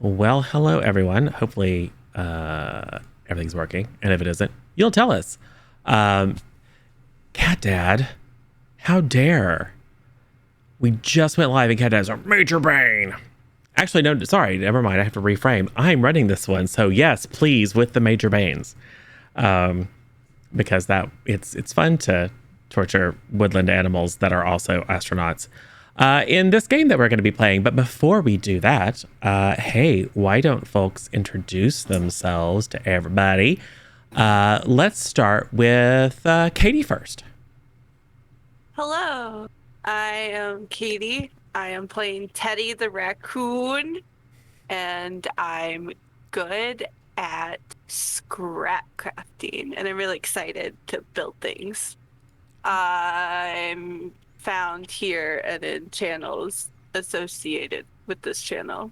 Well, hello everyone. Hopefully, everything's working, and if it isn't, you'll tell us. Um, Cat Dad, how dare? We just went live, and Cat Dad's a major brain. Actually, no, sorry, never mind. I have to reframe. I'm running this one, so yes, please, with the major banes, because that it's fun to torture woodland animals that are also astronauts. In this game that we're going to be playing. But before we do that, hey, why don't folks introduce themselves to everybody? Let's start with Katie first. Hello, I am Katie. I am playing Teddy the raccoon, and I'm good at scrap crafting, and I'm really excited to build things. I'm found here and in channels associated with this channel.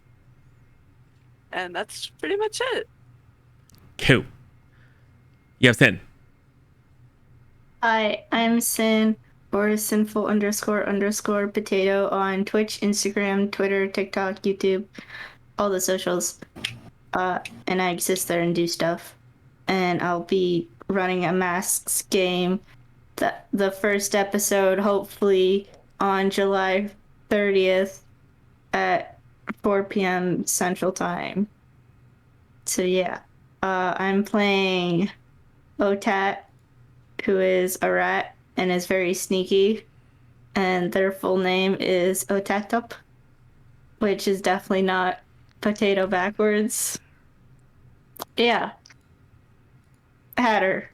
And that's pretty much it. Cool. You have Sin. Hi, I'm Sin, or sinful __ potato on Twitch, Instagram, Twitter, TikTok, YouTube, all the socials. And I exist there and do stuff. And I'll be running a Masks game, the first episode, hopefully on July 30th at 4 p.m. Central Time. So yeah, I'm playing Otat, who is a rat and is very sneaky, and their full name is Otatup, which is definitely not potato backwards. Yeah. Hatter.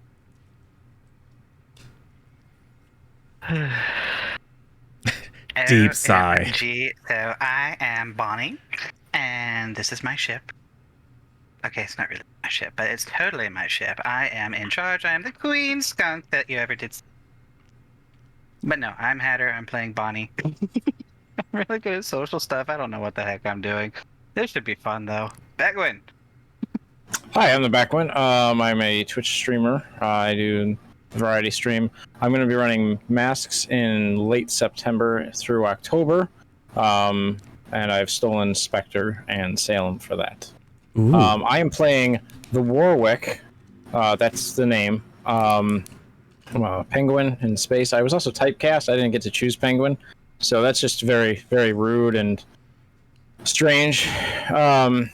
Deep sigh. OMG. So I am Bonnie, and this is my ship. Okay, it's not really my ship, but it's totally my ship. I am in charge. I am the queen skunk that you ever did. But no, I'm Hatter. I'm playing Bonnie. I'm really good at social stuff. I don't know what the heck I'm doing. This should be fun, though. Bagwin. Hi, I'm the Backwin. I'm a Twitch streamer. I do variety stream. I'm going to be running Masks in late September through October, and I've stolen Spectre and Salem for that. I am playing the Warwick. That's the name. Penguin in space. I was also typecast. I didn't get to choose Penguin, so that's just very, very rude and strange. So I'm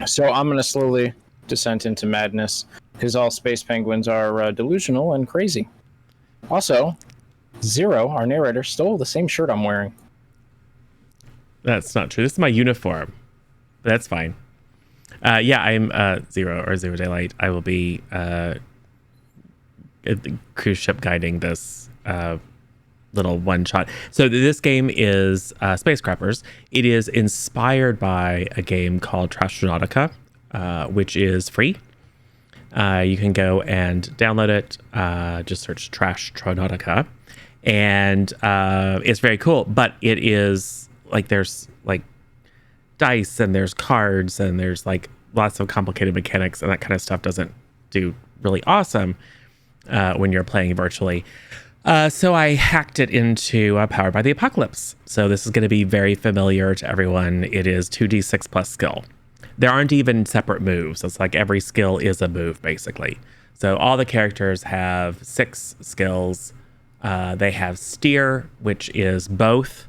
going to slowly descent into madness because all space penguins are delusional and crazy. Also, Zero, our narrator, stole the same shirt I'm wearing. That's not true. This is my uniform. That's fine. Yeah, I'm Zero or Zero Daylight. I will be at the cruise ship guiding this little one shot. So this game is Space Crappers. It is inspired by a game called Trashtronautica, which is free. You can go and download it. Just search Trashtronautica, and it's very cool. But it is like there's like dice and there's cards and there's like lots of complicated mechanics, and that kind of stuff doesn't do really awesome when you're playing virtually. So I hacked it into Powered by the Apocalypse. So this is going to be very familiar to everyone. It is 2d6 plus skill. There aren't even separate moves. It's like every skill is a move, basically. So all the characters have 6 skills. They have steer, which is both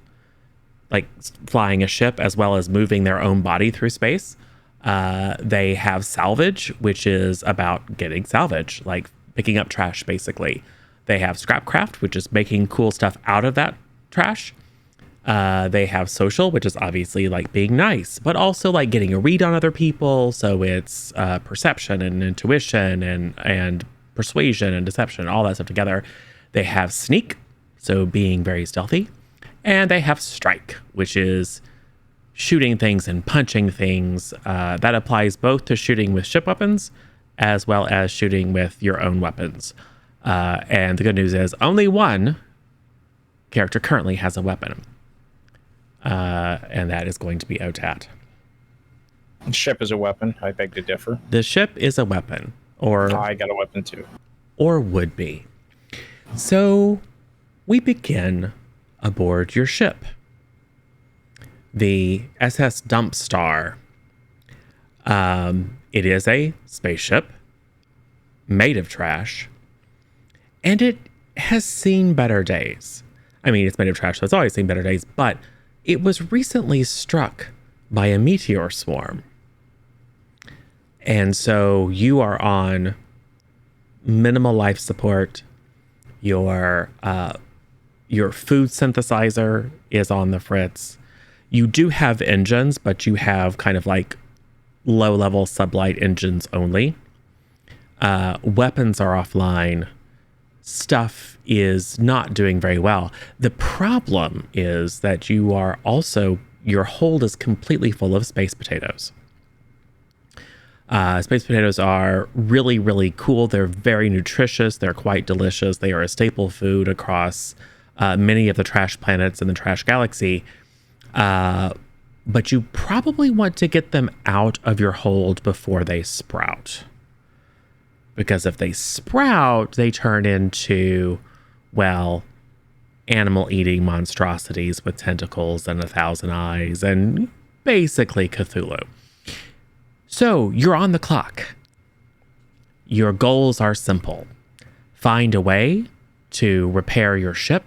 like flying a ship as well as moving their own body through space. They have salvage, which is about getting salvage, like picking up trash, basically. They have scrapcraft, which is making cool stuff out of that trash. They have social, which is obviously like being nice, but also like getting a read on other people. So it's perception and intuition and persuasion and deception, all that stuff together. They have sneak, so being very stealthy. And they have strike, which is shooting things and punching things. That applies both to shooting with ship weapons as well as shooting with your own weapons. And the good news is only one character currently has a weapon. And that is going to be Otat. Ship is a weapon. I beg to differ. The ship is a weapon. Or I got a weapon too. Or would be. So we begin aboard your ship. The SS Dump Star. It is a spaceship made of trash, and it has seen better days. I mean, it's made of trash, so it's always seen better days, but it was recently struck by a meteor swarm. And so you are on minimal life support. Your food synthesizer is on the fritz. You do have engines, but you have kind of like low-level sublight engines only. Weapons are offline. Stuff is not doing very well. The problem is that your hold is completely full of space potatoes. Space potatoes are really, really cool. They're very nutritious. They're quite delicious. They are a staple food across many of the trash planets in the trash galaxy. But you probably want to get them out of your hold before they sprout. Because if they sprout, they turn into, well, animal-eating monstrosities with tentacles and 1,000 eyes and basically Cthulhu. So you're on the clock. Your goals are simple. Find a way to repair your ship,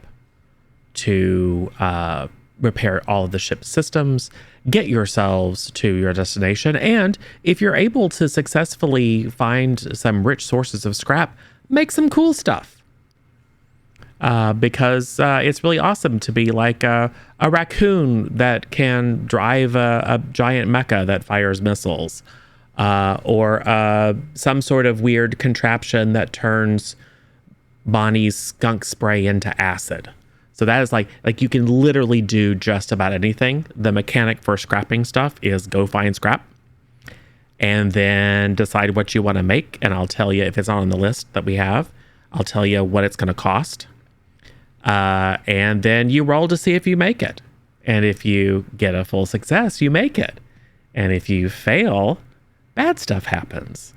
to repair all of the ship's systems, get yourselves to your destination, and if you're able to successfully find some rich sources of scrap, make some cool stuff. Because it's really awesome to be like a raccoon that can drive a giant mecha that fires missiles, or some sort of weird contraption that turns Bonnie's skunk spray into acid. So that is like you can literally do just about anything. The mechanic for scrapping stuff is go find scrap and then decide what you want to make. And I'll tell you if it's on the list that we have. I'll tell you what it's going to cost. And then you roll to see if you make it. And if you get a full success, you make it. And if you fail, bad stuff happens.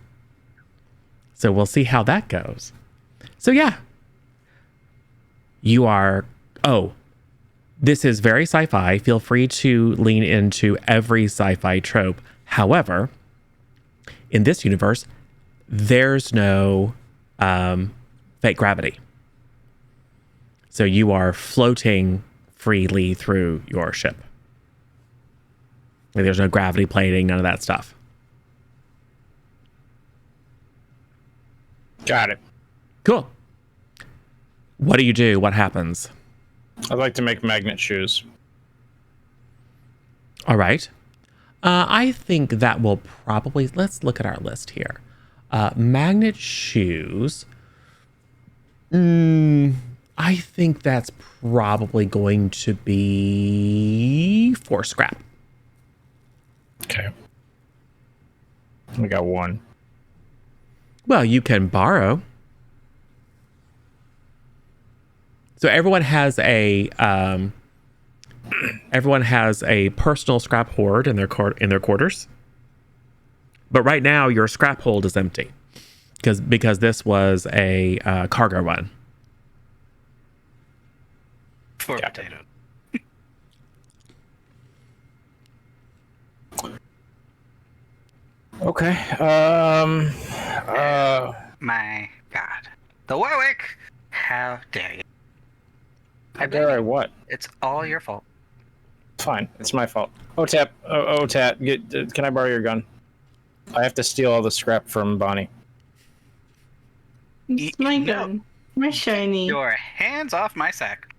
So we'll see how that goes. So yeah. You are... Oh, this is very sci-fi. Feel free to lean into every sci-fi trope. However, in this universe, there's no fake gravity. So you are floating freely through your ship. Like there's no gravity plating, none of that stuff. Got it. Cool. What do you do? What happens? I'd like to make magnet shoes. All right. I think that will probably... Let's look at our list here. Magnet shoes. I think that's probably going to be 4 scrap. Okay. We got 1. Well, you can borrow. So everyone has a personal scrap hoard in their quarters. But right now your scrap hold is empty because this was a cargo run. For potato. Okay. My God. The Warwick! How dare you? How dare I what? It's all your fault. Fine, it's my fault. Tat, can I borrow your gun? I have to steal all the scrap from Bonnie. It's my gun. My shiny. Your hands off my sack.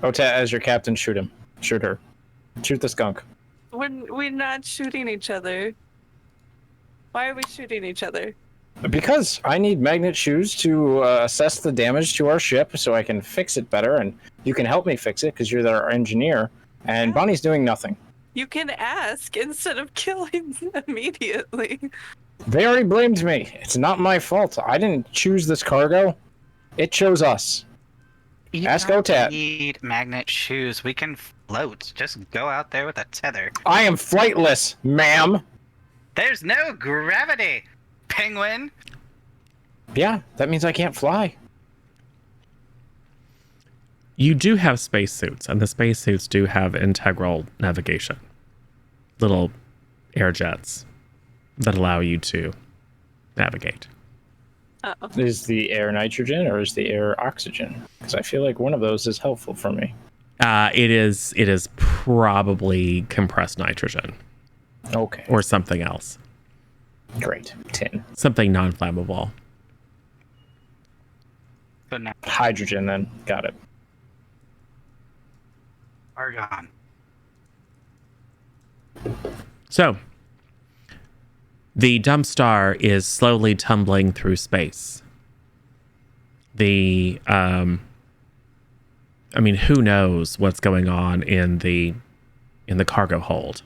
Tat, as your captain, shoot him. Shoot her. Shoot the skunk. We're not shooting each other. Why are we shooting each other? Because I need magnet shoes to assess the damage to our ship so I can fix it better, and you can help me fix it because you're our engineer, and Bonnie's doing nothing. You can ask instead of killing immediately. They already blamed me. It's not my fault. I didn't choose this cargo. It chose us. Ask Tat. We need magnet shoes. We can float. Just go out there with a tether. I am flightless, ma'am. There's no gravity. Penguin? Yeah, that means I can't fly. You do have spacesuits, and the spacesuits do have integral navigation. little air jets that allow you to navigate. Uh-oh. Is the air nitrogen or is the air oxygen? Because I feel like one of those is helpful for me. It is probably compressed nitrogen Okay. or something else. Great. 10. Something non-flammable. But now, Hydrogen then. Got it. argon. So, the dump star is slowly tumbling through space. Who knows what's going on in the cargo hold?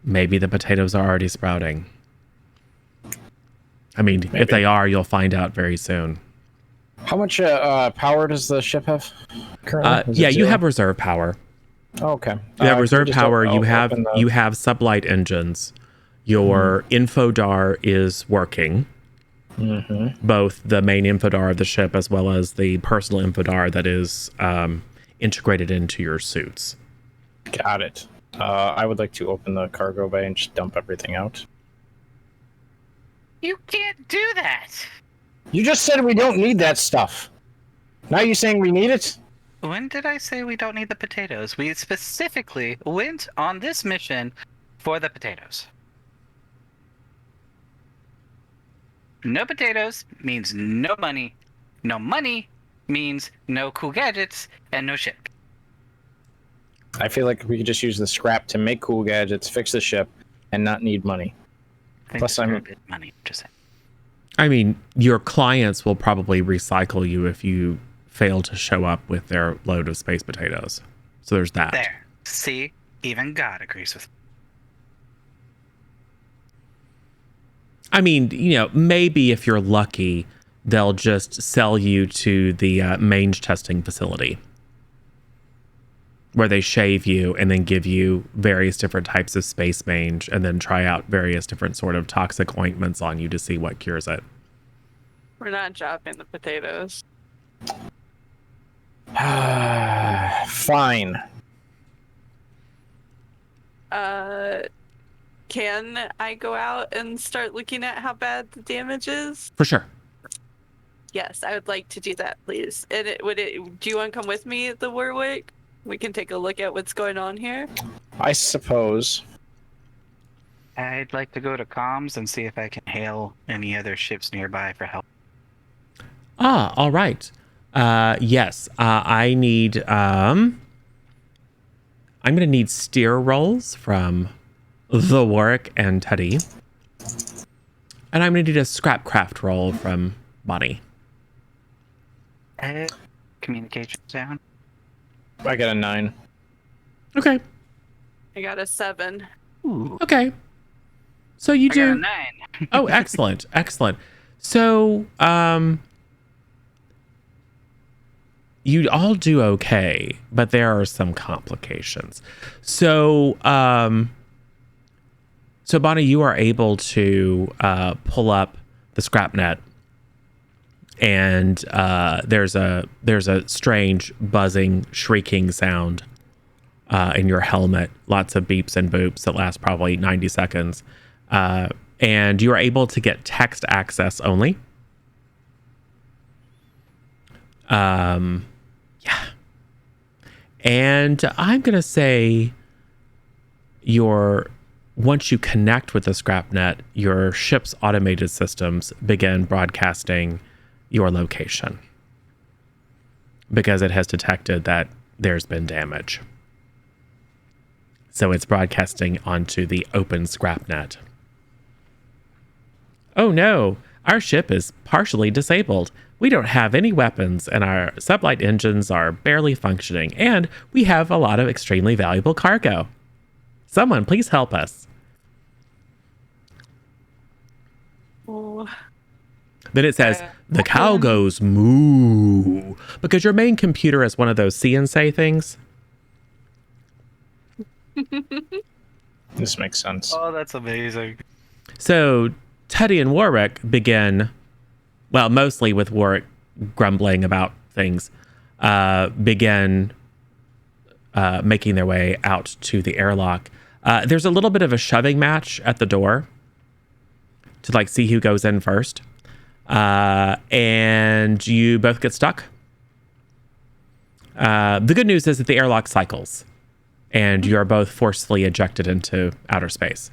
Maybe the potatoes are already sprouting. Maybe. If they are, you'll find out very soon. How much power does the ship have currently? Is it You 0? have reserve power. Oh, okay. You have can we reserve just power. open the- You have sublight engines. Your infodar is working. Both the main infodar of the ship as well as the personal infodar that is integrated into your suits. Got it. I would like to open the cargo bay and just dump everything out. You can't do that. You just said we don't need that stuff. Now you're saying we need it? When did I say we don't need the potatoes? We specifically went on this mission for the potatoes. No potatoes means no money. No money means no cool gadgets and no ship. I feel like we could just use the scrap to make cool gadgets, fix the ship, and not need money. Plus, I'm money. Just saying. Your clients will probably recycle you if you fail to show up with their load of space potatoes. So there's that. There. See, even God agrees with me. Maybe if you're lucky, they'll just sell you to the mange testing facility where they shave you and then give you various different types of space mange and then try out various different sort of toxic ointments on you to see what cures it. We're not dropping the potatoes. Fine. Can I go out and start looking at how bad the damage is? For sure. Yes, I would like to do that, please. And do you want to come with me, the Warwick? We can take a look at what's going on here. I suppose. I'd like to go to comms and see if I can hail any other ships nearby for help. All right. Yes. I need. I'm gonna need steer rolls from the Warwick and Teddy, and I'm gonna need a scrapcraft roll from Bonnie. Communication sound. I got a 9. Okay. I got a 7. Ooh. Okay. So you I do. got a 9. Oh, excellent, excellent. So, you all do okay, but there are some complications. So, Bonnie, you are able to pull up the scrap net, and there's a strange buzzing, shrieking sound in your helmet. Lots of beeps and boops that last probably 90 seconds. And you are able to get text access only. Yeah. And I'm going to say once you connect with the scrapnet, your ship's automated systems begin broadcasting your location because it has detected that there's been damage. So it's broadcasting onto the open scrapnet. Oh no, our ship is partially disabled. We don't have any weapons and our sublight engines are barely functioning, and we have a lot of extremely valuable cargo. Someone please help us. Oh. Then it says, the cow goes moo, because your main computer is one of those see and say things. This makes sense. Oh, that's amazing. So Teddy and Warwick begin, well, mostly with Warwick grumbling about things, begin making their way out to the airlock. There's a little bit of a shoving match at the door to like see who goes in first. And you both get stuck. The good news is that the airlock cycles and you are both forcefully ejected into outer space.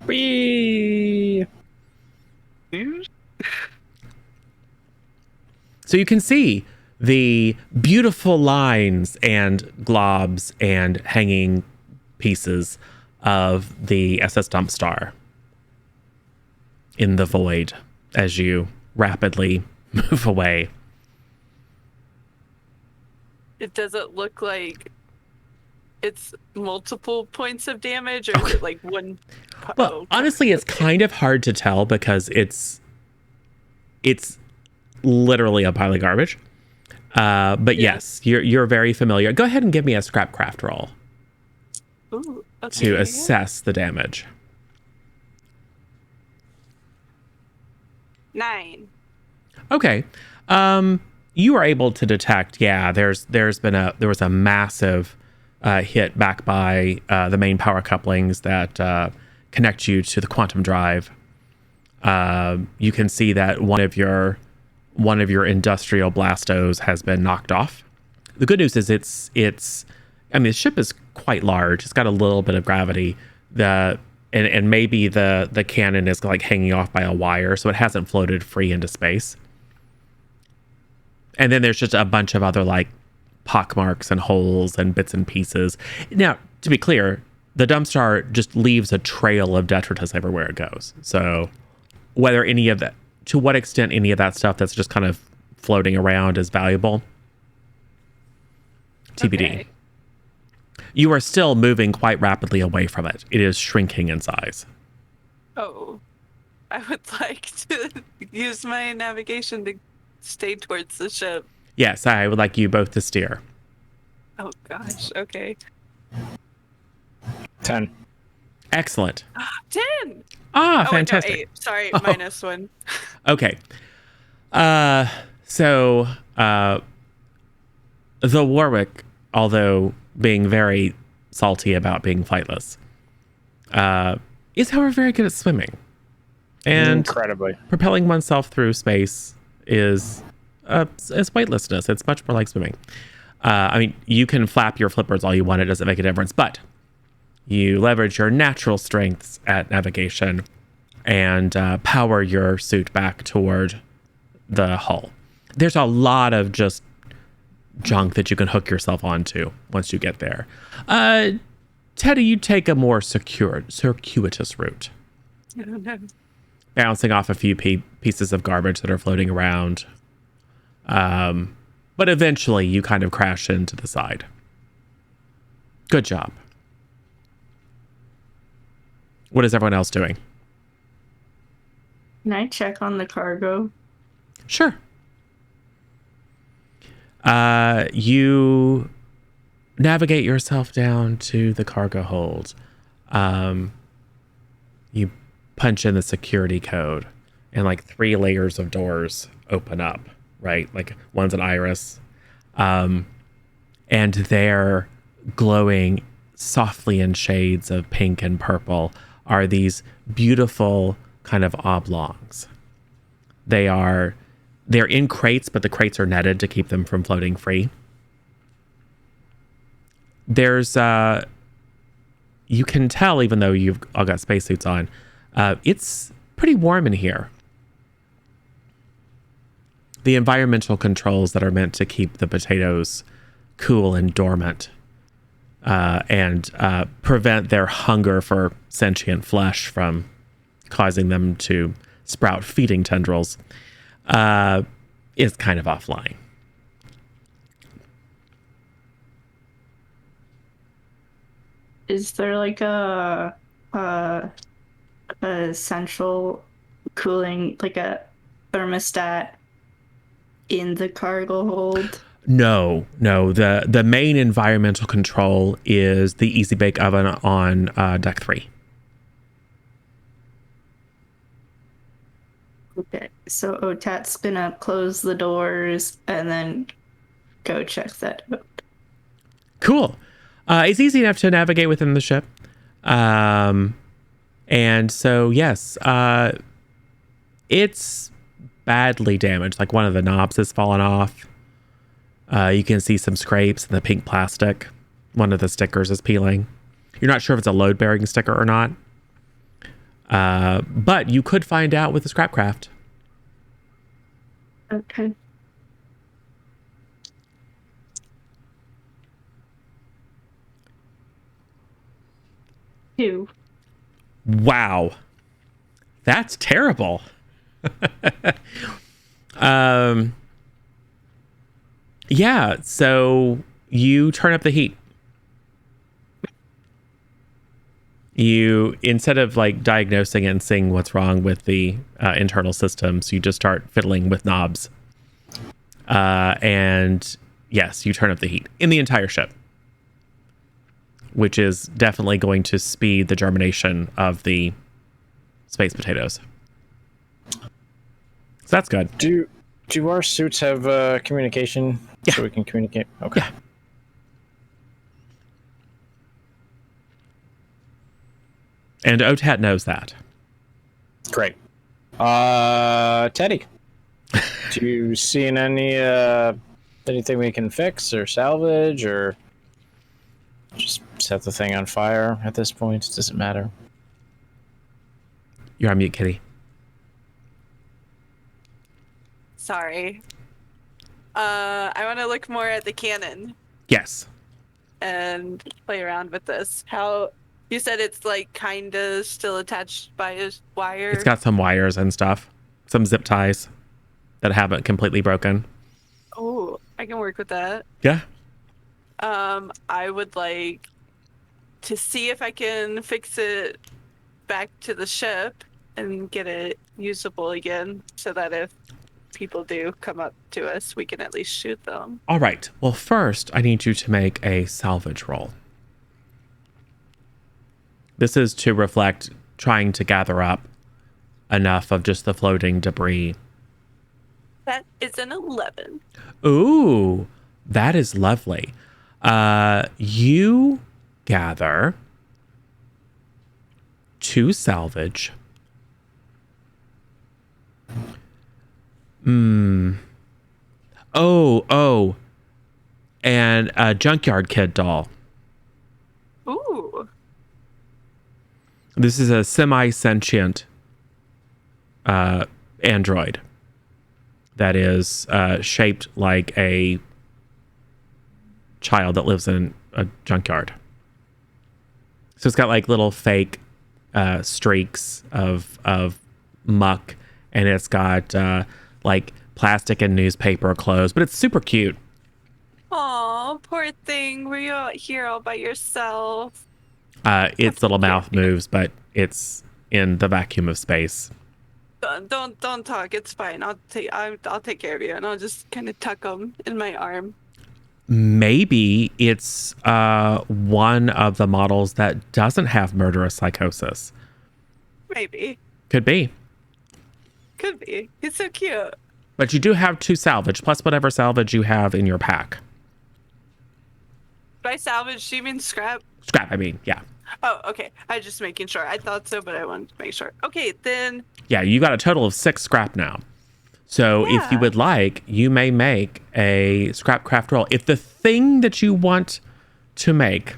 Whee! So you can see the beautiful lines and globs and hanging pieces of the SS Dump Star in the void as you rapidly move away. It doesn't look like it's multiple points of damage, or is it like one? Well, honestly, it's kind of hard to tell because it's literally a pile of garbage. But yes, you're very familiar. Go ahead and give me a scrapcraft roll. Ooh, okay. To assess the damage. 9. Okay. You are able to detect, there was a massive hit back by the main power couplings that connect you to the quantum drive. You can see that one of your industrial blastos has been knocked off. The good news is the ship is quite large. It's got a little bit of gravity. And maybe the cannon is like hanging off by a wire, so it hasn't floated free into space. And then there's just a bunch of other like pockmarks and holes and bits and pieces. Now, to be clear, the dump star just leaves a trail of detritus everywhere it goes. So whether any of that, to what extent any of that stuff that's just kind of floating around is valuable, TBD. Okay. You are still moving quite rapidly away from it. It is shrinking in size. Oh, I would like to use my navigation to stay towards the ship. Yes, I would like you both to steer. Oh gosh, okay. 10. Excellent. 10! Ah, Oh, fantastic. wait, no, 8. Sorry, Oh. -1. Okay. So the Warwick, although being very salty about being flightless, is however very good at swimming. And Incredibly. propelling oneself through space is weightlessness. It's much more like swimming. I mean, you can flap your flippers all you want. It doesn't make a difference. But you leverage your natural strengths at navigation and power your suit back toward the hull. There's a lot of just junk that you can hook yourself onto once you get there. Teddy, you take a more circuitous route, I don't know. bouncing off a few pieces of garbage that are floating around. But eventually you kind of crash into the side. Good job. What is everyone else doing? Can I check on the cargo? Sure. You navigate yourself down to the cargo hold. You punch in the security code and like 3 layers of doors open up, right? Like one's an iris. And they're glowing softly in shades of pink and purple are these beautiful kind of oblongs. They're in crates, but the crates are netted to keep them from floating free. There's you can tell, even though you've all got spacesuits on, it's pretty warm in here. The environmental controls that are meant to keep the potatoes cool and dormant and prevent their hunger for sentient flesh from causing them to sprout feeding tendrils is kind of offline. Is there like a central cooling, like a thermostat in the cargo hold? No. The main environmental control is the Easy Bake Oven on deck 3. Okay, so Otat's gonna close the doors and then go check that out. Cool. It's easy enough to navigate within the ship. And so, yes, it's badly damaged. Like one of the knobs has fallen off. You can see some scrapes in the pink plastic. One of the stickers is peeling. You're not sure if it's a load-bearing sticker or not. But you could find out with the Scrapcraft. Okay. Two. Wow. That's terrible. Yeah, so you turn up the heat. You, instead of like diagnosing and seeing what's wrong with the internal systems, you just start fiddling with knobs. And yes, you turn up the heat in the entire ship, which is definitely going to speed the germination of the space potatoes. So that's good. Do our suits have communication? Yeah. So we can communicate? Okay. Yeah. And OTAT knows that. Great. Teddy, do you see any anything we can fix or salvage or just set the thing on fire at this point? Does it matter? You're on mute, Kitty. Sorry. I want to look more at the cannon Yes. and play around with this. How you said it's like kind of still attached by a wire. It's got some wires and stuff. Some zip ties that haven't completely broken. Oh, I can work with that. Yeah. I would like to see if I can fix it back to the ship and get it usable again so that if people do come up to us, we can at least shoot them. All right. Well, first, I need you to make a salvage roll. This is to reflect trying to gather up enough of just the floating debris. That is an 11. Ooh, that is lovely. You gather 2 salvage. Oh, and a junkyard kid doll. Ooh. This is a semi-sentient android that is shaped like a child that lives in a junkyard. So it's got like little fake streaks of muck, and it's got like plastic and newspaper clothes, but it's super cute. Aw, poor thing. Were you out here all by yourself? Its little mouth moves, but it's in the vacuum of space. Don't talk. It's fine. I'll take care of you, and I'll just kind of tuck them in my arm. Maybe it's one of the models that doesn't have murderous psychosis. Maybe. Could be. Could be. He's so cute. But you do have 2 salvage, plus whatever salvage you have in your pack. By salvage, do you mean scrap? Scrap, I mean, yeah. Oh, okay. I was just making sure. I thought so, but I wanted to make sure. Okay, then. Yeah, you got a total of 6 scrap now. So if you Yeah. would like, you may make a scrap craft roll. If the thing that you want to make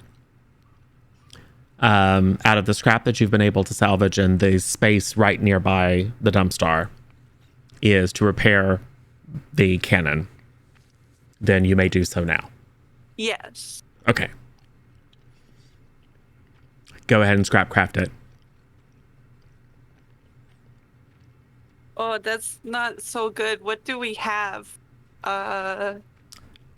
out of the scrap that you've been able to salvage in the space right nearby the dump star is to repair the cannon, then you may do so now. Yes. Okay. Go ahead and scrap craft it. Oh, that's not so good. What do we have?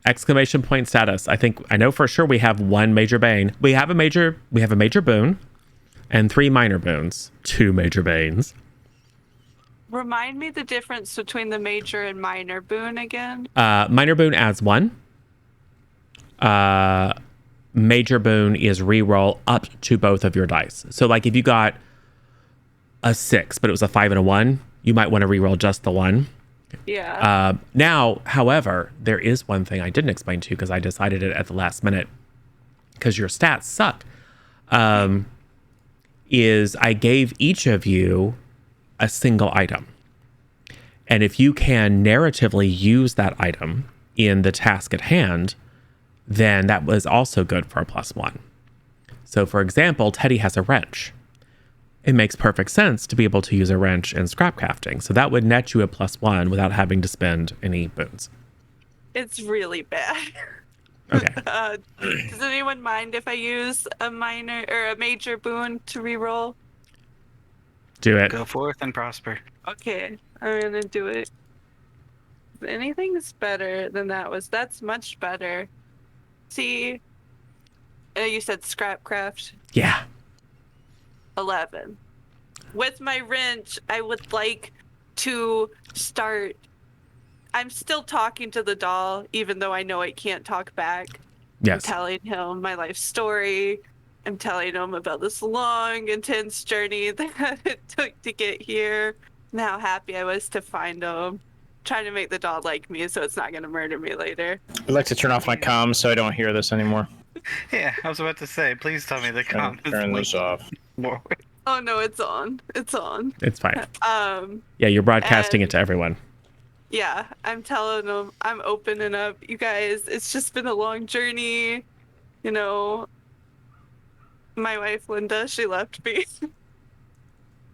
Exclamation point status. I know for sure we have 1 major bane. We have a major boon and 3 minor boons. 2 major banes. Remind me the difference between the major and minor boon again. Minor boon adds 1. Major boon is reroll up to both of your dice. So like if you got a 6, but it was a 5 and a 1, you might want to reroll just the 1. Yeah. Now, however, there is one thing I didn't explain to you because I decided it at the last minute because your stats suck. is I gave each of you a single item. And if you can narratively use that item in the task at hand, then that was also good for a +1. So for example, Teddy has a wrench. It makes perfect sense to be able to use a wrench in scrap crafting. So that would net you a +1 without having to spend any boons. It's really bad. Okay. Does anyone mind if I use a minor or a major boon to reroll? Do it. Go forth and prosper. Okay, I'm gonna do it. If anything's better than that's much better. See, you said scrapcraft. Yeah. 11. With my wrench, I would like to start. I'm still talking to the doll, even though I know it can't talk back. Yes. I'm telling him my life story. I'm telling him about this long, intense journey that it took to get here, and how happy I was to find him. Trying to make the doll like me so it's not going to murder me later. I'd like to turn off my comms so I don't hear this anymore. Yeah, I was about to say, please tell me the comments. Turn this off. More. Oh no, it's on. It's on. It's fine. Yeah, you're broadcasting it to everyone. Yeah, I'm telling them, I'm opening up. You guys, it's just been a long journey. You know, my wife, Linda, she left me.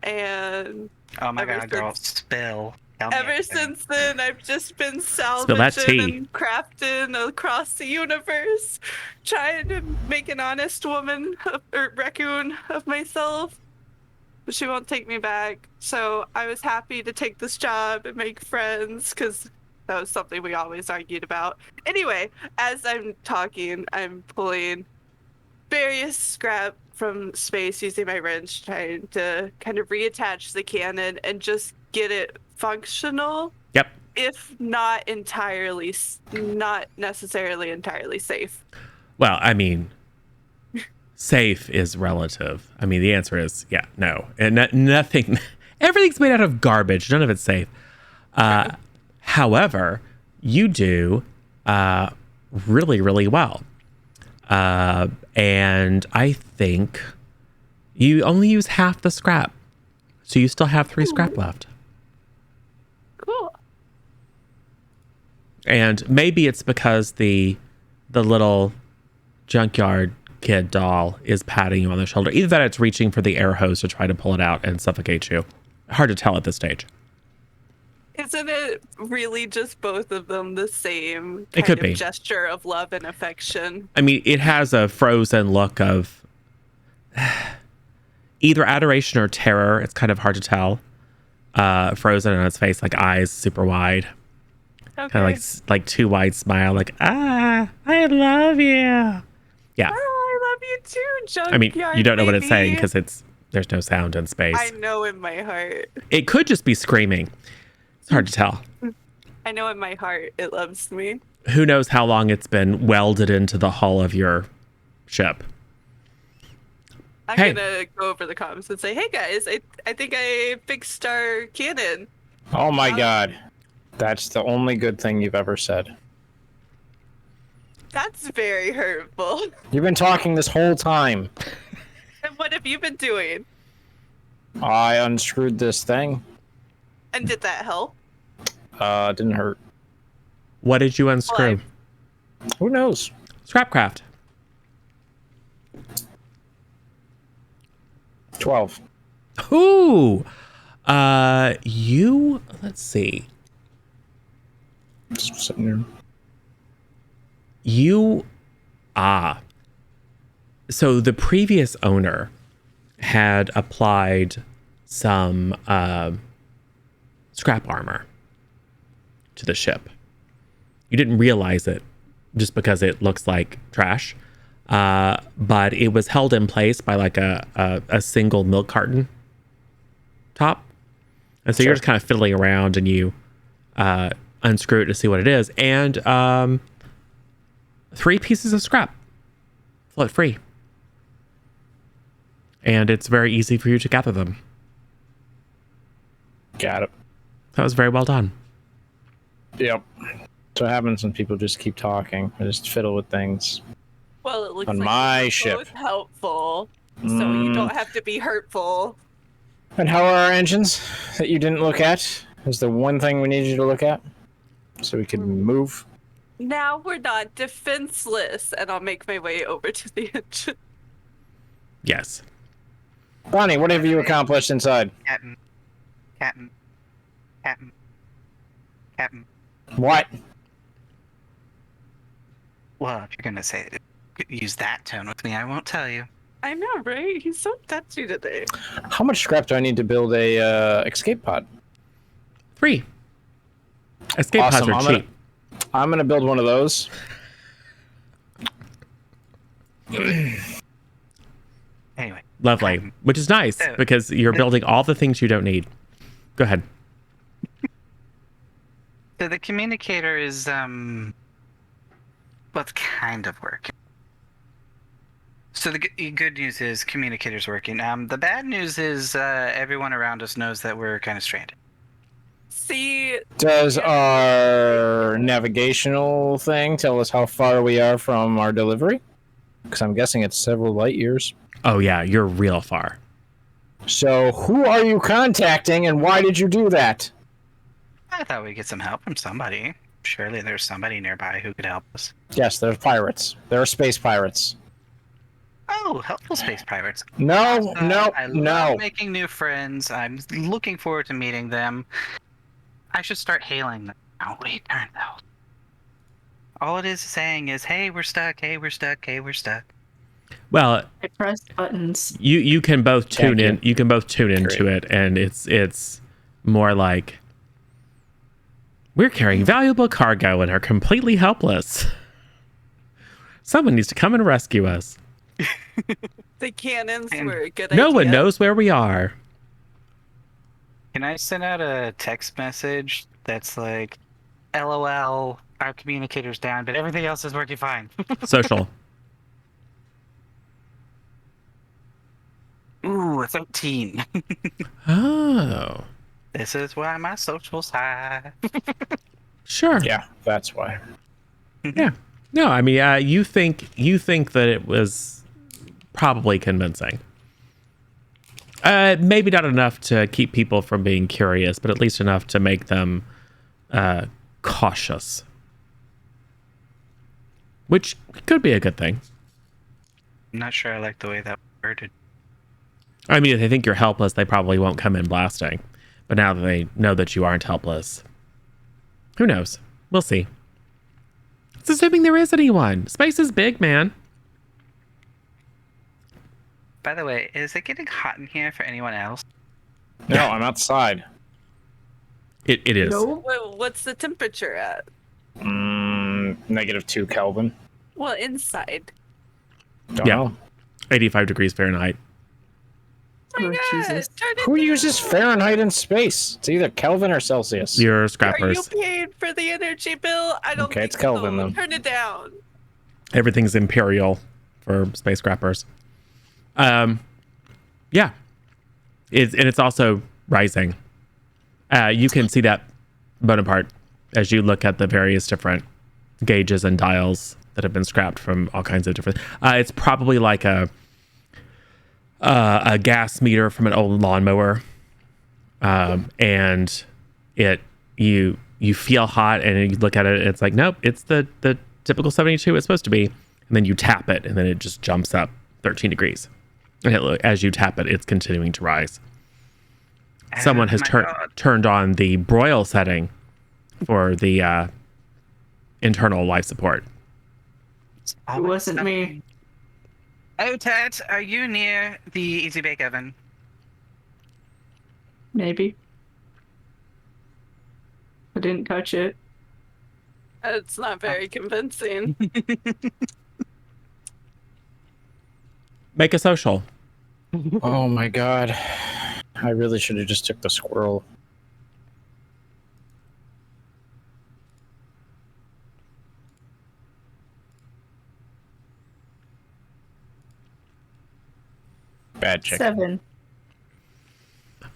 And Oh my ever god, girl, since- spill. Tell me ever everything. since then, I've just been that salvaging tea. and crafting across the universe, trying to make an honest woman or raccoon of myself. But she won't take me back. So I was happy to take this job and make friends, because that was something we always argued about. Anyway, as I'm talking, I'm pulling various scrap from space using my wrench, trying to kind of reattach the cannon and just get it functional. Yep. If not entirely, not necessarily entirely safe. Well, I mean, safe is relative. I mean, the answer is no. And nothing, everything's made out of garbage. None of it's safe. However, you do really, really well. And I think you only use half the scrap. So you still have 3 scrap left. Cool. And maybe it's because the little junkyard kid doll is patting you on the shoulder. Either that or it's reaching for the air hose to try to pull it out and suffocate you. Hard to tell at this stage. Isn't it really just both of them the same It could kind be. of gesture of love and affection? I mean, it has a frozen look of either adoration or terror. It's kind of hard to tell. Frozen on its face, like eyes super wide. Okay. Kind of like too wide smile, like, I love you. Yeah. Oh, I love you too, junkyard. I mean, you don't know what it's saying baby. because there's no sound in space. I know in my heart. It could just be screaming. It's hard to tell. I know in my heart it loves me. Who knows how long it's been welded into the hull of your ship. I'm Hey. gonna go over the comments and say, hey guys, I think I fixed our cannon. Oh my god. That's the only good thing you've ever said. That's very hurtful. You've been talking this whole time. And what have you been doing? I unscrewed this thing. And did that help? Didn't hurt. What did you unscrew? Who knows? Scrapcraft. 12. Ooh. Let's see. Just sitting there. So the previous owner had applied some scrap armor to the ship. You didn't realize it just because it looks like trash. But it was held in place by like a single milk carton top. And so you're just kind of fiddling around and you unscrew it to see what it is. And 3 pieces of scrap float free. And it's very easy for you to gather them. Got it. That was very well done. Yep. So what happens when people just keep talking. I just fiddle with things. Well, it looks On like my we were ship. both helpful. so you don't have to be hurtful. And how are our engines that you didn't look at? Is the one thing we need you to look at so we can move? Now we're not defenseless, and I'll make my way over to the engine. Yes. Bonnie, what have you accomplished inside? Captain. What? Well, if you're gonna use that tone with me, I won't tell you. I know, right? He's so touchy today. How much scrap do I need to build a escape pod? 3. Escape pods are cheap. I'm gonna build one of those. Anyway. Lovely. Which is nice because you're building all the things you don't need. Go ahead. So the communicator is well, it's kind of working. So the good news is communicator's working. The bad news is everyone around us knows that we're kind of stranded. See, Does our navigational thing tell us how far we are from our delivery? Because I'm guessing it's several light years. Oh, yeah. You're real far. So who are you contacting and why did you do that? I thought we'd get some help from somebody. Surely there's somebody nearby who could help us. Yes, there's pirates. There are space pirates. Oh, helpful space pirates. No, I love making new friends. I'm looking forward to meeting them. I should start hailing them. Oh, wait, turn those. All it is saying is, hey, we're stuck, hey, we're stuck, hey, we're stuck. Well, I pressed buttons. you can both tune in. You can both tune into Great. it, and it's more like we're carrying valuable cargo and are completely helpless. Someone needs to come and rescue us. the cannons And were a good No idea. one knows where we are. Can I send out a text message that's like, LOL, our communicator's down, but everything else is working fine? Social. Ooh, a 13. Oh, This is why my social's high. sure. Yeah, that's why. Yeah. No, I mean, you think that it was probably convincing. Maybe not enough to keep people from being curious, but at least enough to make them cautious, which could be a good thing. I'm not sure I like the way that worded. I mean, if they think you're helpless, they probably won't come in blasting. But now that they know that you aren't helpless, who knows? We'll see. It's assuming there is anyone. Space is big, man. By the way, is it getting hot in here for anyone else? No, I'm outside. It is. No. What's the temperature at? -2 Kelvin. Well, inside. Don't Yeah. know. 85 degrees Fahrenheit. Oh my Oh, God, Jesus. turn it Who down. uses Fahrenheit in space? It's either Kelvin or Celsius. You're Are you scrappers. paying for the energy bill? I don't Okay, think it's Kelvin, so. then. Turn it down. Everything's imperial for space scrappers. Yeah. It's also rising. You can see that, Bonaparte, as you look at the various different gauges and dials that have been scrapped from all kinds of different. It's probably like a gas meter from an old lawnmower, and you feel hot, and you look at it. It's like, nope, it's the typical 72 it's supposed to be, and then you tap it, and then it just jumps up 13 degrees. And as you tap it, it's continuing to rise. Someone has turned on the broil setting for the internal life support. It wasn't me. Oh, Tat, are you near the Easy Bake Oven? Maybe. I didn't touch it. It's not very convincing. Make a social. Oh my god. I really should have just took the squirrel. Bad chicken. 7.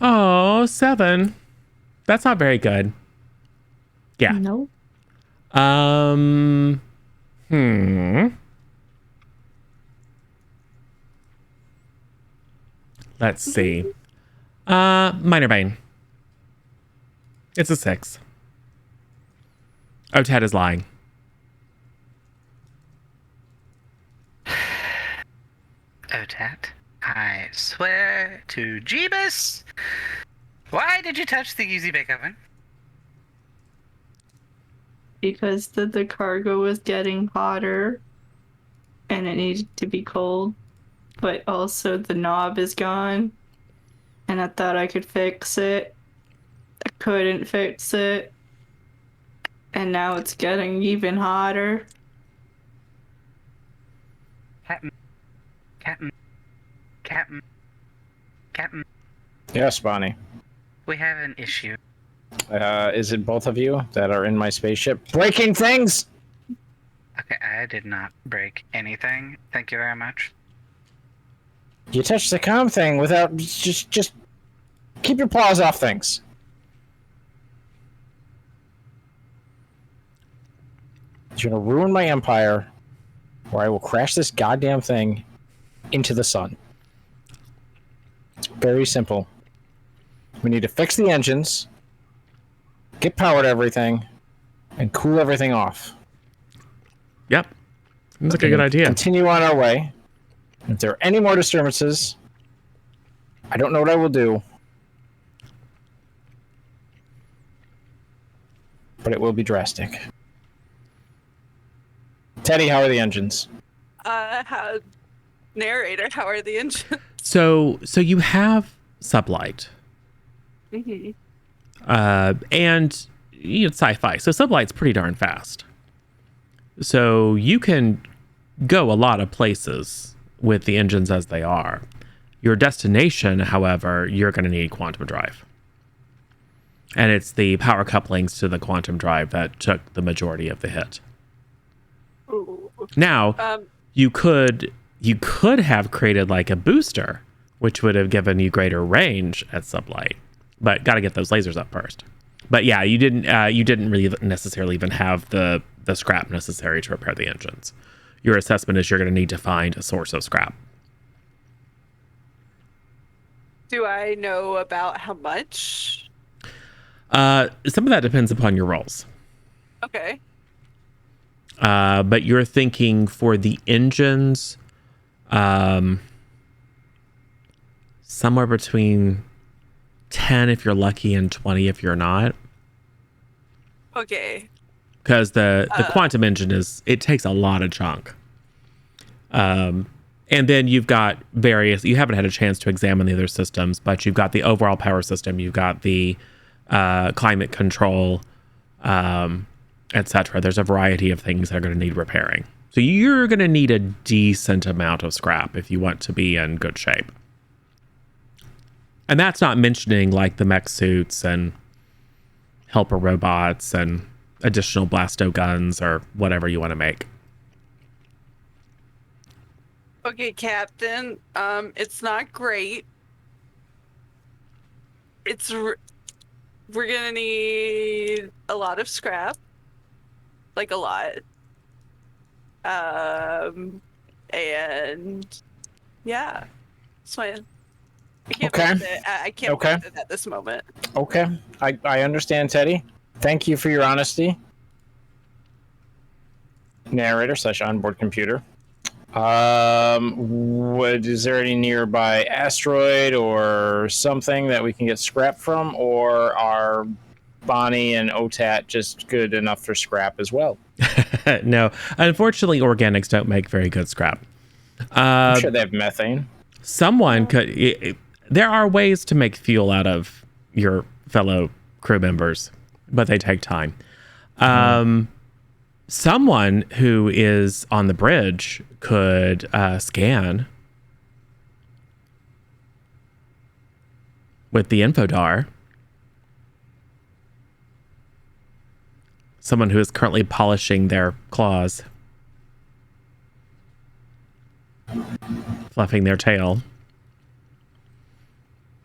Oh, 7. That's not very good. Yeah. No. Let's see. Minor Bane. It's a 6. Ted is lying. Otat, I swear to Jeebus, why did you touch the easy bake oven? Because the cargo was getting hotter and it needed to be cold, but also the knob is gone and I thought I could fix it. I couldn't fix it. And now it's getting even hotter. Captain, Captain, Captain, Captain, Yes, Bonnie. we have an issue. Is it both of you that are in my spaceship breaking things? Okay, I did not break anything. Thank you very much. You touched the comm thing without just keep your paws off things. You're gonna ruin my empire, or I will crash this goddamn thing into the sun. It's very simple. We need to fix the engines, get power to everything, and cool everything off. Yep. Seems like a good idea. Continue on our way. If there are any more disturbances, I don't know what I will do, but it will be drastic. Teddy, how are the engines? Narrator, how are the engines? So you have sublight. Mm-hmm. And it's sci-fi, so sublight's pretty darn fast. So you can go a lot of places with the engines as they are. Your destination, however, you're going to need quantum drive. And it's the power couplings to the quantum drive that took the majority of the hit. Ooh. Now, you could have created like a booster, which would have given you greater range at sublight, but got to get those lasers up first. But yeah, you didn't really necessarily even have the scrap necessary to repair the engines. Your assessment is you're going to need to find a source of scrap. Do I know about how much? Some of that depends upon your rolls. Okay. But you're thinking for the engines, somewhere between 10 if you're lucky and 20 if you're not. Okay. Because the quantum engine it takes a lot of chunk. And then you've got you haven't had a chance to examine the other systems, but you've got the overall power system, you've got the climate control, etc. There's a variety of things that are going to need repairing. So you're going to need a decent amount of scrap if you want to be in good shape. And that's not mentioning like the mech suits and helper robots and additional blasto guns or whatever you want to make. Okay, Captain. It's not great. We're gonna need a lot of scrap. Like a lot. And yeah. That's my I can't Okay. believe it. I can't Okay. believe it at this moment. Okay, I understand, Teddy. Thank you for your honesty. Narrator / onboard computer. Is there any nearby asteroid or something that we can get scrap from, or are Bonnie and Otat just good enough for scrap as well? No, unfortunately, organics don't make very good scrap. I'm sure they have methane. Someone could. There are ways to make fuel out of your fellow crew members, but they take time. Someone who is on the bridge could scan with the infodar. Someone who is currently polishing their claws, fluffing their tail,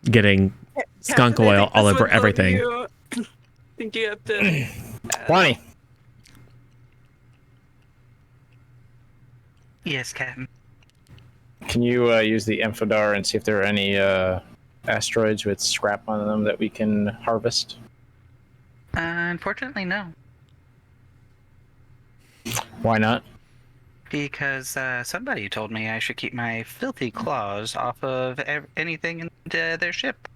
getting skunk Captain, I oil think all this over one's on everything. you. I think you have to. Bonnie, Yes, Captain. Can you use the infodar and see if there are any asteroids with scrap on them that we can harvest? Unfortunately, no. Why not? Because somebody told me I should keep my filthy claws off of anything in their ship.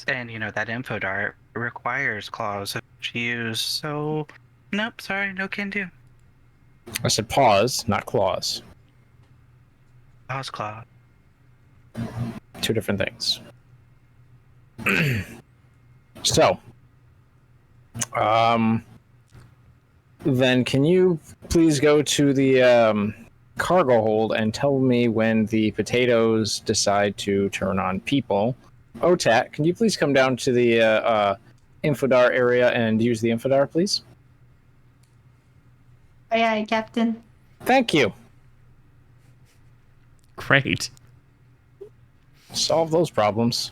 And, that infodart requires claws to use, so... Nope, sorry, no can do. I said paws, not claws. Paws claw. Two different things. So, then can you please go to the cargo hold and tell me when the potatoes decide to turn on people? Otat, can you please come down to the infodar area and use the infodar, please? Aye, aye, Captain. Thank you. Great. Solve those problems.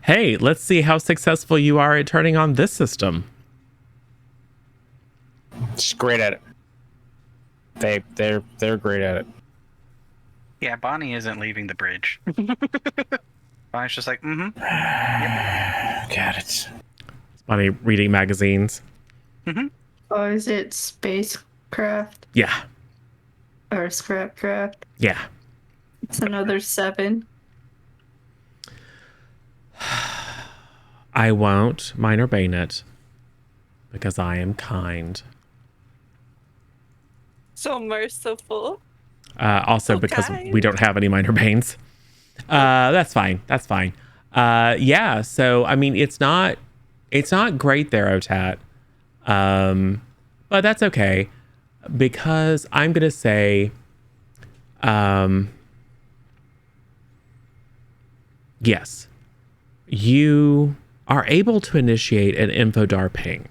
Hey, let's see how successful you are at turning on this system. Just great at it. They're great at it. Yeah, Bonnie isn't leaving the bridge. Bonnie's just like, Got it. Bonnie reading magazines. Oh, is it spacecraft Yeah. or scrapcraft? Yeah. It's another 7. I won't minor bane it because I am kind. So merciful. Also So because kind. we don't have any minor banes. That's fine. That's fine. Yeah. So I mean, it's not great there, Otat. But that's okay because I'm gonna say, yes, you are able to initiate an infodar ping.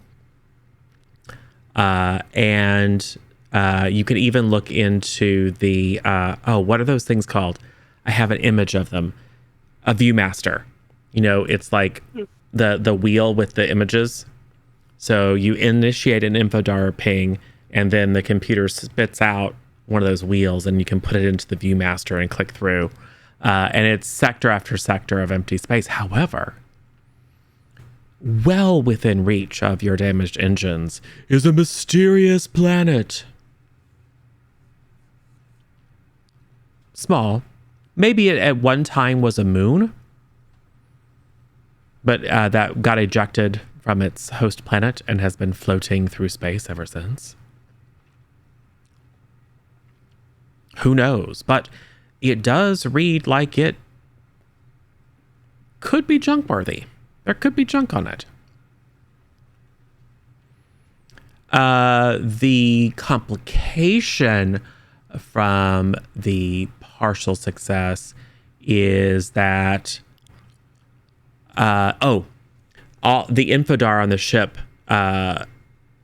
And you can even look into the, what are those things called? I have an image of them. A Viewmaster. It's like the wheel with the images. So you initiate an infodar ping, and then the computer spits out one of those wheels, and you can put it into the Viewmaster and click through. And it's sector after sector of empty space. However, well within reach of your damaged engines is a mysterious planet. Small. Maybe it at one time was a moon, but that got ejected from its host planet and has been floating through space ever since. Who knows? But it does read like it could be junk worthy. There could be junk on it. The complication from the partial success is that all the infodar on the ship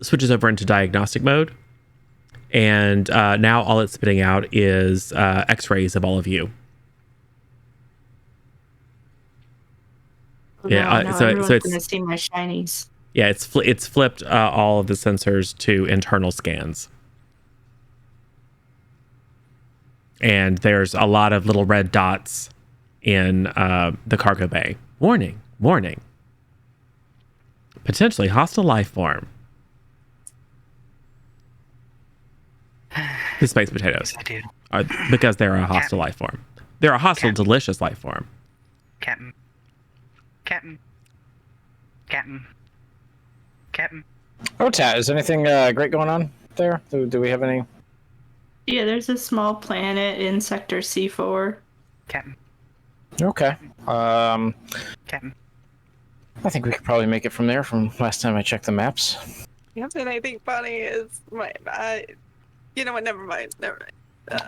switches over into diagnostic mode, and now all it's spitting out is x-rays of all of you. Yeah, no, so everyone's it's gonna see my shinies. yeah, it's flipped all of the sensors to internal scans, and there's a lot of little red dots in the cargo bay. Warning, warning. Potentially hostile life form. The space potatoes. I do. Because they're a hostile life form. They're a hostile, delicious life form. Captain. Otat, is anything great going on there? Do we have any? Yeah, there's a small planet in Sector C4. Captain. Okay. Captain. I think we could probably make it from there from last time I checked the maps. Yes, and I think Bonnie is my. You know what? Never mind. All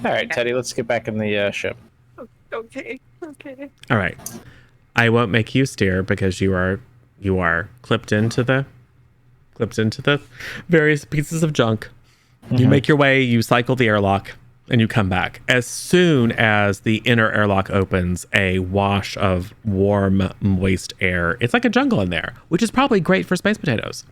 right, Teddy, let's get back in the ship. Okay. All right. I won't make you steer because you are clipped into the various pieces of junk. Mm-hmm. You make your way, you cycle the airlock, and you come back. As soon as the inner airlock opens, a wash of warm, moist air. It's like a jungle in there, which is probably great for space potatoes.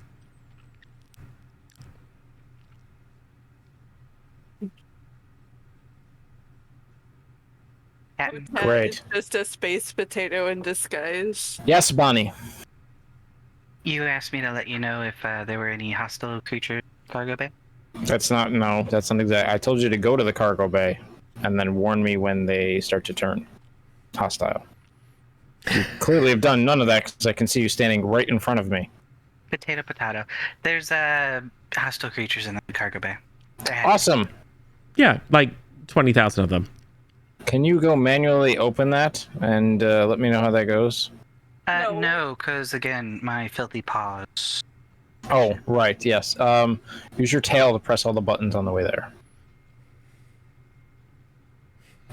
Captain. Ted Great. is just a space potato in disguise. Yes, Bonnie. You asked me to let you know if there were any hostile creatures in cargo bay. That's not exact. I told you to go to the cargo bay and then warn me when they start to turn hostile. You clearly have done none of that because I can see you standing right in front of me. Potato, potato. There's hostile creatures in the cargo bay. Awesome. Yeah, like 20,000 of them. Can you go manually open that and let me know how that goes? No, because again, my filthy paws. Oh, right, yes. Use your tail to press all the buttons on the way there.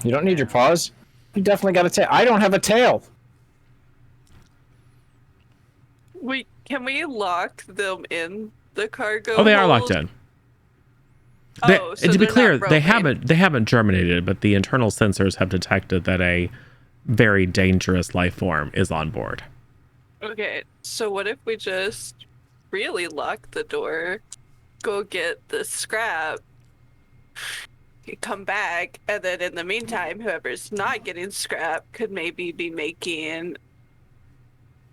You don't need your paws. You definitely got a tail. I don't have a tail. Can we lock them in the cargo? Oh, they are locked hold? in. They, Oh, so to be they're clear, not they roaming. haven't germinated, but the internal sensors have detected that a very dangerous life form is on board. Okay, so what if we just really lock the door, go get the scrap, come back, and then in the meantime, whoever's not getting scrap could maybe be making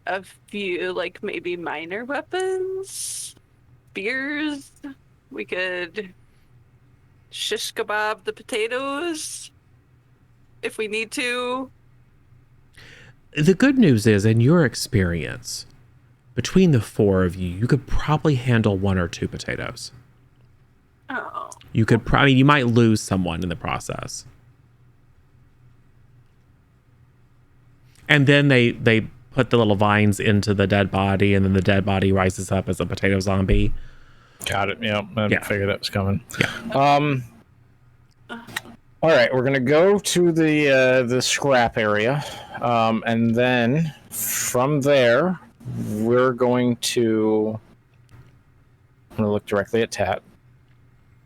a few, like, maybe minor weapons? Spears? We could shish kebab the potatoes if we need to. The good news is, in your experience, between the four of you, you could probably handle 1 or 2 potatoes. Oh. You could probably, you might lose someone in the process. And then they put the little vines into the dead body, and then the dead body rises up as a potato zombie. Got it. Yeah, I Yeah. figured that was coming. Yeah. All right, we're gonna go to the scrap area, and then from there, we're going to. I'm gonna look directly at Tat.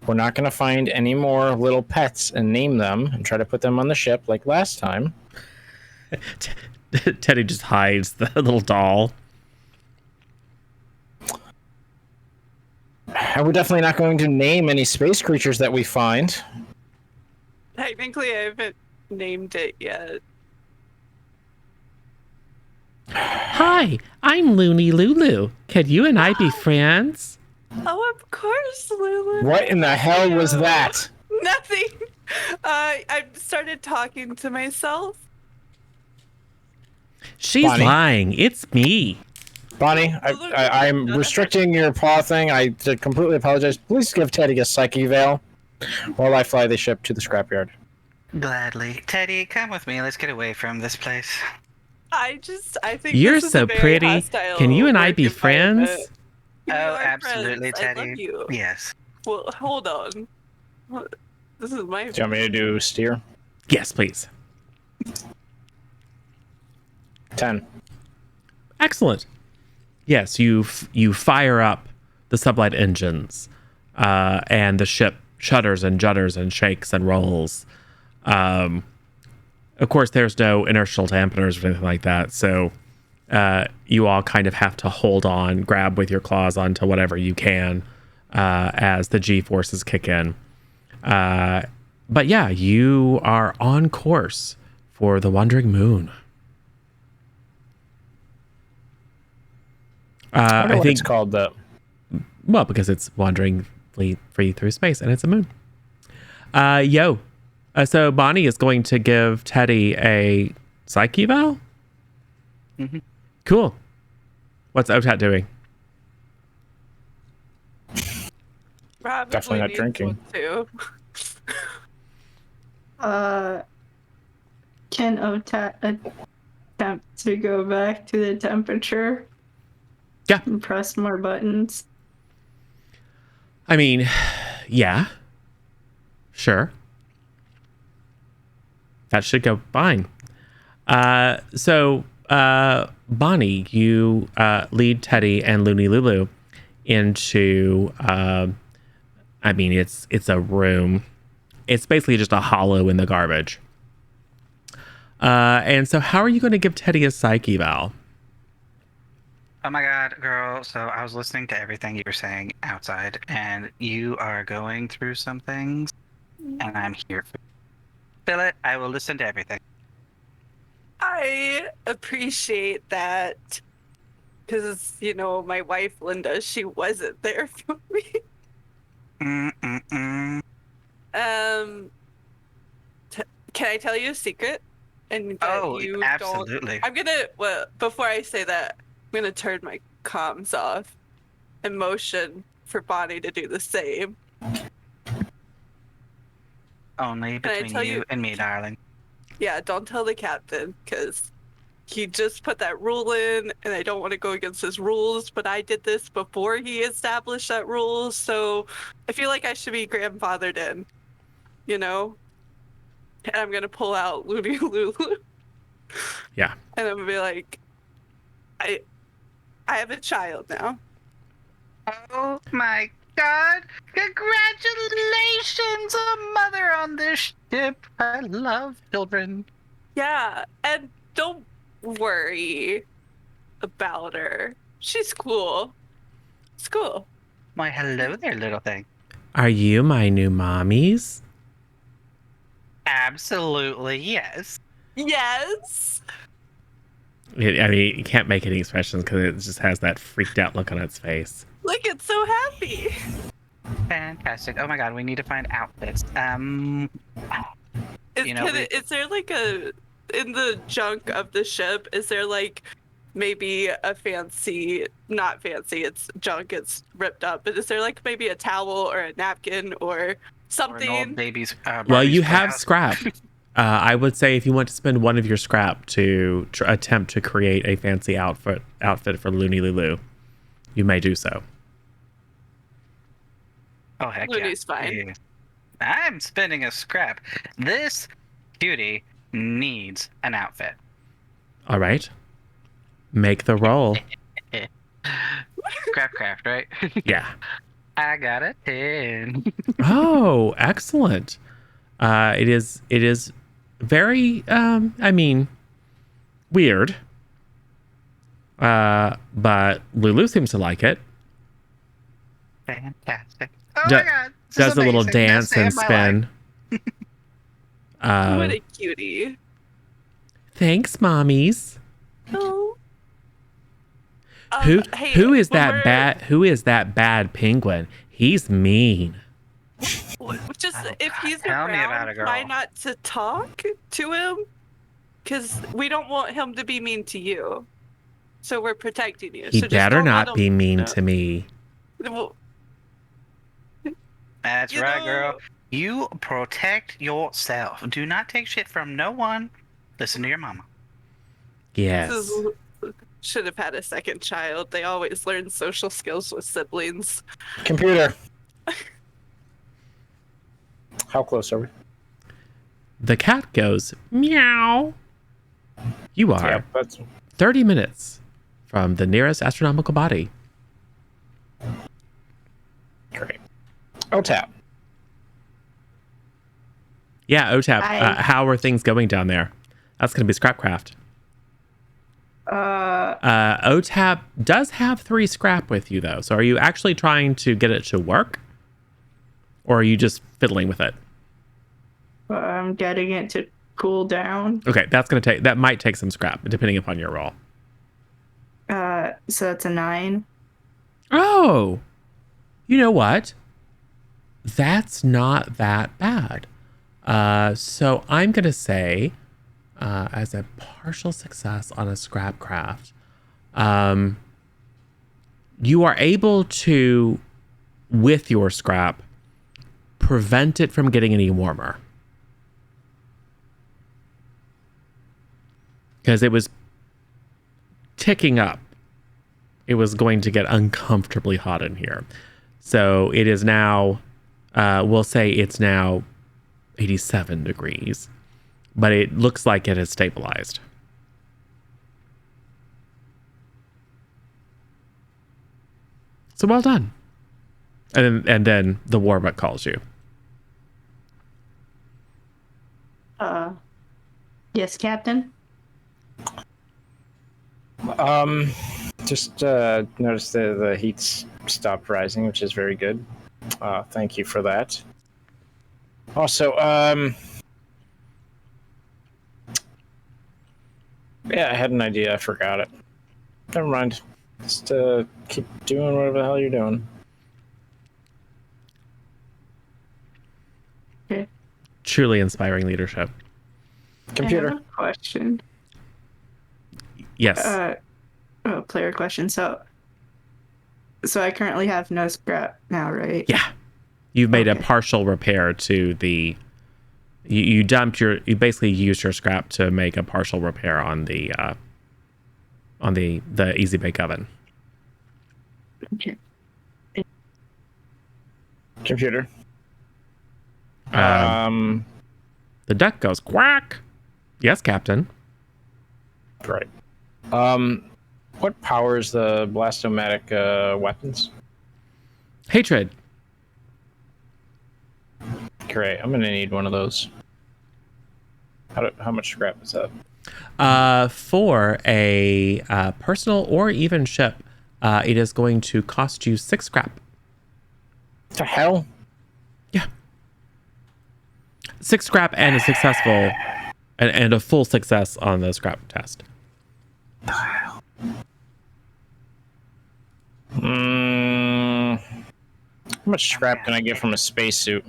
We're not gonna find any more little pets and name them and try to put them on the ship like last time. Teddy just hides the little doll. And we're definitely not going to name any space creatures that we find. Technically, I haven't named it yet. Hi, I'm Loony Lulu. Can you and I be friends? Oh, of course, Lulu. What in the hell was that? Nothing. I started talking to myself. She's Bonnie. lying. It's me. Bonnie, I'm restricting your paw thing. I completely apologize. Please give Teddy a psych eval while I fly the ship to the scrapyard. Gladly. Teddy, come with me. Let's get away from this place. I think You're this is so a very pretty. hostile Can you and I work be friends? environment. We Oh, are absolutely, friends. Teddy. I love you. Yes. Well, hold on. This is my. Do you want me to do steer? Yes, please. 10. Excellent. Yes, you fire up the sublight engines, and the ship shudders and judders and shakes and rolls. Of course, there's no inertial dampeners or anything like that, so you all kind of have to hold on, grab with your claws onto whatever you can as the G-forces kick in. But yeah, you are on course for the Wandering Moon. I I think think it's called that. well, because it's wandering free through space and it's a moon. So Bonnie is going to give Teddy a psych eval. Mm-hmm. Cool. What's OTAT doing? Probably Definitely not needs drinking. one too. Can OTAT attempt to go back to the temperature? Yeah. And press more buttons. I mean, yeah. Sure. That should go fine. So Bonnie, you lead Teddy and Loony Lulu into I mean, it's a room. It's basically just a hollow in the garbage. And so how are you going to give Teddy a psych eval? Oh my god, girl. So I was listening to everything you were saying outside, and you are going through some things, and I'm here for you. Fill it. I will listen to everything. I appreciate that because, my wife, Linda, she wasn't there for me. Um, can I tell you a secret? And that Oh, you absolutely. before I say that, I'm gonna turn my comms off and motion for Bonnie to do the same. Only Can I between tell you and me, darling. Yeah, don't tell the captain because he just put that rule in and I don't want to go against his rules, but I did this before he established that rule, so I feel like I should be grandfathered in, And I'm gonna pull out Looney Lulu. Yeah. And I'm gonna be like, I have a child now. Oh my god! Congratulations, a mother on this ship! I love children. Yeah, and don't worry about her. She's cool. It's cool. Why, hello there, little thing. Are you my new mommies? Absolutely, yes. Yes. I mean, you can't make any expressions because it just has that freaked out look on its face. Look, it's so happy. Fantastic. Oh my god, we need to find outfits. Is there like in the junk of the ship, is there like maybe a fancy, not fancy, it's junk, it's ripped up, but is there like maybe a towel or a napkin or something? Or an old baby's, Well, you Barbie's have playhouse. scrap. I would say if you want to spend one of your scrap to attempt to create a fancy outfit for Looney Lulu, you may do so. Oh, heck Looney's yeah. fine. Yeah. I'm spending a scrap. This cutie needs an outfit. All right. Make the roll. Scrapcraft, right? Yeah. I got a 10. Oh, excellent. It is very weird. But Lulu seems to like it. Fantastic. Oh Do- my god. This Does is a little amazing. dance Best day and of my spin. What a cutie. Thanks, mommies. Oh. Who is that bad penguin? He's mean. Just Oh, if God, he's tell me about around, a girl. try not to talk to him, because we don't want him to be mean to you. So we're protecting you. He so just better don't let not be him, mean to me. Well, That's You right, know- girl. You protect yourself. Do not take shit from no one. Listen to your mama. Yes. Should have had a second child. They always learn social skills with siblings. Computer. How close are we? The cat goes meow. You are Yeah, that's 30 minutes from the nearest astronomical body. great. OTAP. Yeah, OTAP. I- How are things going down there? That's going to be Scrapcraft. OTAP does have 3 scrap with you, though. So are you actually trying to get it to work? Or are you just fiddling with it? I'm getting it to cool down. Okay, that might take some scrap, depending upon your roll. So that's a 9. Oh, you know what? That's not that bad. So I'm going to say, as a partial success on a scrap craft, you are able to, with your scrap, prevent it from getting any warmer. Because it was ticking up. It was going to get uncomfortably hot in here. So it is now, we'll say it's now 87 degrees, but it looks like it has stabilized. So well done. And then the Warbuck calls you. Yes, Captain? Just noticed the heat's stopped rising, which is very good. Thank you for that. Also, Yeah, I had an idea. I forgot it. Never mind. Just keep doing whatever the hell you're doing. Okay. Truly inspiring leadership. Computer. I have a question. Yes. Player question. So I currently have no scrap now, right? Yeah. You've made a Okay. partial repair to the. You basically used your scrap to make a partial repair on the easy bake oven. Okay. Computer. The duck goes quack. Yes, Captain. Right. What powers the blastomatic weapons? Hatred. Great. I'm gonna need one of those. How much scrap is that? For a personal or even ship, it is going to cost you 6 scrap. The hell? Yeah. 6 scrap and a successful and a full success on the scrap test. How much scrap can I get from a spacesuit?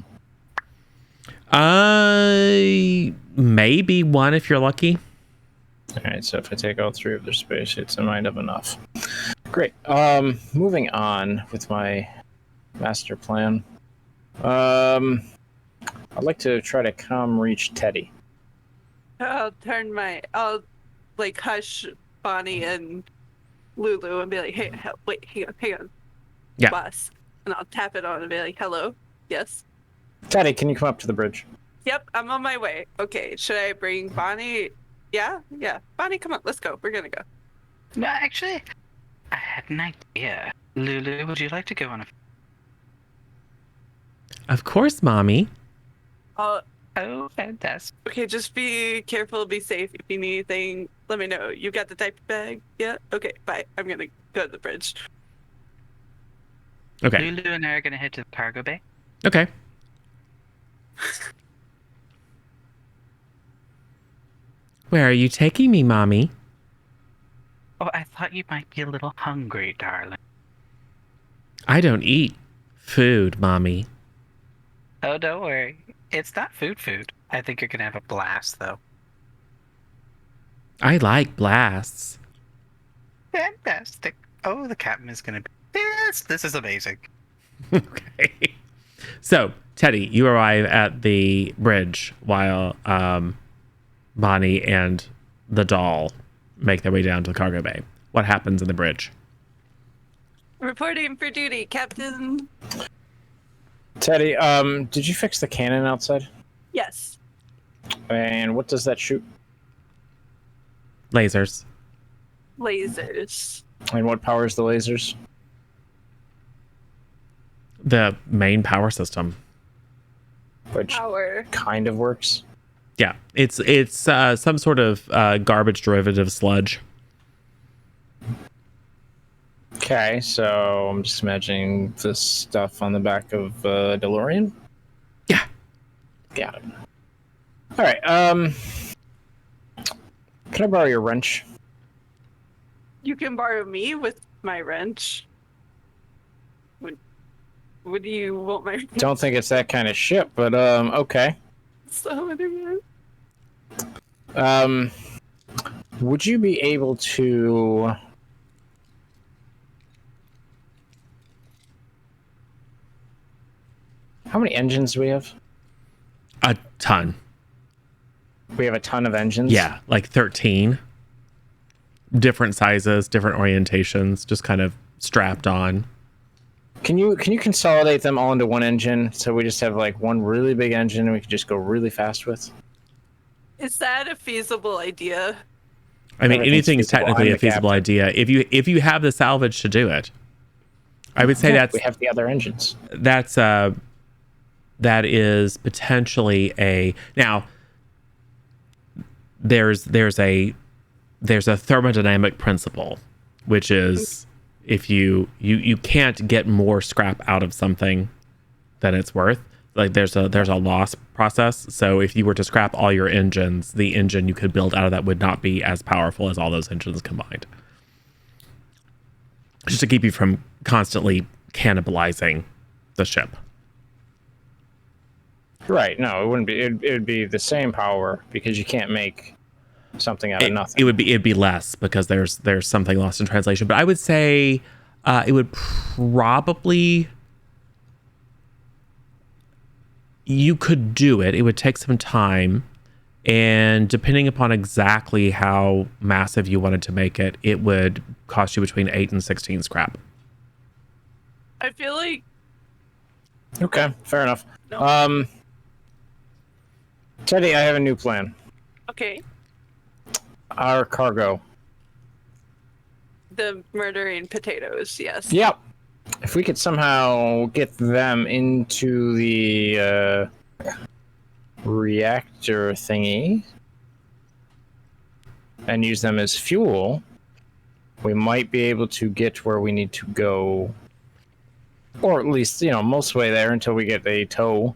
Maybe 1 if you're lucky. All right, so if I take all 3 of their spacesuits, I might have enough. Great. Moving on with my master plan. I'd like to try to reach Teddy. I'll hush Bonnie and Lulu and be like, hey, wait, hang on. Yeah. Boss. And I'll tap it on and be like, hello? Yes? Teddy, can you come up to the bridge? Yep, I'm on my way. Okay, should I bring Bonnie? Yeah? Bonnie, come on, let's go. We're gonna go. No, actually, I had an idea. Lulu, would you like to go on a... Of course, Mommy. Oh, fantastic. Okay, just be careful, be safe. If you need anything, let me know. You got the diaper bag? Yeah? Okay, bye. I'm gonna go to the bridge. Okay. Lulu and I are going to head to the cargo bay. Okay. Where are you taking me, Mommy? Oh, I thought you might be a little hungry, darling. I don't eat food, Mommy. Oh, don't worry. It's not food. I think you're going to have a blast, though. I like blasts. Fantastic. Oh, the captain is going to be... This is amazing. Okay. So, Teddy, you arrive at the bridge while Bonnie and the doll make their way down to the cargo bay. What happens in the bridge? Reporting for duty, Captain. Teddy, did you fix the cannon outside? Yes. And what does that shoot? Lasers. Lasers. And what powers the lasers? The main power system. Which Power. kind of works. Yeah, it's some sort of garbage derivative sludge. Okay, so I'm just imagining this stuff on the back of DeLorean. Yeah. Got it. All right. Can I borrow your wrench? You can borrow me with my wrench. Would you want my wrench? Don't think it's that kind of ship, but okay. So anyway. Would you be able to? How many engines do we have? A ton. We have a ton of engines. Yeah, like 13. Different sizes, different orientations, just kind of strapped on. Can you consolidate them all into one engine so we just have like one really big engine and we can just go really fast with? Is that a feasible idea? I mean, Everything's anything's feasible. technically I'm a the feasible captain. idea if you have the salvage to do it. I would say Yeah, we have the other engines. that is potentially a now. There's a thermodynamic principle, which is if you can't get more scrap out of something than it's worth. like there's a loss process. So if you were to scrap all your engines, the engine you could build out of that would not be as powerful as all those engines combined. Just to keep you from constantly cannibalizing the ship. Right. No, it wouldn't be. It would be the same power because you can't make something out of nothing. It'd be less because there's something lost in translation. But I would say it would probably, you could do it. It would take some time, and depending upon exactly how massive you wanted to make it, it would cost you between 8 and 16 scrap. I feel like Okay, fair enough. No. Teddy, I have a new plan. okay, Our cargo. the murdering potatoes. Yes. Yep. If we could somehow get them into the reactor thingy and use them as fuel, we might be able to get where we need to go, or at least, most of the way there until we get a tow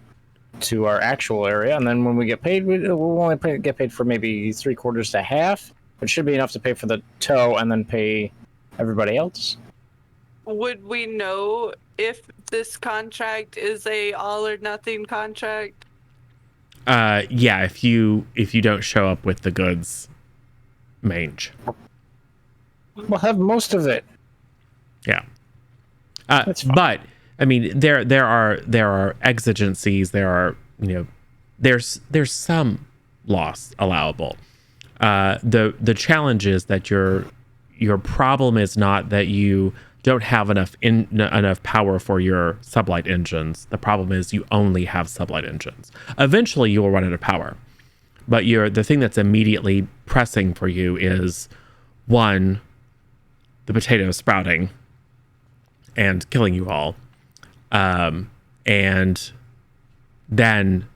to our actual area. And then when we get paid, we'll only get paid for maybe 3/4 to half, which should be enough to pay for the tow and then pay everybody else. Would we know if this contract is a all or nothing contract? Yeah, if you don't show up with the goods, mange. We'll have most of it. Yeah. That's fine. But I mean, there are exigencies. There are, there's some loss allowable. The challenge is that your problem is not that you don't have enough power for your sublight engines. The problem is you only have sublight engines. Eventually, you will run out of power. But the thing that's immediately pressing for you is, one, the potato sprouting and killing you all. And then,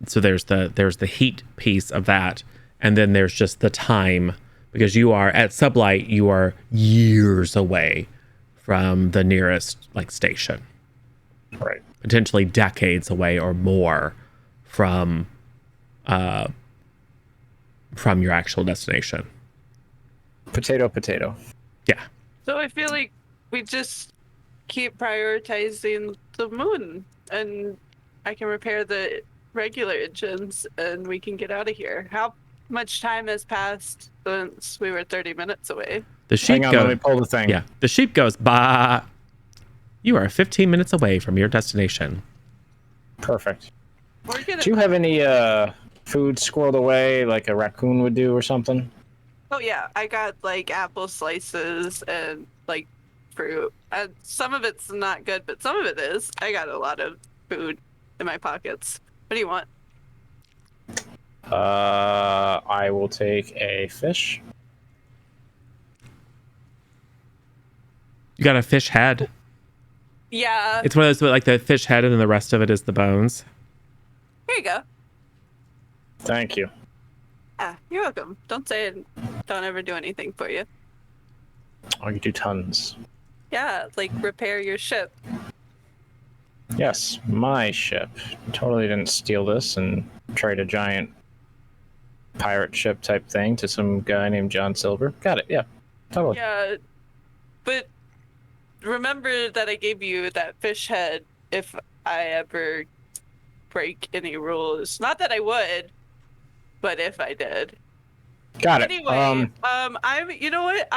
so there's the heat piece of that. And then there's just the time, because you are at sublight, you are years away from the nearest station. Right. Potentially decades away or more from your actual destination. Potato. Yeah. So I feel like we just keep prioritizing the moon, and I can repair the regular engines, and we can get out of here. How much time has passed since we were 30 minutes away? The sheep Hang on, let me pull the thing. Yeah. The sheep goes, bah. You are 15 minutes away from your destination. Perfect. We're gonna. Do you have any food squirreled away like a raccoon would do or something? Oh yeah, I got apple slices and fruit. Some of it's not good, but some of it is. I got a lot of food in my pockets. What do you want? I will take a fish. You got a fish head. Yeah. It's one of those the fish head and then the rest of it is the bones. Here you go. Thank you. Yeah, you're welcome. Don't say it. Don't ever do anything for you. Oh, you do tons. Yeah, repair your ship. Yes, my ship. Totally didn't steal this and trade a giant pirate ship type thing to some guy named John Silver. Got it, yeah. Totally. Yeah, but remember that I gave you that fish head if I ever break any rules. Not that I would, but if I did. Got it. Anyway, you know what?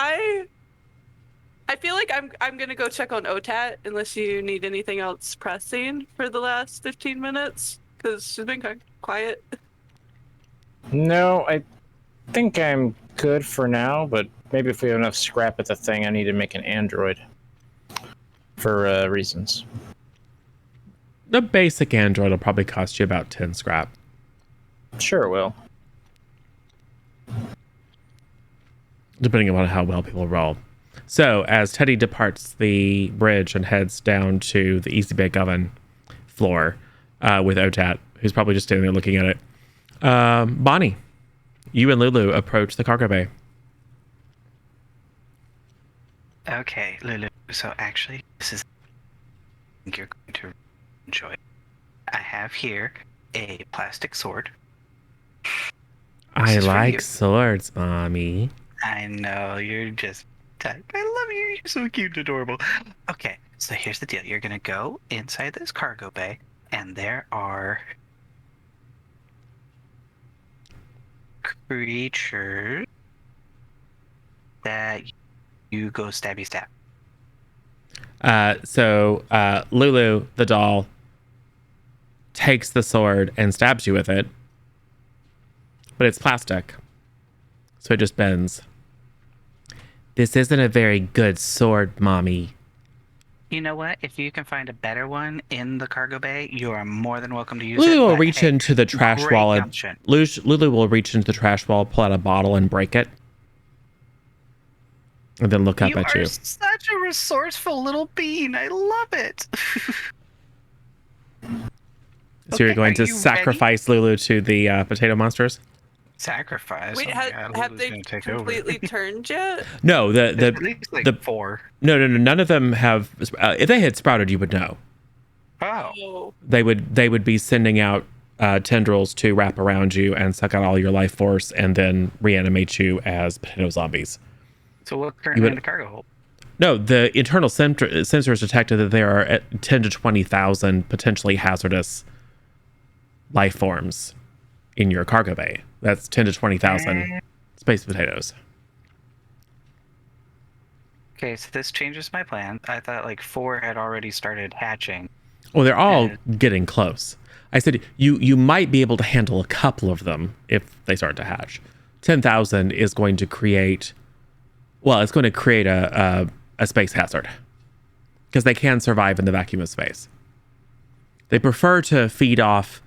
I feel like I'm gonna go check on OTAT unless you need anything else pressing for the last 15 minutes, because she's been kind of quiet. No, I think I'm good for now, but maybe if we have enough scrap at the thing, I need to make an android for reasons. The basic android will probably cost you about 10 scrap. Sure it will. Depending on how well people roll. So, as Teddy departs the bridge and heads down to the Easy Bake Oven floor with OTAT, who's probably just standing there looking at it, Bonnie, you and Lulu approach the cargo bay. Okay, Lulu. So actually, this is. I think you're going to enjoy. I have here a plastic sword. I is for like you. swords, mommy. I know, you're just tight. I love you. You're so cute and adorable. Okay, so here's the deal. You're going to go inside this cargo bay, and there are creatures that you go stabby stab. So Lulu, the doll, takes the sword and stabs you with it, but it's plastic, so it just bends. This isn't a very good sword, mommy. You know what? If you can find a better one in the cargo bay, you are more than welcome to use it. Lulu will but reach hey, into the trash great wallet. gumption. Lulu will reach into the trash wall, pull out a bottle, and break it, and then look up at You you. are such a resourceful little bean. I love it. So you're Okay, going are to you sacrifice Lulu to the potato monsters? Sacrifice. Wait, oh my God, have Lulu's they gonna take completely turned yet? No, There's at least like the 4. no, none of them have. If they had sprouted, you would know. Oh. Oh, They would be sending out tendrils to wrap around you and suck out all your life force, and then reanimate you as potato zombies. So what's currently in the cargo hold? No, the internal sensors detected that there are at 10 to 20,000 potentially hazardous life forms in your cargo bay. That's 10 to 20,000 space potatoes. Okay, so this changes my plan. I thought like 4 had already started hatching. Well, they're all getting close. I said you might be able to handle a couple of them if they start to hatch. 10,000 is going to create. Well, it's going to create a space hazard because they can survive in the vacuum of space. They prefer to feed off,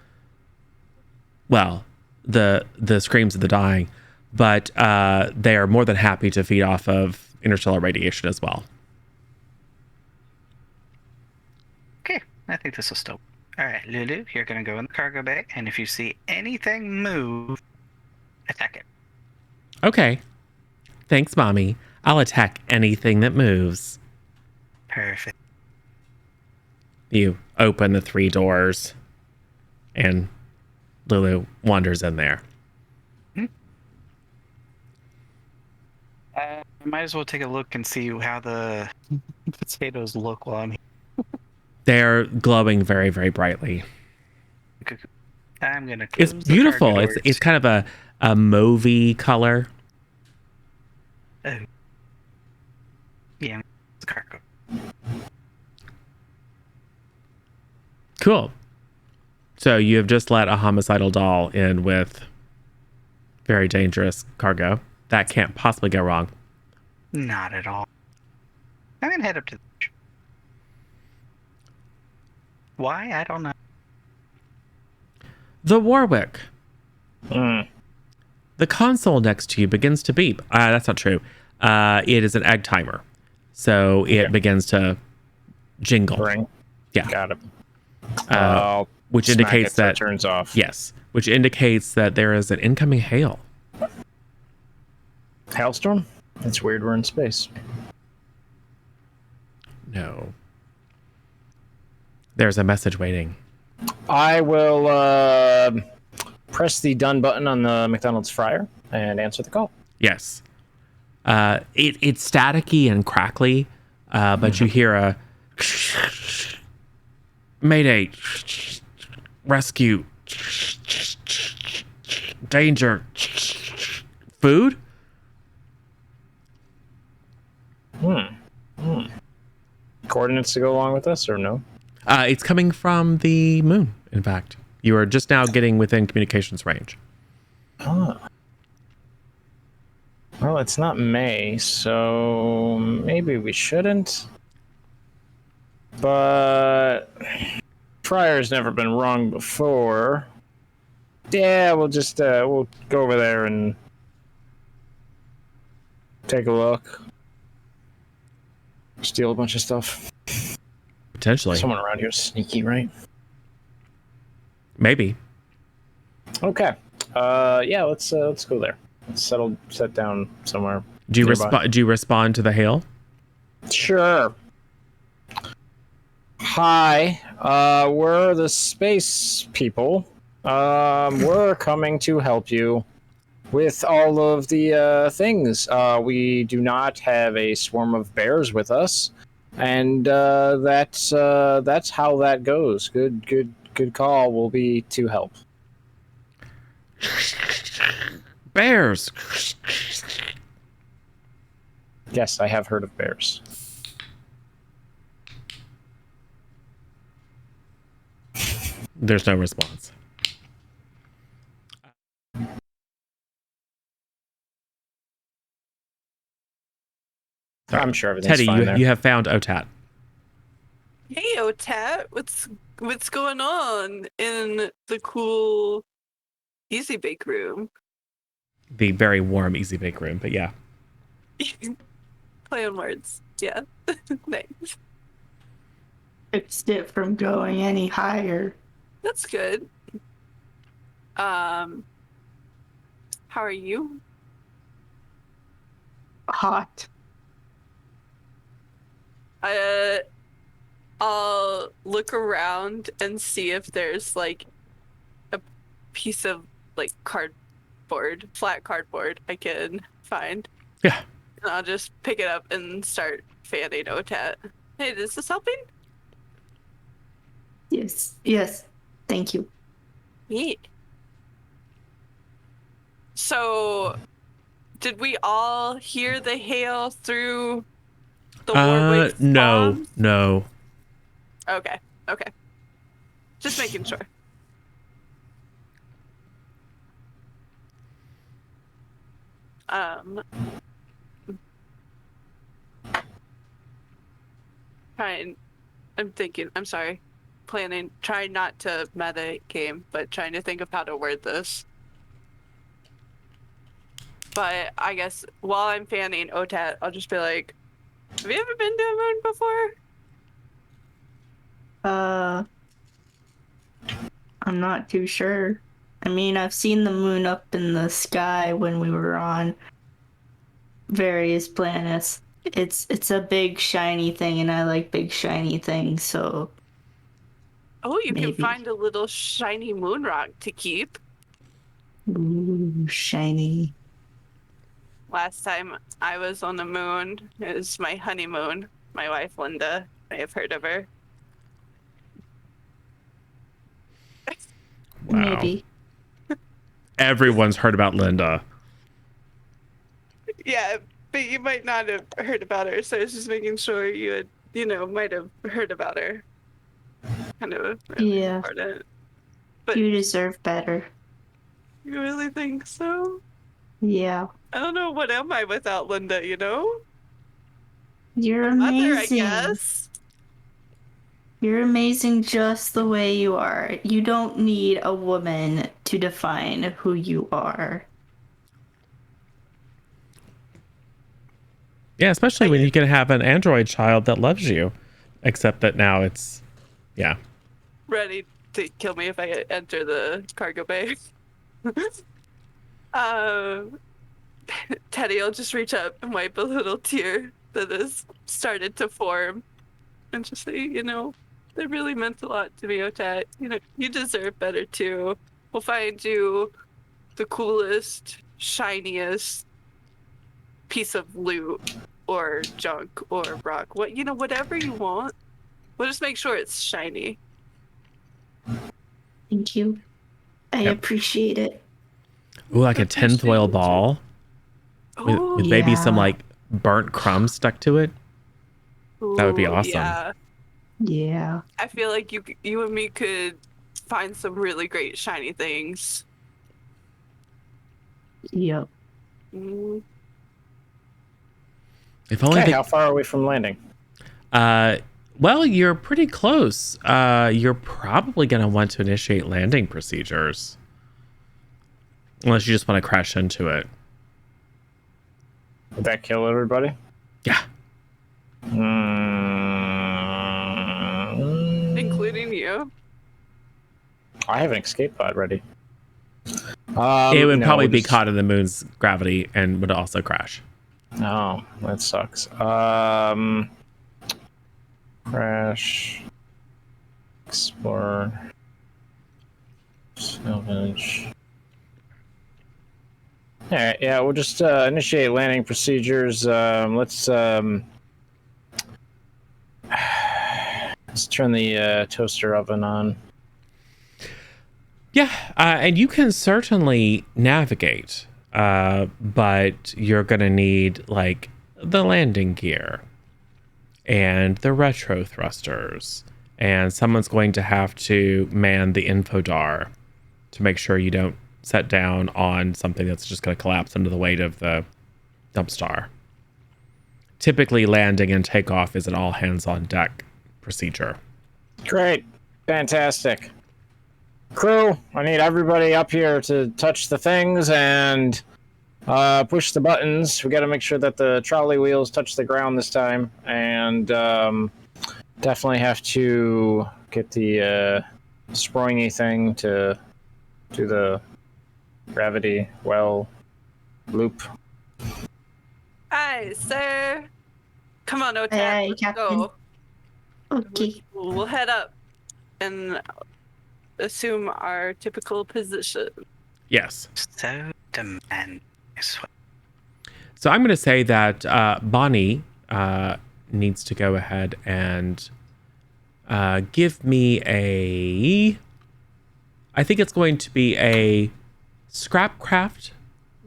well, the screams of the dying, but they are more than happy to feed off of interstellar radiation as well. Okay, I think this will still. All right, Lulu, you're gonna go in the cargo bay, and if you see anything move, attack it. Okay. Thanks, Mommy. I'll attack anything that moves. Perfect. You open the 3 doors, and Lulu wanders in there. Might as well take a look and see how the potatoes look while I'm here. They're glowing very, very brightly. I'm gonna close It's the beautiful. cargo It's doors. kind of a mauvey color. Oh. Yeah, the cargo. Cool. So you have just let a homicidal doll in with very dangerous cargo. That can't possibly go wrong. Not at all. I'm gonna head up to the beach. Why? I don't know. The Warwick. Mm. The console next to you begins to beep. That's not true. It is an egg timer. So it begins to jingle. Ring. Yeah. Got it. Which Smack indicates it so it that turns off. yes, which indicates that there is an incoming hail. Hailstorm? It's weird we're in space. No. There's a message waiting. I will press the done button on the McDonald's fryer and answer the call. Yes. It's staticky and crackly, but you hear a Mayday, rescue, danger, food. Coordinates to go along with this or no? It's coming from the moon, in fact. You are just now getting within communications range. Huh. Well, it's not May, so maybe we shouldn't. But Fryer's never been wrong before. Yeah, we'll just we'll go over there and take a look. Steal a bunch of stuff. Potentially. Someone around here is sneaky, right? Maybe. Okay. Yeah, let's go there. Let's set down somewhere. Do you nearby. respond to the hail? Sure. Hi, we're the space people. We're coming to help you with all of the things. We do not have a swarm of bears with us, and that's how that goes. Good call. Will be to help. Bears. Yes, I have heard of bears. There's no response. I'm sure everything's Teddy, fine there. you have found Otat. Hey, Otat, what's going on in the cool Easy Bake room? The very warm Easy Bake room, but yeah. Play on words. Yeah. Nice. Fixed it from going any higher. That's good. How are you? Hot. I'll look around and see if there's like a piece of like flat cardboard I can find. Yeah. And I'll just pick it up and start fanning Otat. Hey, is this helping? Yes. Thank you. Yeah. So, did we all hear the hail through the Warwick's bombs? No. Okay. Just making sure. Trying not to meta game, but trying to think of how to word this. But I guess while I'm fanning Otat, I'll just be like, have you ever been to a moon before? I'm not too sure. I mean, I've seen the moon up in the sky when we were on various planets. It's a big shiny thing, and I like big shiny things, so Oh, you maybe. can find a little shiny moon rock to keep. Ooh, shiny. Last time I was on the moon, it was my honeymoon. My wife, Linda, may have heard of her. Wow. Maybe. Everyone's heard about Linda. Yeah, but you might not have heard about her, so I was just making sure you had, might have heard about her. Kind of really Yeah. important. But You deserve better. you really think so? Yeah. I don't know, what am I without Linda, You're A mother, I amazing. guess. You're amazing just the way you are. You don't need a woman to define who you are. Yeah, especially when you can have an android child that loves you. Except that now it's, yeah. Ready to kill me if I enter the cargo bay. Teddy will just reach up and wipe a little tear that has started to form and just say, that really meant a lot to me, Otat. You deserve better too. We'll find you the coolest, shiniest piece of loot or junk or rock. Whatever you want. We'll just make sure it's shiny. Thank you. I Yep. appreciate it. Ooh, like a tinfoil ball with maybe some like burnt crumbs stuck to it. That would be awesome. Yeah. I feel like you and me could find some really great shiny things. Yep. Mm. If only Okay, how far are we from landing? Well, you're pretty close. You're probably going to want to initiate landing procedures. Unless you just want to crash into it. Would that kill everybody? Yeah. Including you. I have an escape pod ready. It would probably be just... caught in the moon's gravity and would also crash. Oh, that sucks. Crash. Explore. Salvage. All right, yeah, we'll just initiate landing procedures. Let's turn the toaster oven on. Yeah, and you can certainly navigate, but you're going to need, like, the landing gear and the retro thrusters, and someone's going to have to man the infodar to make sure you don't set down on something that's just going to collapse under the weight of the dump star. Typically, landing and takeoff is an all-hands-on-deck procedure. Great. Fantastic. Crew, I need everybody up here to touch the things and push the buttons. We got to make sure that the trolley wheels touch the ground this time, and definitely have to get the springy thing to do the gravity well loop. Aye, sir. Come on, Otat, Aye, let's Captain. go. Okay. We'll head up and assume our typical position. Yes. So demanding. So I'm going to say that Bonnie needs to go ahead and give me a... I think it's going to be a scrap craft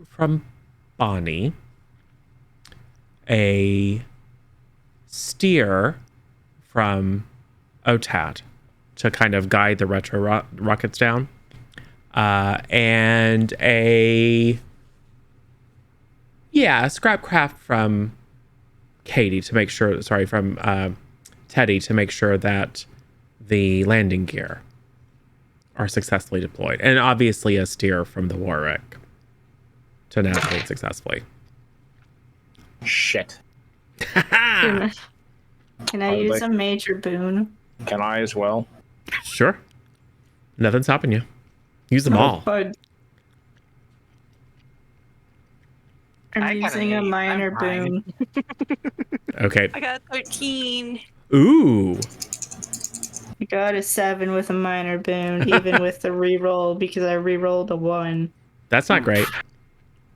from Bonnie, a steer from Otat to kind of guide the retro rockets down, and a scrap craft from Katie to make sure, from Teddy to make sure that the landing gear are successfully deployed, and obviously a steer from the Warwick to navigate successfully. Shit. Can I would use like- a major boon? Can I as well? Sure. Nothing's stopping you. Use them all. Fine. I I'm got an using a 8. minor I'm fine. boon. Okay. I got 13. Ooh. I got a 7 with a minor boon, even with the reroll, because I rerolled a 1. That's not great.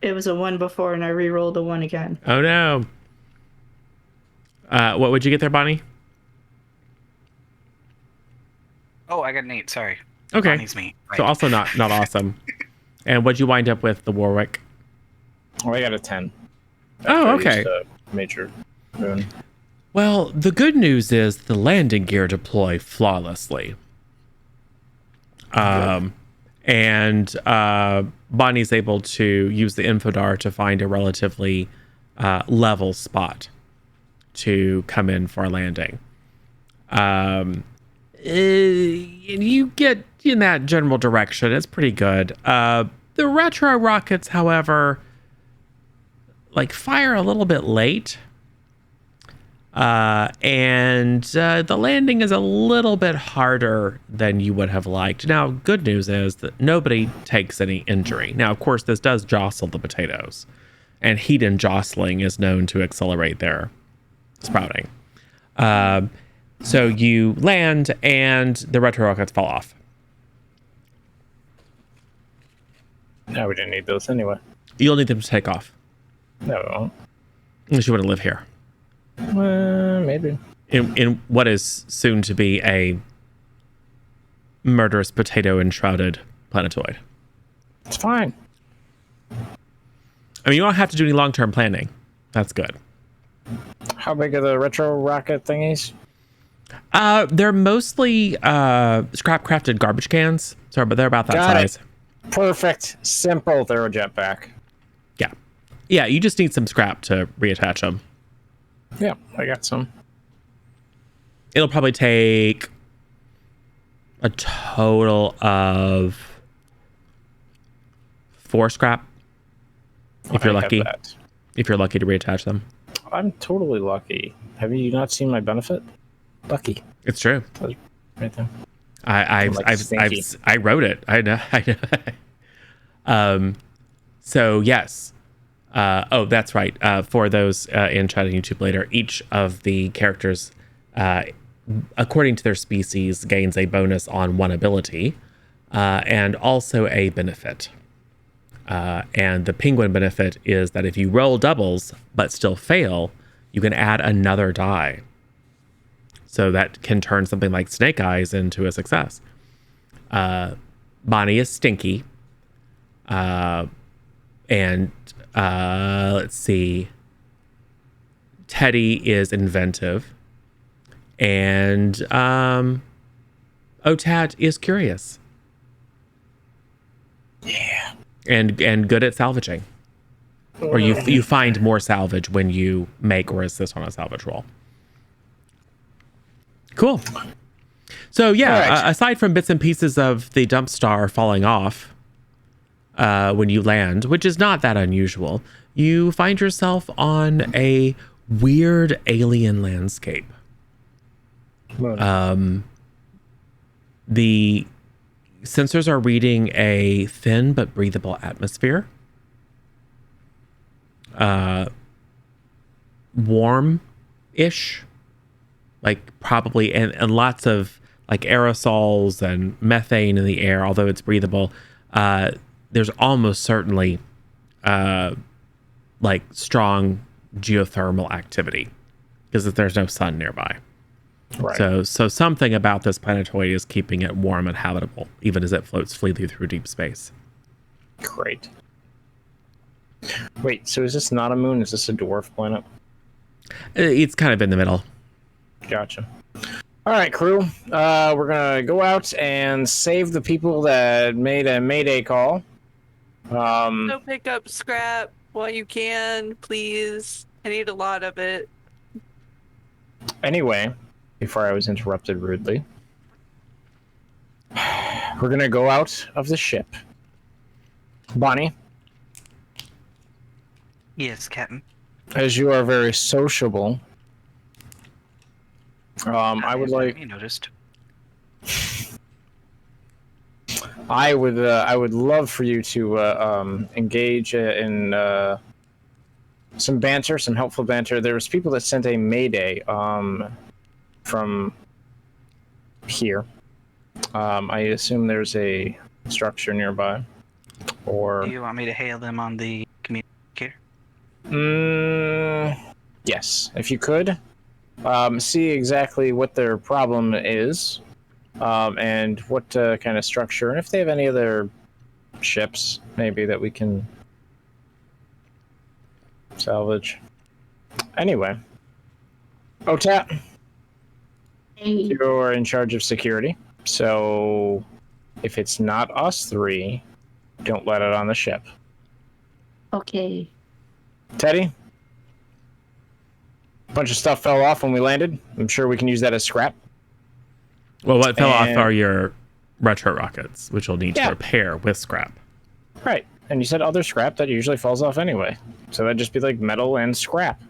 It was a 1 before, and I rerolled a 1 again. Oh no. What would you get there, Bonnie? Oh, I got an 8. Sorry. Okay. Bonnie's me. Right. So also not awesome. And what'd you wind up with, the Warwick? Oh, I got a 10. Oh, After I okay. used a major boon. Well, the good news is the landing gear deploy flawlessly. And Bonnie's able to use the infodar to find a relatively level spot to come in for a landing. You get in that general direction. It's pretty good. The retro rockets, however, like fire a little bit late. And the landing is a little bit harder than you would have liked. Now, good news is that nobody takes any injury. Now, of course, this does jostle the potatoes, and heat and jostling is known to accelerate their sprouting. So you land, and the retro rockets fall off. No, we didn't need those anyway. You'll need them to take off, No, we won't. unless you want to live here Maybe. in what is soon to be a murderous potato enshrouded planetoid. It's fine. I mean, you don't have to do any long-term planning. That's good. How big are the retro rocket thingies? They're mostly scrap crafted garbage cans. Sorry, but they're about that Got it. size. Perfect. Simple. They're a jetpack. Yeah, you just need some scrap to reattach them. Yeah, I got some. It'll probably take a total of 4 scrap if you're I have lucky. that. If you're lucky to reattach them. I'm totally lucky. Have you not seen my benefit? Lucky. It's true. Right there. I wrote it. I know. So yes. That's right. For those in chat and YouTube later, each of the characters according to their species, gains a bonus on one ability and also a benefit. And the penguin benefit is that if you roll doubles but still fail, you can add another die. So that can turn something like Snake Eyes into a success. Bonnie is stinky. And let's see. Teddy is inventive. And Otat is curious. Yeah. And good at salvaging. Or you find more salvage when you make or assist on a salvage roll. Cool. So yeah, Right. Aside from bits and pieces of the dump star falling off when you land, which is not that unusual, you find yourself on a weird alien landscape. The sensors are reading a thin but breathable atmosphere. Warm-ish. Like probably, and lots of like aerosols and methane in the air, although it's breathable. There's almost certainly like strong geothermal activity because there's no sun nearby. Right. So something about this planetoid is keeping it warm and habitable, even as it floats freely through deep space. Great. Wait, so is this not a moon? Is this a dwarf planet? It's kind of in the middle. Gotcha. All right, crew. We're gonna go out and save the people that made a mayday call. Go pick up scrap while you can, please. I need a lot of it. Anyway, before I was interrupted rudely, we're gonna go out of the ship. Bonnie, Yes, Captain. as you are very sociable, I would like. You noticed. I would love for you to engage in some banter, some helpful banter. There was people that sent a mayday from here. I assume there's a structure nearby, or Do you want me to hail them on the communicator? yes, if you could see exactly what their problem is. And what kind of structure, and if they have any other ships, maybe that we can salvage. Anyway, Otat, Hey, you're in charge of security, so if it's not us three, don't let it on the ship. okay. Teddy, a bunch of stuff fell off when we landed. I'm sure we can use that as scrap. Well, what fell off And- are your retro rockets, which you'll need to Yeah. repair with scrap. Right. And you said other scrap that usually falls off anyway. So that'd just be like metal and scrap.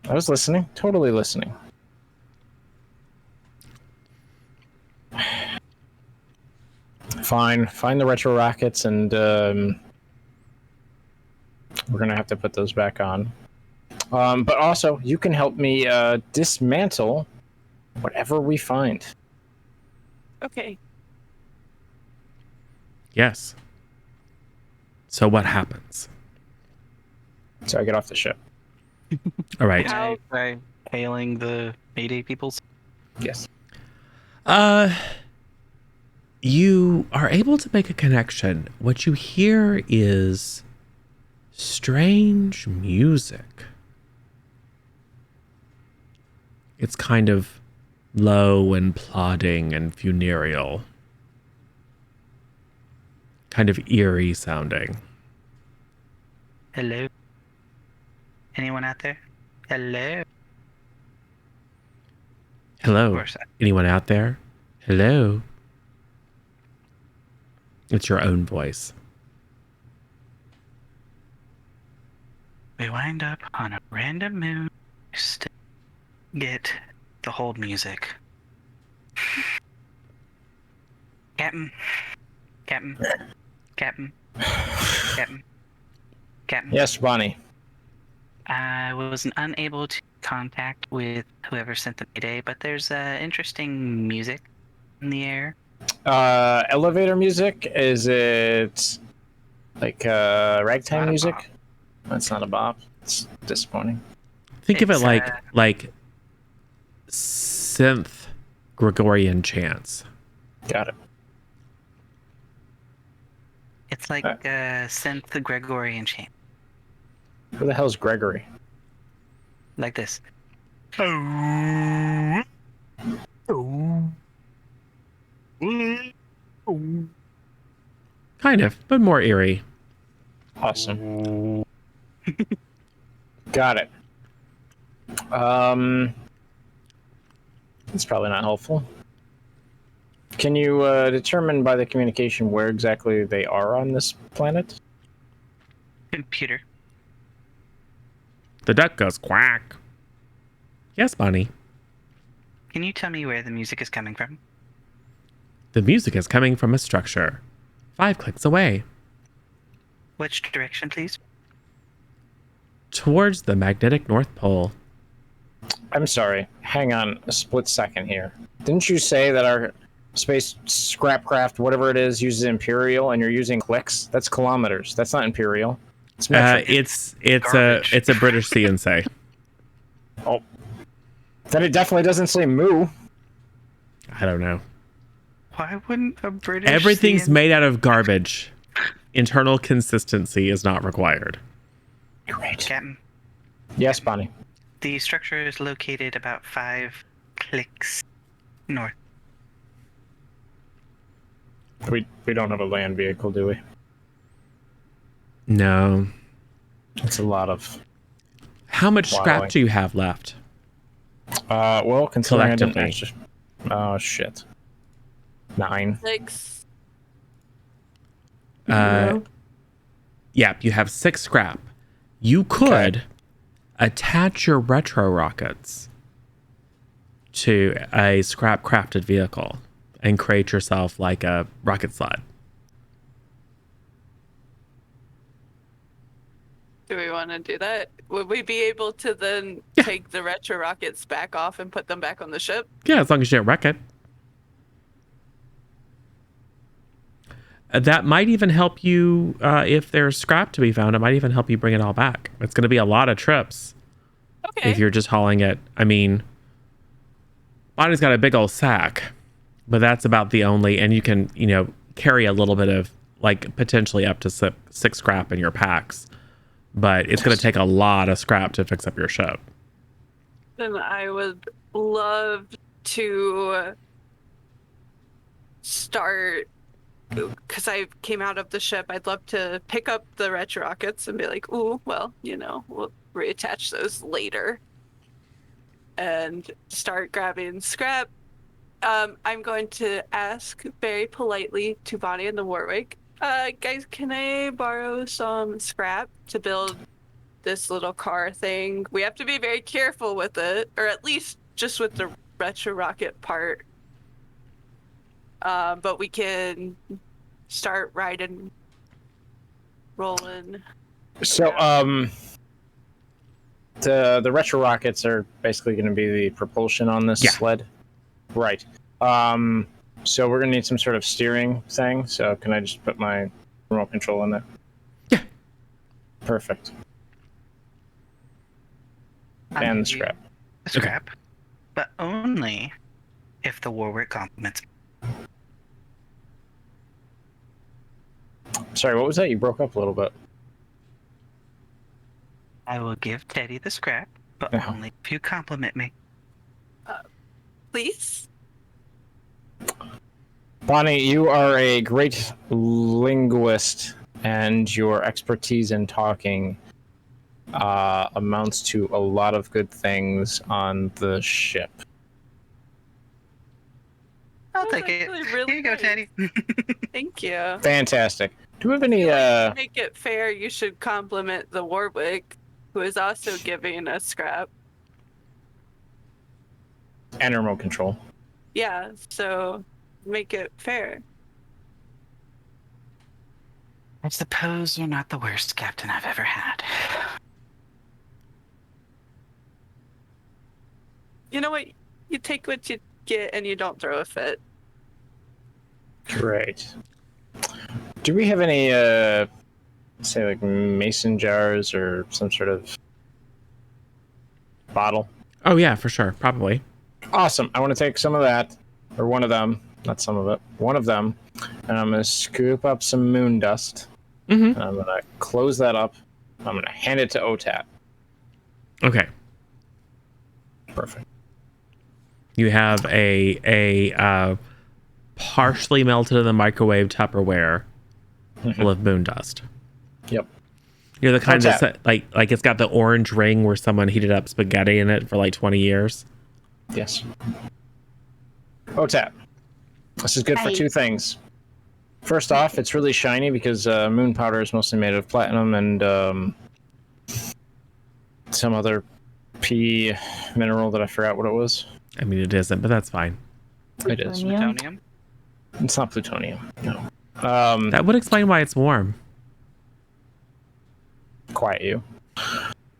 I was listening. Totally listening. Fine. Find the retro rockets and we're going to have to put those back on. But also, you can help me dismantle whatever we find. Okay. Yes. So what happens? So I get off the ship. All right. How- By hailing the Mayday peoples? Yes. You are able to make a connection. What you hear is strange music. It's kind of low and plodding and funereal. Kind of eerie sounding. Hello? Anyone out there? Hello? Hello? Of course. Anyone out there? Hello? It's your own voice. We wind up on a random moon. Get the hold music. Captain. Captain. Captain. Captain. Captain. Yes, Bonnie. I was unable to contact with whoever sent the mayday, but there's interesting music in the air. Elevator music? Is it like ragtime not a music? bop. That's not a bop. It's disappointing. Think of it It's, like synth Gregorian chants. Got it. It's like synth Gregorian chant, Who the hell's Gregory? like this. Kind of, but more eerie. Awesome. Got it. It's probably not helpful. Can you determine by the communication where exactly they are on this planet? Computer. The duck goes quack. Yes, Bonnie. Can you tell me where the music is coming from? The music is coming from a structure 5 clicks away, Which direction, please? towards the magnetic North Pole. I'm sorry. Hang on a split second here. Didn't you say that our space scrapcraft, whatever it is, uses imperial, and you're using clicks? That's kilometers. That's not imperial. It's metric. It's garbage. a British CNC. Oh, then it definitely doesn't say moo. I don't know. Why wouldn't a British Everything's CN made out of garbage. Internal consistency is not required. Great. Captain, Yes, Bonnie. the structure is located about 5 clicks north. We don't have a land vehicle, do we? No. It's a lot of. How much scrap Wallowing. do you have left? Well, considering I didn't Collectively. actually. Oh shit. 9. 6. Yeah, you have 6 scrap. You could attach your retro rockets to a scrap crafted vehicle and create yourself like a rocket sled. Do we want to do that? Would we be able to then Yeah. take the retro rockets back off and put them back on the ship? Yeah, as long as you don't wreck it. That might even help you if there's scrap to be found. It might even help you bring it all back. It's going to be a lot of trips Okay. if you're just hauling it. I mean, Bonnie's got a big old sack, but that's about the only. And you can, carry a little bit of like potentially up to 6 scrap in your packs, but it's going to take a lot of scrap to fix up your ship. Then I would love to start, because I came out of the ship, I'd love to pick up the retro rockets and be like, ooh, well, we'll reattach those later. And start grabbing scrap. I'm going to ask very politely to Bonnie and the Warwick, guys, can I borrow some scrap to build this little car thing? We have to be very careful with it, or at least just with the retro rocket part. But we can start riding, rolling. So, the retro rockets are basically going to be the propulsion on this Yeah. sled, right? So we're going to need some sort of steering thing. So can I just put my remote control in there? Yeah. Perfect. I'll And the give you scrap. the scrap, but only if the Warwick compliments me. Sorry, what was that? You broke up a little bit. I will give Teddy the scrap, but Yeah. only if you compliment me. Please? Bonnie, you are a great linguist, and your expertise in talking amounts to a lot of good things on the ship. I'll That's take it. actually really Here you go, nice. Teddy. Thank you. Fantastic. Do we have any? To make it fair, you should compliment the Warwick, who is also giving a scrap. And remote control. Yeah, so make it fair. I suppose you're not the worst captain I've ever had. You know what? You take what you get and you don't throw a fit. Great. Do we have any, say, like mason jars or some sort of bottle? Oh yeah, for sure, probably. Awesome. I want to take some of that, or one of them, not some of it, one of them, and I'm going to scoop up some moon dust. Mm-hmm. And I'm going to close that up. I'm going to hand it to Otat. Okay. Perfect. You have a partially melted in the microwave Tupperware full of moon dust. Yep. You're the kind What's that like it's got the orange ring where someone heated up spaghetti in it for like 20 years. Yes. Otat. This is good for Hi. two things. First off, it's really shiny because moon powder is mostly made of platinum and some other P mineral that I forgot what it was. I mean, it isn't, but that's fine. It is. Plutonium? Plutonium. It's not plutonium. No. That would explain why it's warm. Quiet you.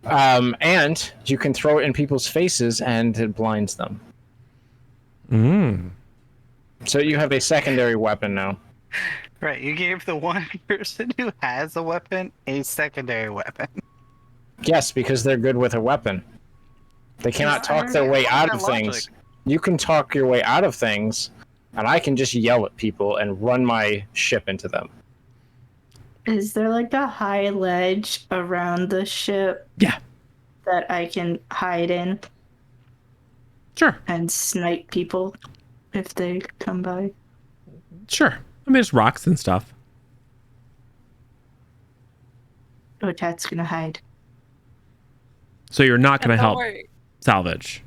And you can throw it in people's faces and it blinds them. Mm. So you have a secondary weapon now. Right, you gave the one person who has a weapon a secondary weapon. Yes, because they're good with a weapon. They cannot talk their way out of things. You can talk your way out of things, and I can just yell at people and run my ship into them. Is there like a high ledge around the ship Yeah, that I can hide in sure. and snipe people if they come by? Sure. I mean, it's rocks and stuff. Otat's gonna hide. So you're not going to Don't help worry. salvage.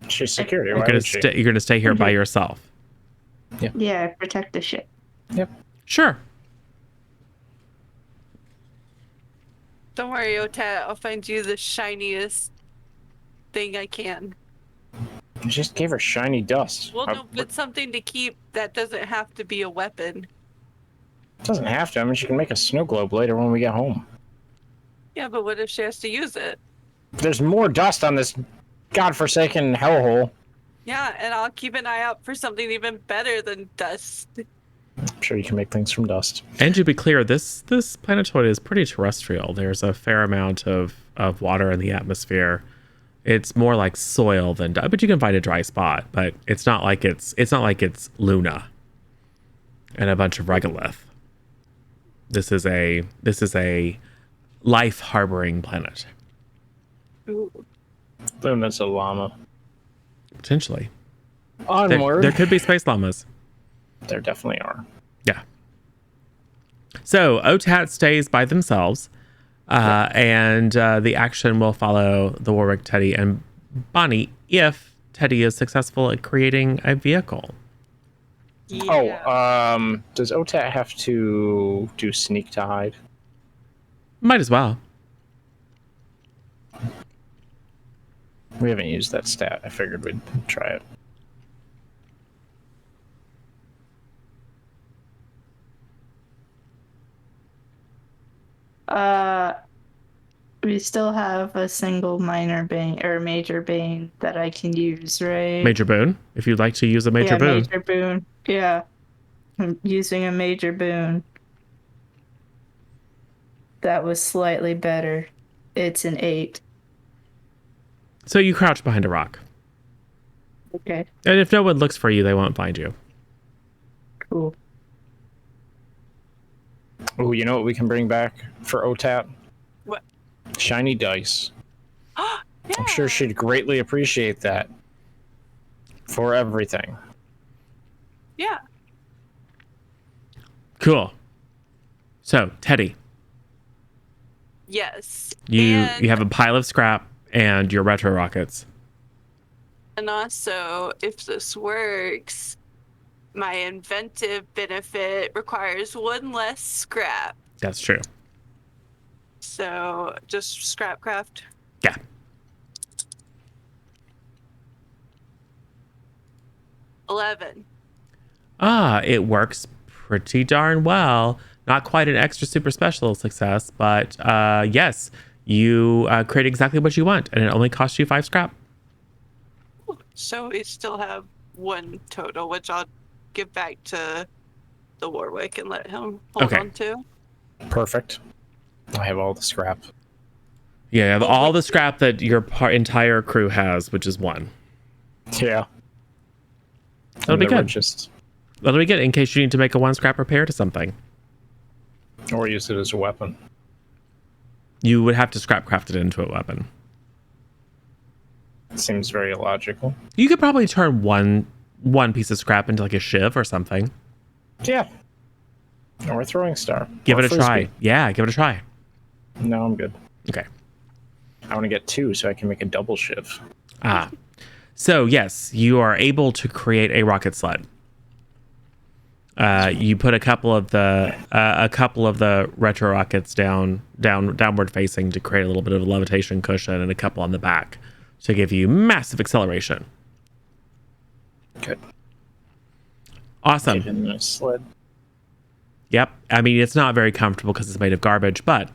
She's security. You're Why going would she? to you're going to stay here by Okay. yourself. Yeah, protect the ship. Sure. Don't worry, Otat. I'll find you the shiniest thing I can. You just gave her shiny dust. Well, no, but something to keep that doesn't have to be a weapon. It doesn't have to. I mean, she can make a snow globe later when we get home. Yeah, but what if she has to use it? There's more dust on this godforsaken hellhole. Yeah, and I'll keep an eye out for something even better than dust. I'm sure you can make things from dust. And to be clear, this planetoid is pretty terrestrial. There's a fair amount of water in the atmosphere. It's more like soil than, but you can find a dry spot. But it's not like it's Luna and a bunch of regolith. This is a life harboring planet, Ooh. Luna's a llama. potentially. Onward. There could be space llamas. There definitely are. Yeah. So Otat stays by themselves, and the action will follow the Warwick, Teddy, and Bonnie if Teddy is successful at creating a vehicle. Yeah. Oh, does Otat have to do sneak to hide? Might as well. We haven't used that stat. I figured we'd try it. We still have a single minor bane or major bane that I can use, right? Major boon. If you'd like to use a major boon. Major boon. Yeah. I'm using a major boon. That was slightly better. It's an 8. So you crouch behind a rock. Okay, And if no one looks for you, they won't find you. cool. Oh, you know what we can bring back for Otat? What? Shiny dice. Yeah. I'm sure she'd greatly appreciate that. For everything. Yeah. Cool. So, Teddy, Yes. you And- have a pile of scrap and your retro rockets. And also, if this works, my inventive benefit requires 1 less scrap. That's true. So just scrapcraft. Yeah. It works pretty darn well. Not quite an extra super special success, but yes, you create exactly what you want, and it only costs you 5 scrap. So we still have 1 total, which I'll give back to the Warwick and let him hold Okay. on to. Perfect. I have all the scrap. Yeah, you have Well, all the scrap that your entire crew has, which is 1. Yeah. That'll be good. Just That'll be good in case you need to make a 1 scrap repair to something. or use it as a weapon. You would have to scrap craft it into a weapon. Seems very illogical. You could probably turn one piece of scrap into like a shiv or something. Yeah. Or a throwing star. Give Or it a try. frisbee. Yeah, give it a try. No, I'm good. Okay. I want to get 2 so I can make a double shiv. Ah. So yes, you are able to create a rocket sled. You put a couple of the retro rockets downward facing to create a little bit of a levitation cushion, and a couple on the back to give you massive acceleration. Good. Awesome. Get in a sled. Yep. I mean, it's not very comfortable because it's made of garbage, but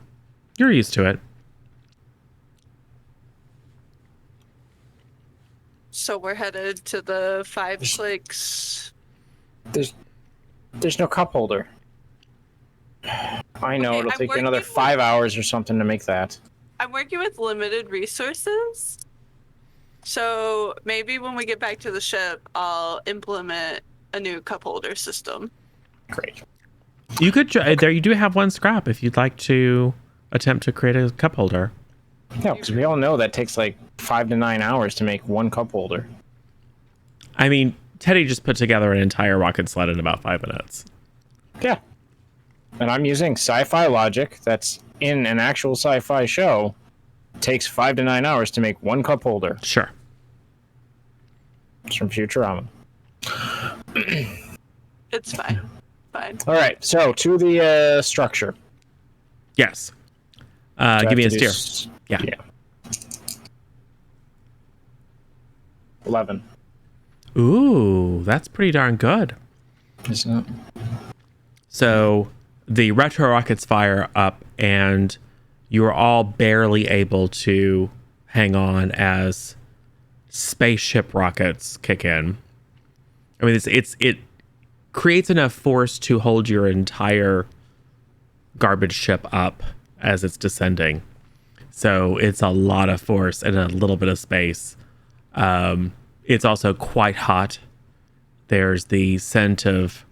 you're used to it. So we're headed to the 5 clicks. There's no cup holder. I know Okay, it'll I'm take you another working 5 hours or something to make that. I'm working with limited resources. So maybe when we get back to the ship, I'll implement a new cup holder system. Great. You could there. You do have 1 scrap if you'd like to attempt to create a cup holder. No, because we all know that takes like 5 to 9 hours to make 1 cup holder. I mean, Teddy just put together an entire rocket sled in about 5 minutes. Yeah. And I'm using sci-fi logic that's in an actual sci-fi show. It takes 5 to 9 hours to make 1 cup holder. Sure. It's from Futurama. It's fine. Fine. All right, so to the structure. Yes. Do I Give me a have to steer. do Yeah. 11. Ooh, that's pretty darn good. Isn't it? So the retro rockets fire up, and you're all barely able to hang on as spaceship rockets kick in. I mean, it creates enough force to hold your entire garbage ship up as it's descending. So it's a lot of force and a little bit of space. It's also quite hot. There's the scent of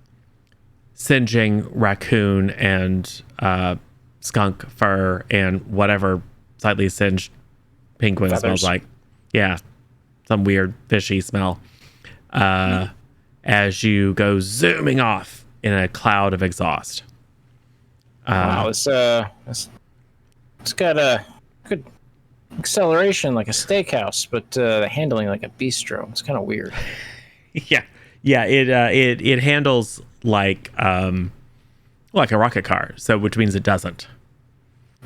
singeing raccoon and skunk fur and whatever slightly singed penguin Feathers. smells like. Yeah, some weird fishy smell. As you go zooming off in a cloud of exhaust. Wow, it's got a good acceleration like a steakhouse, but the handling like a bistro. It's kind of weird. Yeah. It handles like a rocket car, so which means it doesn't.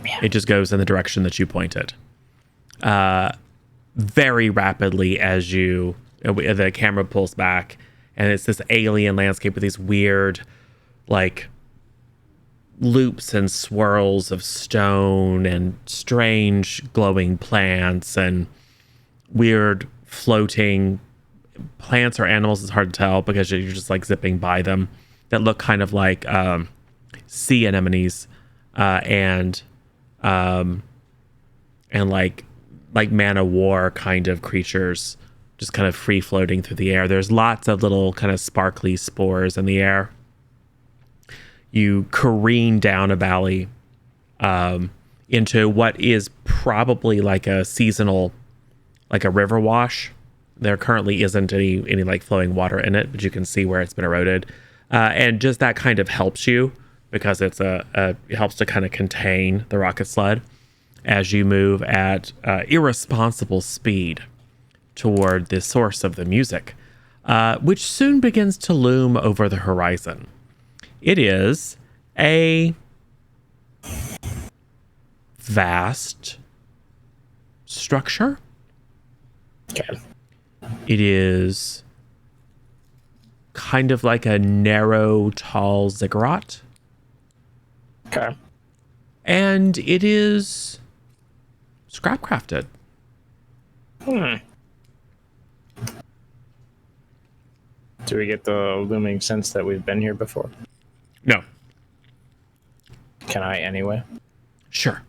Yeah. It just goes in the direction that you point it. Very rapidly as the camera pulls back, and it's this alien landscape with these weird, like, loops and swirls of stone and strange glowing plants and weird floating plants or animals. It's hard to tell because you're just like zipping by them, that look kind of like sea anemones and like man o' war kind of creatures just kind of free floating through the air. There's lots of little kind of sparkly spores in the air. You careen down a valley into what is probably like a seasonal, like a river wash. There currently isn't any like flowing water in it, but you can see where it's been eroded. And just that kind of helps you because it helps to kind of contain the rocket sled as you move at irresponsible speed toward the source of the music, which soon begins to loom over the horizon. It is a vast structure. Okay. It is kind of like a narrow, tall ziggurat. Okay. And it is scrap crafted. Do we get the looming sense that we've been here before? No. Can I anyway? Sure.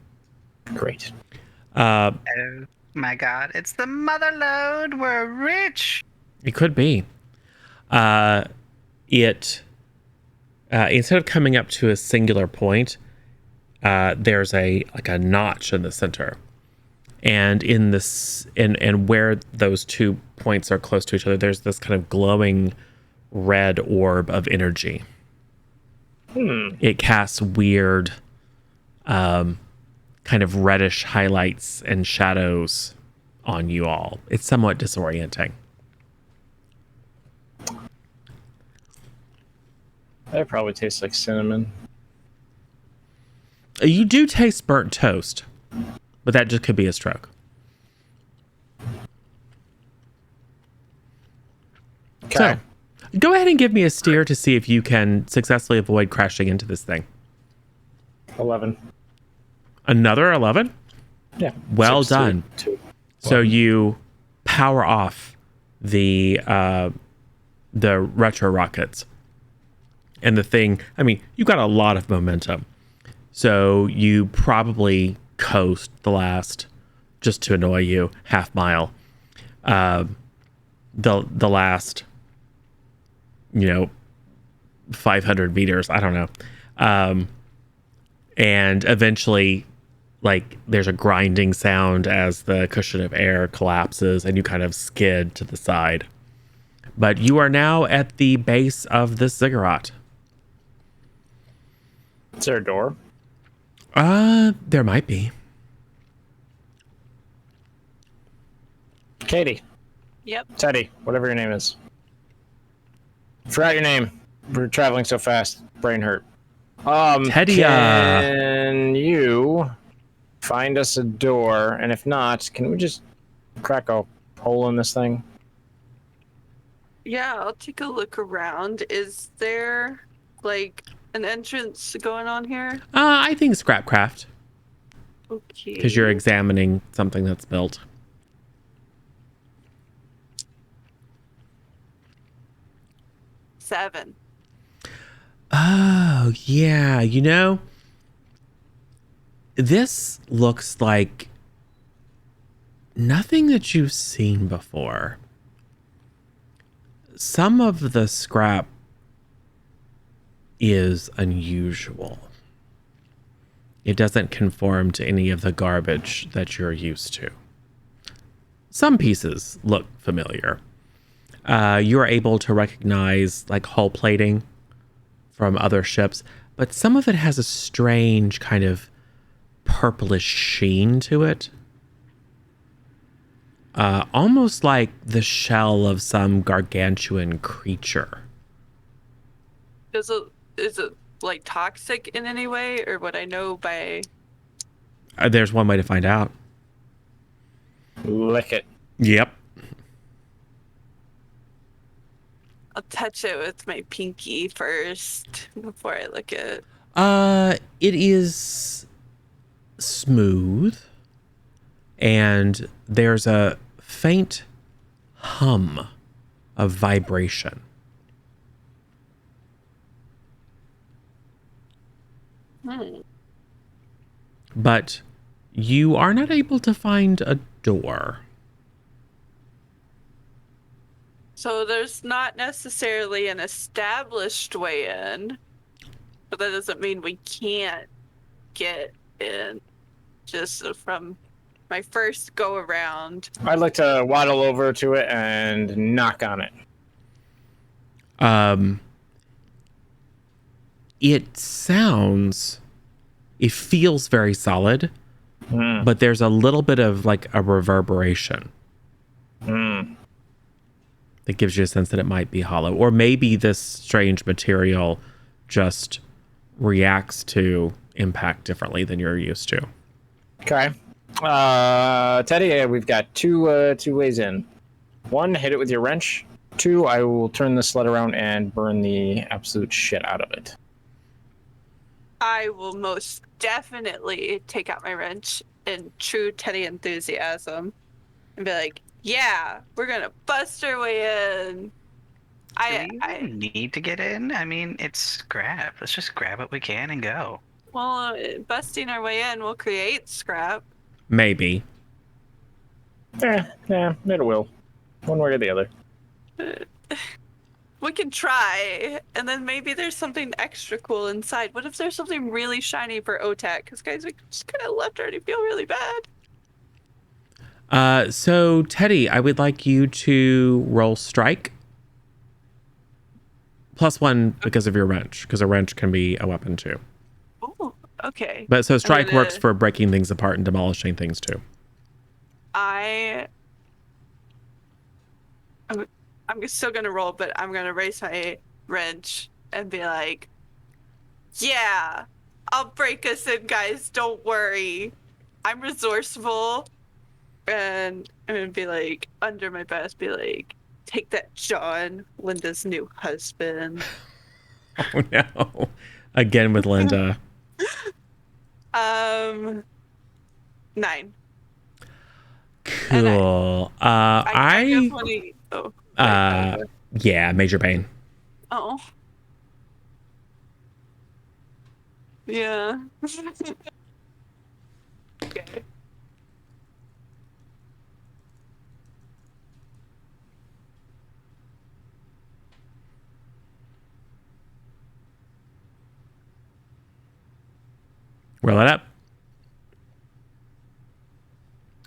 Great. Uh, Oh my god, it's the mother lode. We're rich. it could be. It instead of coming up to a singular point, there's a notch in the center, and in this and where those 2 points are close to each other, there's this kind of glowing red orb of energy. It casts weird kind of reddish highlights and shadows on you all. It's somewhat disorienting. That probably tastes like cinnamon. You do taste burnt toast, but that just could be a stroke. Okay. So, go ahead and give me a steer to see if you can successfully avoid crashing into this thing. 11. Another 11? Yeah. Well 6 to done. 2. So you power off the retro rockets. And the thing, I mean, you got a lot of momentum. So you probably coast the last, just to annoy you, half mile. The last, 500 meters. I don't know. And eventually, there's a grinding sound as the cushion of air collapses and you kind of skid to the side. But you are now at the base of the ziggurat. Is there a door? There might be. Katie. Yep. Teddy. Whatever your name is. Forgot your name. We're traveling so fast. Brain hurt. Teddy. Can you find us a door? And if not, can we just crack a hole in this thing? Yeah, I'll take a look around. Is there an entrance going on here? I think scrapcraft, Okay. because you're examining something that's built. Seven. Oh, yeah. This looks like nothing that you've seen before. Some of the scrap is unusual. It doesn't conform to any of the garbage that you're used to. Some pieces look familiar. You're able to recognize hull plating from other ships, but some of it has a strange kind of purplish sheen to it. Almost like the shell of some gargantuan creature. Is it toxic in any way, or would I know by? There's one way to find out. Lick it. Yep. I'll touch it with my pinky first before I lick it. It is smooth, and there's a faint hum of vibration. But you are not able to find a door. So there's not necessarily an established way in, but that doesn't mean we can't get in just from my first go around. I'd like to waddle over to it and knock on it. It feels very solid, but there's a little bit of a reverberation. That gives you a sense that it might be hollow. Or maybe this strange material just reacts to impact differently than you're used to. Okay. Teddy, we've got two ways in. One, hit it with your wrench. Two, I will turn the sled around and burn the absolute shit out of it. I will most definitely take out my wrench in true Teddy enthusiasm and be like, yeah, we're gonna bust our way in. Do we even need to get in? I mean, it's grab. Let's just grab what we can and go. Well, busting our way in will create scrap. Maybe. Yeah, it will. One way or the other. We can try, and then maybe there's something extra cool inside. What if there's something really shiny for OTAC? Because guys, we just kind of left already feel really bad. So Teddy, I would like you to roll strike. +1 because of your wrench, because a wrench can be a weapon too. Oh, okay. But so strike gonna- works for breaking things apart and demolishing things too. I'm still gonna roll, but I'm gonna raise my wrench and be like, yeah, I'll break us in, guys, don't worry. I'm resourceful. And I'm gonna be like, under my breath, be like, take that, John, Linda's new husband. Oh no. Again with Linda. 9. Cool. I definitely. Oh. Yeah, major pain. Oh. Yeah. Okay. Roll it up.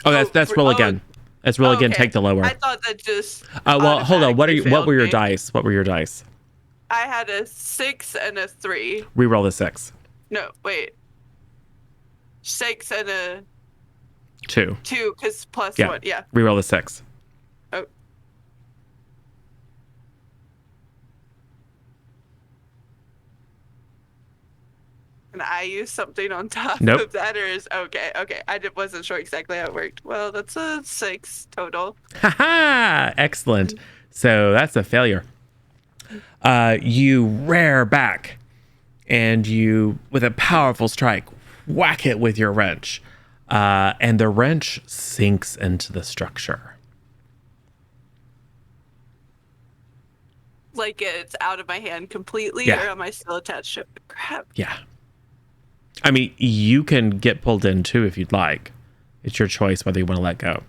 Oh, that's roll again. That's roll again. Okay. Take the lower. I thought that just. Well, hold on. What automatically were your failed me. dice? What were your dice? I had a 6 and a 3. Reroll the 6. No, wait. 6 and a 2. 2, because plus Yeah. 1. Yeah. Reroll the 6. Oh. And I use something on top Nope. of that, or is okay. Wasn't sure exactly how it worked. Well, that's a 6 total. Haha! Excellent. So that's a failure. You rear back and you, with a powerful strike, whack it with your wrench. And the wrench sinks into the structure. Like it's out of my hand completely, Yeah. or am I still attached to it? Crap. Yeah. I mean, you can get pulled in too if you'd like. It's your choice whether you want to let go.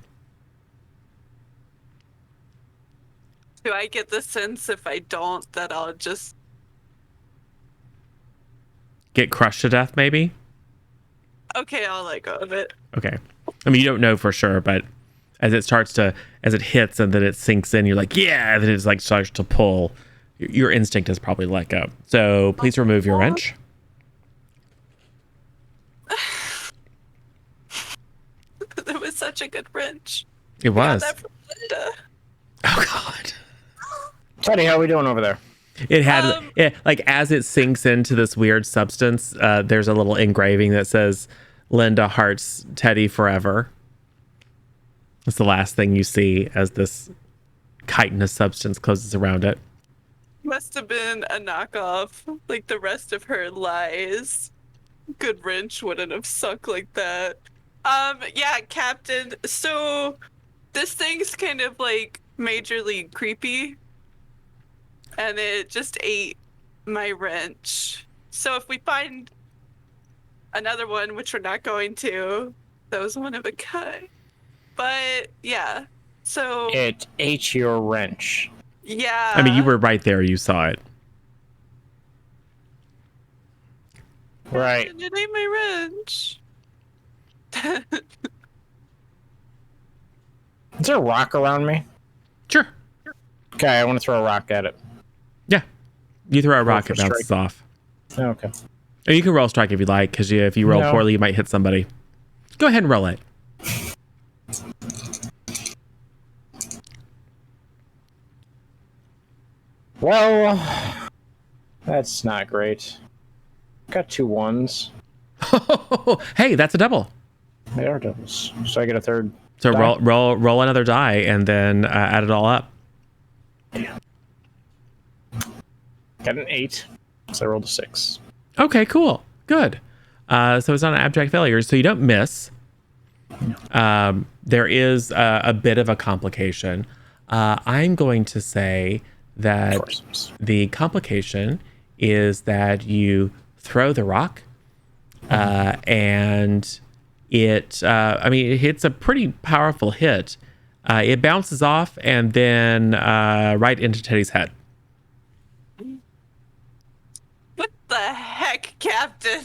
Do I get the sense if I don't that I'll just Get crushed to death, maybe? okay, I'll let go of it. Okay. I mean, you don't know for sure, but as it hits and then it sinks in, you're like, yeah, and then it's like starts to pull. Your instinct is probably let go. So please remove your wrench. That was such a good wrench. It was. Got that from Linda. Oh God. Teddy, how we doing over there? It had like as it sinks into this weird substance, there's a little engraving that says Linda hearts Teddy forever. It's the last thing you see as this chitinous substance closes around it. Must have been a knockoff, like the rest of her lies. Good wrench wouldn't have sunk like that. Yeah, Captain. So this thing's kind of like majorly creepy. And it just ate my wrench. So if we find another one, which we're not going to, that was one of a kind. But yeah, so It ate your wrench. yeah. I mean, you were right there. You saw it. Right. And it ate my wrench. Is there a rock around me? Sure. Okay, I want to throw a rock at it. Yeah. You throw a rock, for it bounces strike. off. Okay. Or you can roll strike if you like, because if you roll No. poorly, you might hit somebody. Go ahead and roll it. Well, that's not great. Got 2 1s. Hey, that's a double. They are doubles. So I get a third. So Die. roll another die and then add it all up. Got an 8. So I rolled a 6. Okay, cool. Good. So it's not an abject failure. So you don't miss. There is a bit of a complication. I'm going to say that the complication is that you throw the rock and it hits a pretty powerful hit. It bounces off and then right into Teddy's head. What the heck, Captain?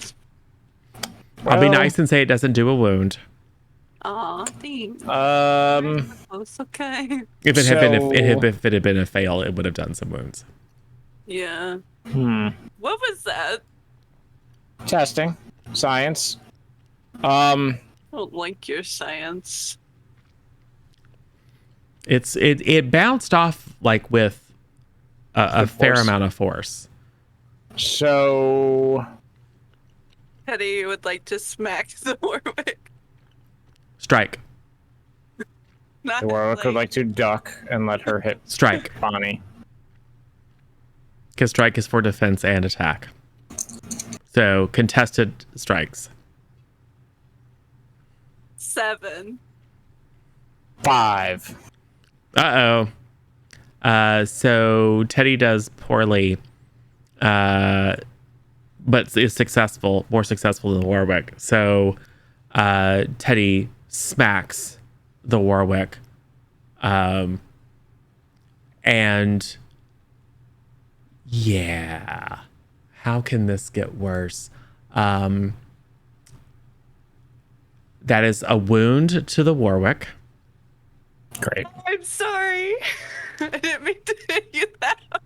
I'll be nice and say it doesn't do a wound. Aw, thanks. Close, okay. If it had been a fail, it would have done some wounds. Yeah. What was that? Testing. Science. I don't like your science. It bounced off like with a fair amount of force. So Teddy would like to smack the Warwick. Strike. Not the Warwick would like to duck and let her hit Strike. Bonnie. Because strike is for defense and attack. So contested strikes. 7. 5. Uh-oh. So Teddy does poorly, but is more successful than Warwick. So Teddy smacks the Warwick, and yeah, how can this get worse? That is a wound to the Warwick. Great. I'm sorry. I didn't mean to hit you that hard.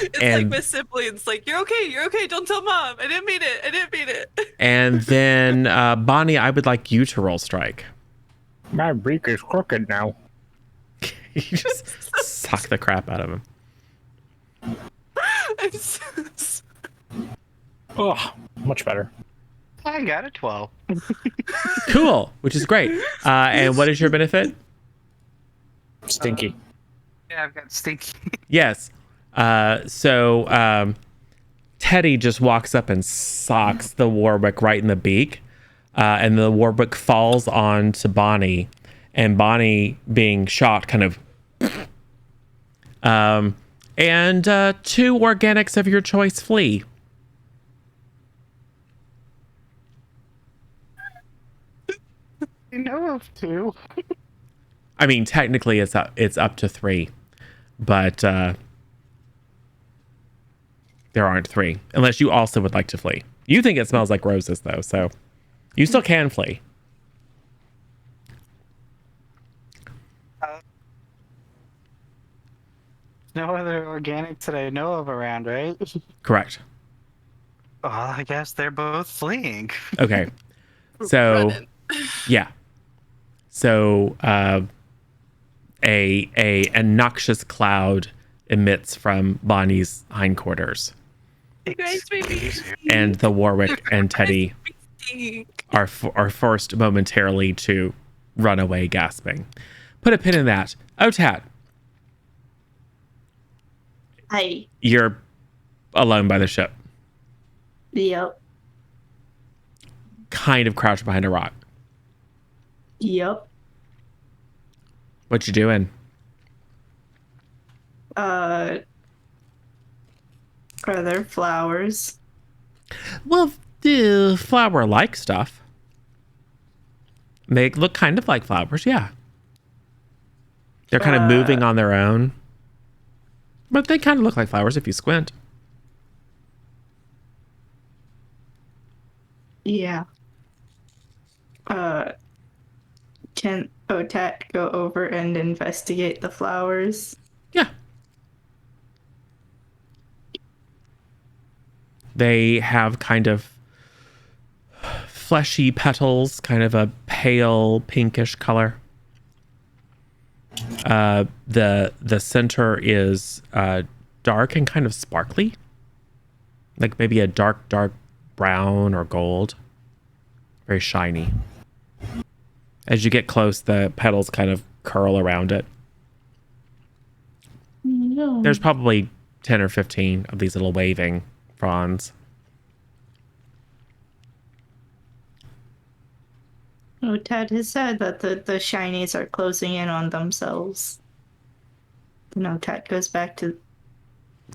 It's And like my siblings, like, you're okay, don't tell mom. I didn't mean it. and then Bonnie, I would like you to roll strike. My beak is crooked now. You just suck the crap out of him. I'm so sorry. Oh, much better. I got a 12. Cool, which is great. And what is your benefit? Stinky. Yeah, I've got stinky. Yes. So Teddy just walks up and socks the Warwick right in the beak. And the Warwick falls onto Bonnie. And Bonnie, being shocked, kind of... and 2 organics of your choice flee. I know of 2. I mean, technically it's up to 3. But there aren't 3. Unless you also would like to flee. You think it smells like roses, though, so... You still can flee. No other organics that I know of around, right? Correct. Well, I guess they're both fleeing. Okay. So, Running. yeah. So, a noxious cloud emits from Bonnie's hindquarters, You guys made me and the Warwick and Teddy stink. are forced momentarily to run away, gasping. Put a pin in that. Otat, Hi. you're alone by the ship, Yep. kind of crouched behind a rock. Yep. What you doing? Are there flowers? Well, the flower-like stuff. They look kind of like flowers, yeah. They're kind of moving on their own. But they kind of look like flowers if you squint. Yeah. Can Otat go over and investigate the flowers? Yeah. They have kind of fleshy petals, kind of a pale pinkish color. The center is dark and kind of sparkly. Like maybe a dark brown or gold. Very shiny. As you get close, the petals kind of curl around it. No. There's probably 10 or 15 of these little waving fronds. Oh, Ted has said that the shinies are closing in on themselves. Ted goes back to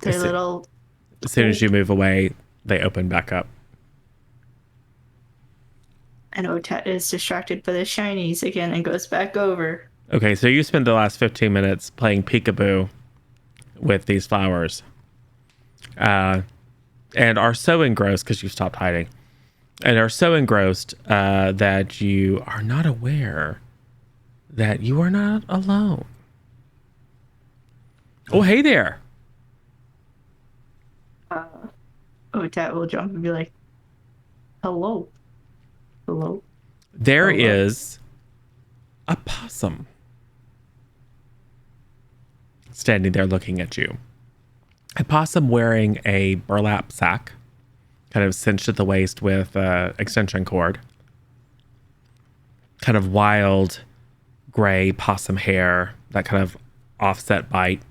their As little. soon as you move away, they open back up. And Otet is distracted by the shinies again and goes back over. Okay, so you spend the last 15 minutes playing peekaboo with these flowers. And are so engrossed, because you stopped hiding, and are so engrossed that you are not aware that you are not alone. Oh, hey there. Otet will jump and be like, hello. Hello. There Hello. is a possum standing there looking at you. A possum wearing a burlap sack, kind of cinched at the waist with extension cord. Kind of wild gray possum hair, that kind of offset bite.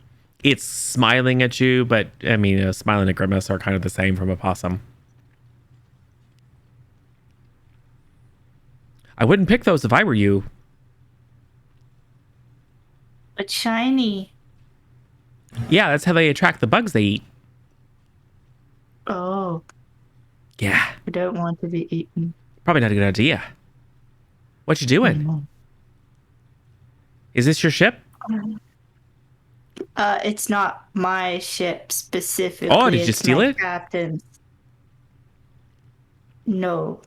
It's smiling at you, but I mean, a smile and a grimace are kind of the same from a possum. I wouldn't pick those if I were you. But shiny. Yeah, that's how they attract the bugs they eat. Oh, Yeah, I don't want to be eaten. probably not a good idea. What you doing? No. Is this your ship? It's not my ship specifically. Oh, did you it's steal my it? Captain's. No.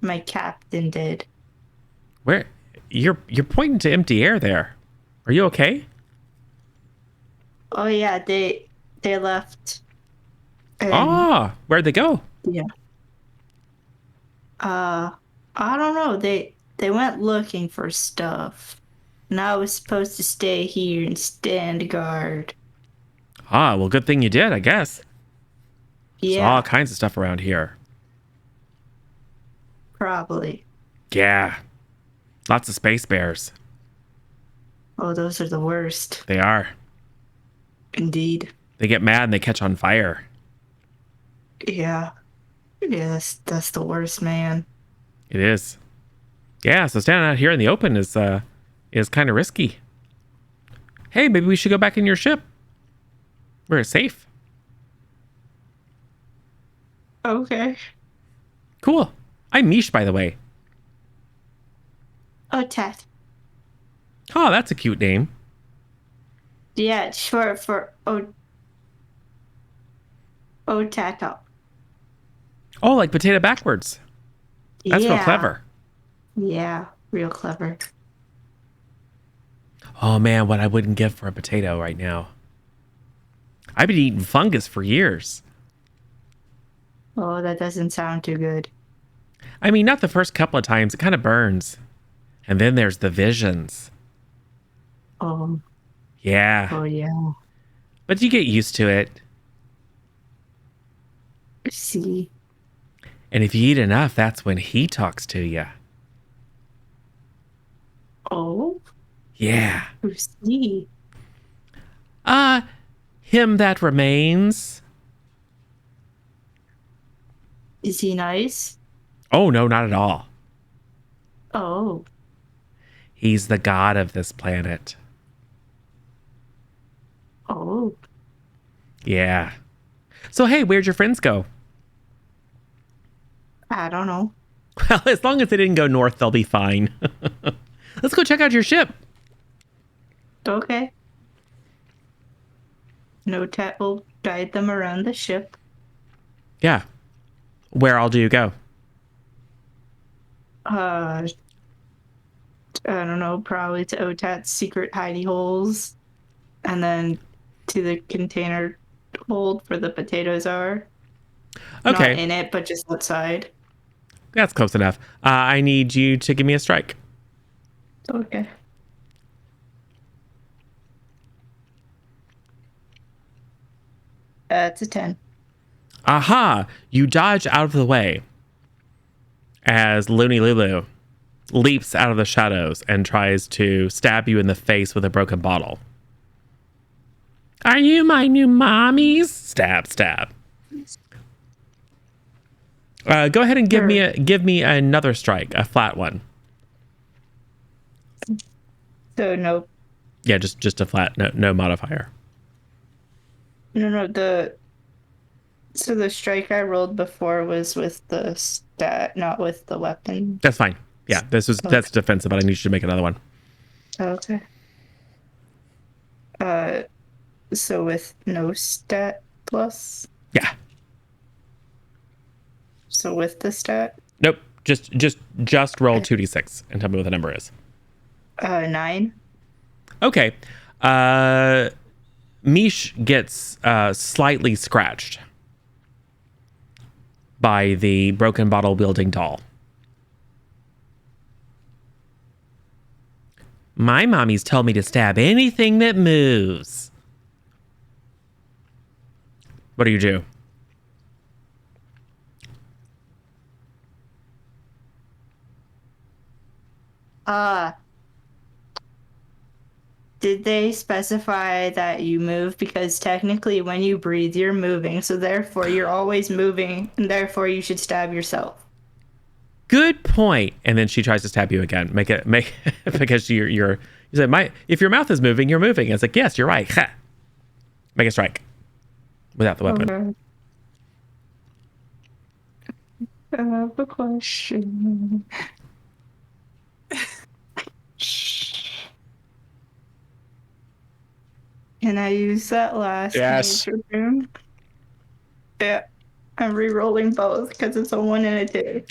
My captain did. Where? You're pointing to empty air there. Are you okay? Oh yeah, they left. Where'd they go? Yeah. I don't know. They went looking for stuff. And I was supposed to stay here and stand guard. Well, good thing you did, I guess. There's Yeah, all kinds of stuff around here. probably. Yeah. Lots of space bears. Oh, those are the worst. They are. Indeed. They get mad and they catch on fire. Yeah. Yes, that's the worst, man. It is. Yeah, so standing out here in the open is kind of risky. Hey, maybe we should go back in your ship. We're safe. Okay. Cool. I'm Mish, by the way. Oh, Tet. Oh, that's a cute name. Yeah, it's short for Otato. Oh, like potato backwards. That's real Yeah. clever. Yeah, real clever. Oh man, what I wouldn't give for a potato right now. I've been eating fungus for years. Oh, that doesn't sound too good. I mean, not the first couple of times. It kind of burns. And then there's the visions. Oh, Yeah. oh yeah. But you get used to it. See. And if you eat enough, that's when he talks to you. Oh, Yeah. see. Him that remains. Is he nice? Oh, no, not at all. Oh, He's the god of this planet. oh. Yeah. So, hey, where'd your friends go? I don't know. Well, as long as they didn't go north, they'll be fine. Let's go check out your ship. Okay. Notat will guide them around the ship. Yeah. Where all do you go? I don't know, probably to Otat's secret hidey holes. And then to the container hold where the potatoes are. Okay. Not in it, but just outside. That's close enough. I need you to give me a strike. Okay. It's a 10. Aha! You dodge out of the way as Looney Lulu leaps out of the shadows and tries to stab you in the face with a broken bottle. Are you my new mommies? Stab, stab. Go ahead and give me another strike, a flat one. So no, Yeah, just a flat, no modifier. no. So the strike I rolled before was with the stat, not with the weapon. That's fine. Yeah, that's defensive, but I need you to make another one. Okay. So with no stat plus. Yeah. So with the stat. Nope. Just roll 2d6 and tell me what the number is. 9. Okay. Mish gets slightly scratched by the broken bottle wielding doll. My mommy's told me to stab anything that moves. What do you do? Did they specify that you move? Because technically when you breathe, you're moving. So therefore you're always moving, and therefore you should stab yourself. Good point. And then she tries to stab you again. Make because you said if your mouth is moving, you're moving. It's like, yes, you're right. Ha. Make a strike without the weapon. Okay. I have a question. Can I use that last Yes. nature boon? Yeah. I'm re-rolling both because it's a 1 and a 2.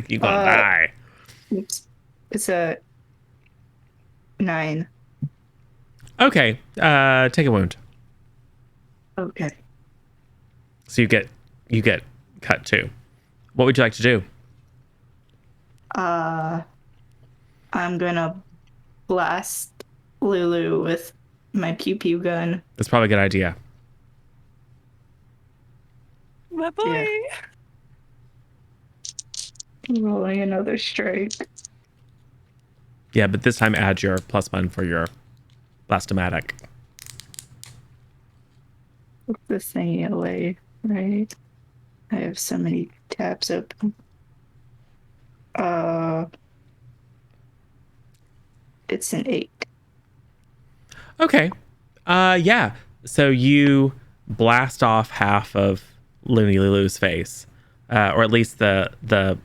You're gonna die. It's a 9. Okay. Take a wound. Okay. So you get cut too. What would you like to do? I'm gonna blast Lulu with my pew pew gun. That's probably a good idea. My boy. Yeah. Rolling another strike. Yeah, but this time add your +1 for your blastomatic. Put this thing away, right? I have so many tabs open. It's an 8. Okay. Yeah. So you blast off half of Looney Lulu's face, or at least the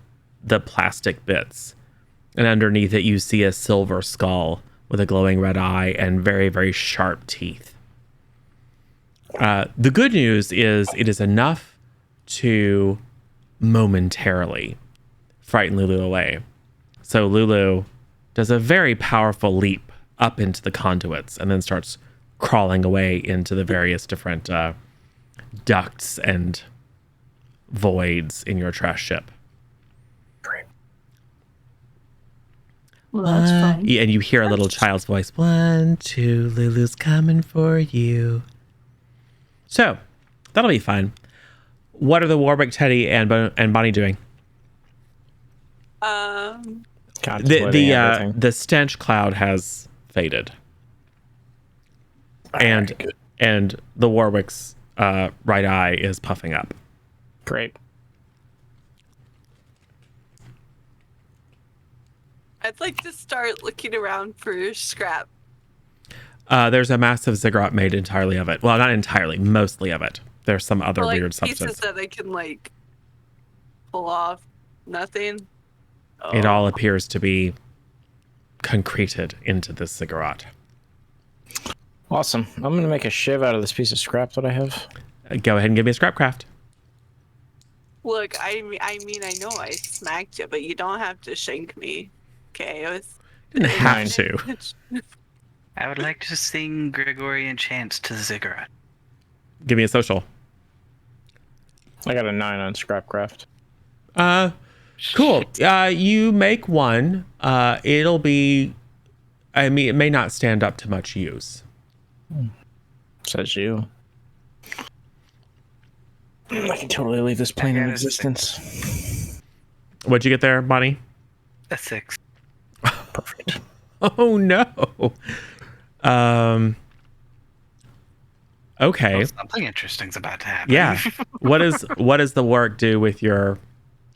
plastic bits, and underneath it you see a silver skull with a glowing red eye and very, very sharp teeth. The good news is it is enough to momentarily frighten Lulu away. So Lulu does a very powerful leap up into the conduits and then starts crawling away into the various different ducts and voids in your trash ship. Great. Well, that's fun. Yeah, and you hear a little child's voice. 1, 2, Lulu's coming for you. So that'll be fun. What are the Warwick, Teddy, and Bonnie doing? Contemplating everything. The stench cloud has faded, and Alright, good. and the Warwick's right eye is puffing up. Great. I'd like to start looking around for scrap. There's a massive ziggurat made entirely of it. Well, not entirely, mostly of it. There's some other Like weird pieces substance. that I can like pull off. Nothing. It all Oh. appears to be concreted into this ziggurat. Awesome. I'm going to make a shiv out of this piece of scrap that I have. Go ahead and give me a scrapcraft. Look, I mean, I know I smacked you, but you don't have to shank me. Okay, it was. Didn't have Nine. to. I would like to sing Gregorian chants to the ziggurat. Give me a social. I got a 9 on scrapcraft. Cool. You make one. It'll be. I mean, it may not stand up to much use. Says you. I can totally leave this plane I in got a existence. What'd you get there, Bonnie? A 6. Perfect. Oh no. Okay. Well, something interesting's about to happen. Yeah. What does the warwick do with your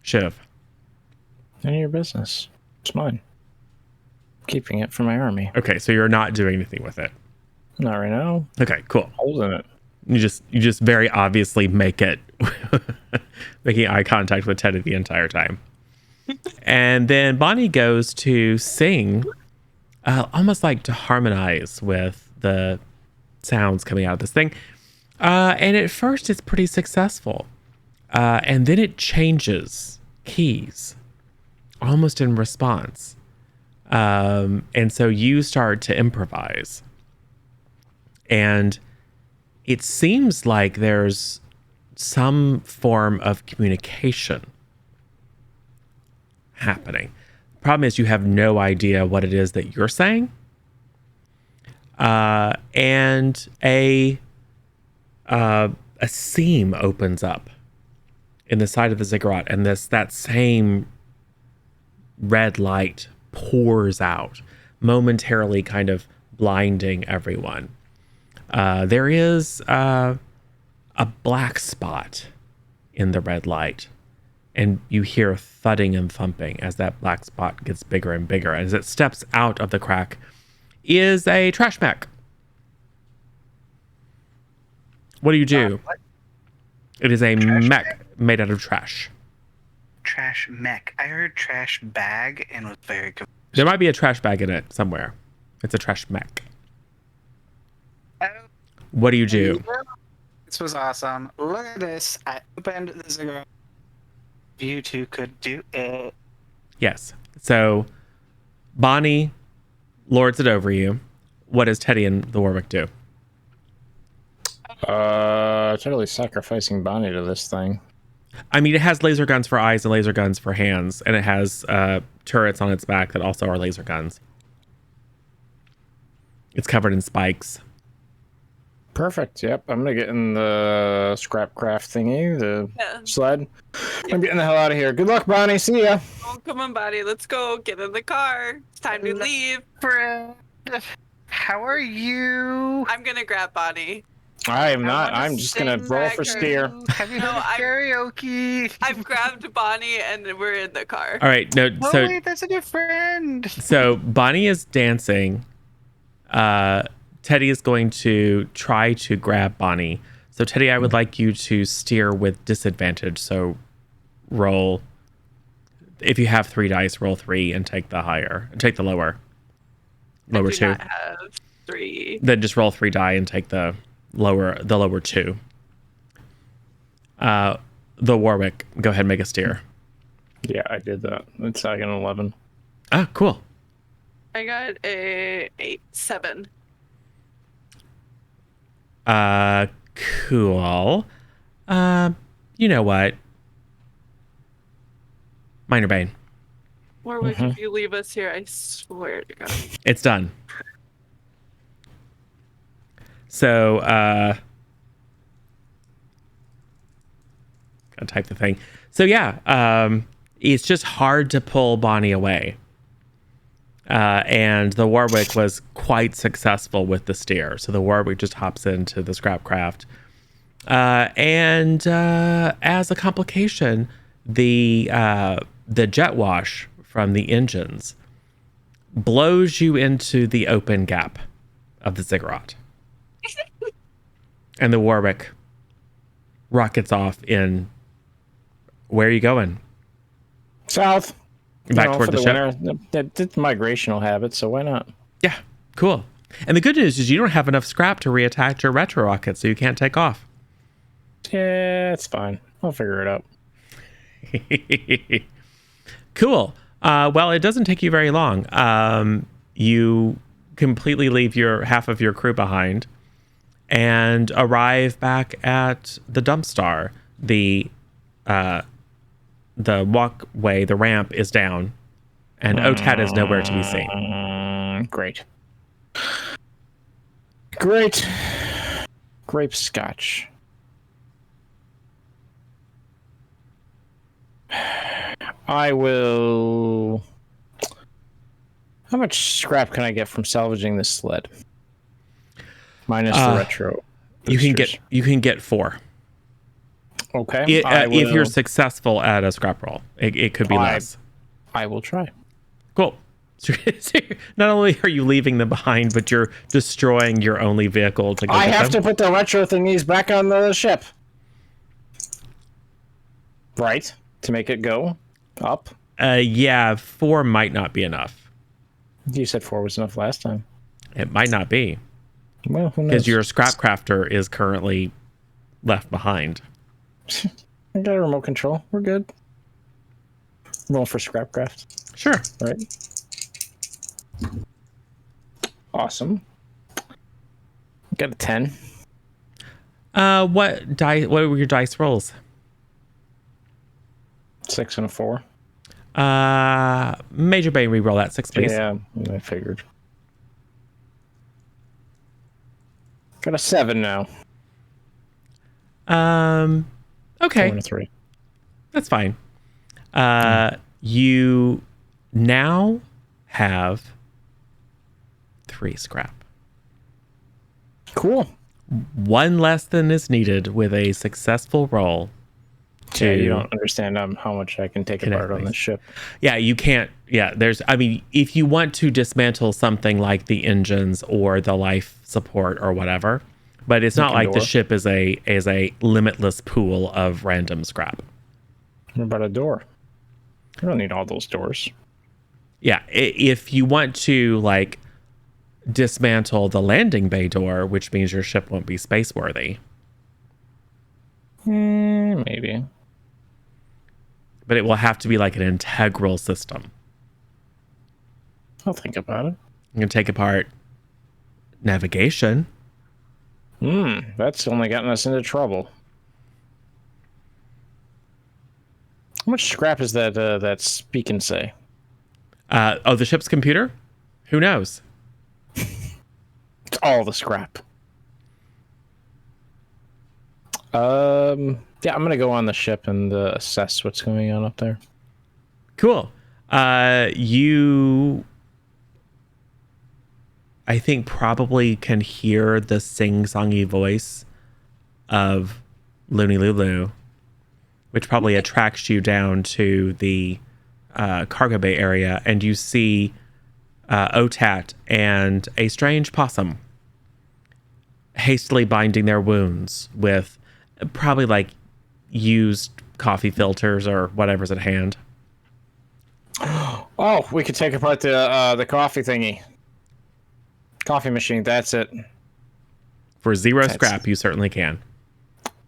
shiv? None of your business. It's mine. Keeping it for my army. Okay, so you're not doing anything with it. Not right now. Okay, cool. Holding it. You just very obviously make it making eye contact with Teddy the entire time. And then Bonnie goes to sing, almost like to harmonize with the sounds coming out of this thing. And at first it's pretty successful. And then it changes keys almost in response. And so you start to improvise. And it seems like there's some form of communication happening. Problem is you have no idea what it is that you're saying. And a seam opens up in the side of the ziggurat, and that same red light pours out, momentarily kind of blinding everyone. There is a black spot in the red light, and you hear thudding and thumping as that black spot gets bigger and bigger. As it steps out of the crack is a trash mech. What do you do? What? It is a Trash mech made out of trash. Trash mech. I heard trash bag and was very confused. There might be a trash bag in it somewhere. It's a trash mech. Oh, What do you do? this was awesome. Look at this. I opened the ziggurat. You two could do it. Yes. So Bonnie lords it over you. What does Teddy and the Warwick do? Totally sacrificing Bonnie to this thing. I mean, it has laser guns for eyes and laser guns for hands, and it has turrets on its back that also are laser guns. It's covered in spikes. Perfect. Yep. I'm gonna get in the scrap craft thingy, the sled. I'm getting the hell out of here. Good luck, Bonnie. See ya. Oh, come on, buddy. Let's go. Get in the car. It's time to leave. Fred, how are you? I'm gonna grab Bonnie. I am not. wanna I'm just gonna sing roll for steer. Have you No, heard of I'm- karaoke? I've grabbed Bonnie and we're in the car. All right. No. Oh So wait, that's a new friend. so Bonnie is dancing. Teddy is going to try to grab Bonnie. So Teddy, I would like you to steer with disadvantage. So roll. If you have 3 dice, roll 3 and take the higher. Take the lower. I Lower do 2. not have 3. Then just roll 3 die and take the lower 2. The Warwick, go ahead and make a steer. Yeah, I did that. It's like an 11. Ah, cool. I got a 7. Cool. You know what? Minor Bane. Warwick, if you leave us here, I swear to God. It's done. So, gotta type the thing. So yeah, it's just hard to pull Bonnie away. And the Warwick was quite successful with the steer. So the Warwick just hops into the scrap craft. And as a complication, the jet wash from the engines blows you into the open gap of the ziggurat. And the Warwick rockets off in... Where are you going? South. Back toward the ship? It's migrational habit, so why not? Yeah, cool. And the good news is you don't have enough scrap to reattach your retro rocket, so you can't take off. Yeah, it's fine. I'll figure it out. Cool. Well, it doesn't take you very long. You completely leave your half of your crew behind and arrive back at the dump star. The walkway, the ramp is down, and Otad is nowhere to be seen. Great. Great. Grape scotch. I will... How much scrap can I get from salvaging this sled? Minus the retro. You can get 4. Okay. If you're successful at a scrap roll, it could be less. I will try. Cool. So not only are you leaving them behind, but you're destroying your only vehicle to go I get have them. to put the retro thingies back on the ship. Right? To make it go up? Yeah, 4 might not be enough. You said 4 was enough last time. It might not be. Well, who knows? Because your scrap crafter is currently left behind. I got a remote control. We're good. Roll for scrapcraft. Sure. Right. Awesome. Got a 10. What were your dice rolls? 6 and a 4. Major Bay, re-roll that 6, please. Yeah, I figured. Got a 7 now. Okay. 4 and a 3. That's fine. You now have 3 scrap. Cool. 1 less than is needed with a successful roll. Yeah, you don't understand how much I can take apart on this ship. Yeah, you can't. Yeah, if you want to dismantle something like the engines or the life support or whatever, but it's not like the ship is a limitless pool of random scrap. What about a door? I don't need all those doors. Yeah, if you want to like dismantle the landing bay door, which means your ship won't be space worthy. Maybe. But it will have to be like an integral system. I'll think about it. You can take apart navigation. That's only gotten us into trouble. How much scrap is that speak and say? The ship's computer? Who knows? It's all the scrap. Yeah, I'm gonna go on the ship and assess what's going on up there. Cool. You, I think, probably can hear the sing-songy voice of Looney Lulu, which probably attracts you down to the cargo bay area, and you see Otat and a strange possum hastily binding their wounds with probably like used coffee filters or whatever's at hand. Oh, we could take apart the coffee thingy. Coffee machine, that's it. For 0 scrap, you certainly can.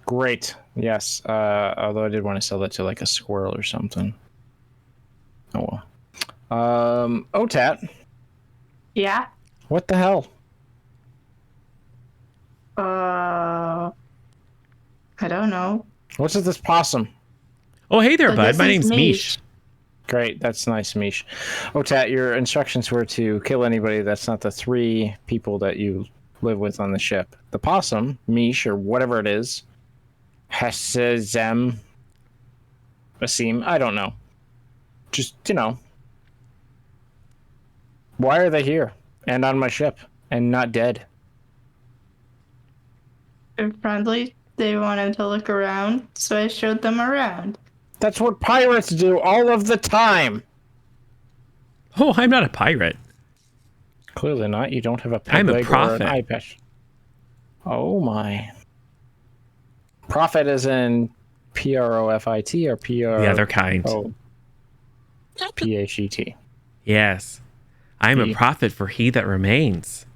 Great. Yes. Although I did want to sell that to like a squirrel or something. Oh well. Otat, Yeah. what the hell? I don't know. What's with this possum? Oh, hey there, So bud. this My is name's Mish. Great, that's nice, Mish. Otat, your instructions were to kill anybody that's not the 3 people that you live with on the ship. The possum, Mish, or whatever it is, Asim, I don't know. Just, why are they here and on my ship and not dead? They're friendly. They wanted to look around, so I showed them around. That's what pirates do all of the time. Oh, I'm not a pirate. Clearly not. You don't have a peg I'm a leg prophet. or an eye patch. Oh my. Prophet is in Profit or PR? The other kind. Oh. Phet. Yes. I'm a He. prophet for he that remains.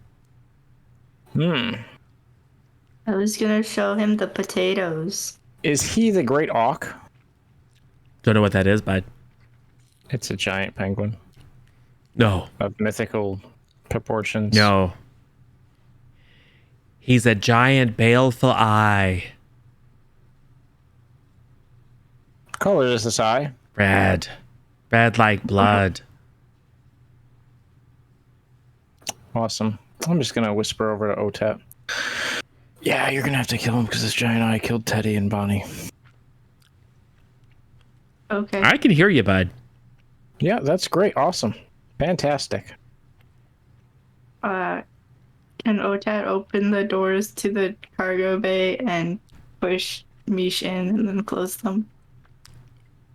I was gonna show him the potatoes. Is he the Great Auk? Don't know what that is, bud. It's a giant penguin No. of mythical proportions. No. He's a giant baleful eye. What color is this eye? Red. Red like blood. Awesome. I'm just gonna whisper over to Otat. Yeah, you're gonna have to kill him because this giant eye killed Teddy and Bonnie. Okay. I can hear you, bud. Yeah, that's great. Awesome. Fantastic. Can and Otat open the doors to the cargo bay and push Mish in and then close them.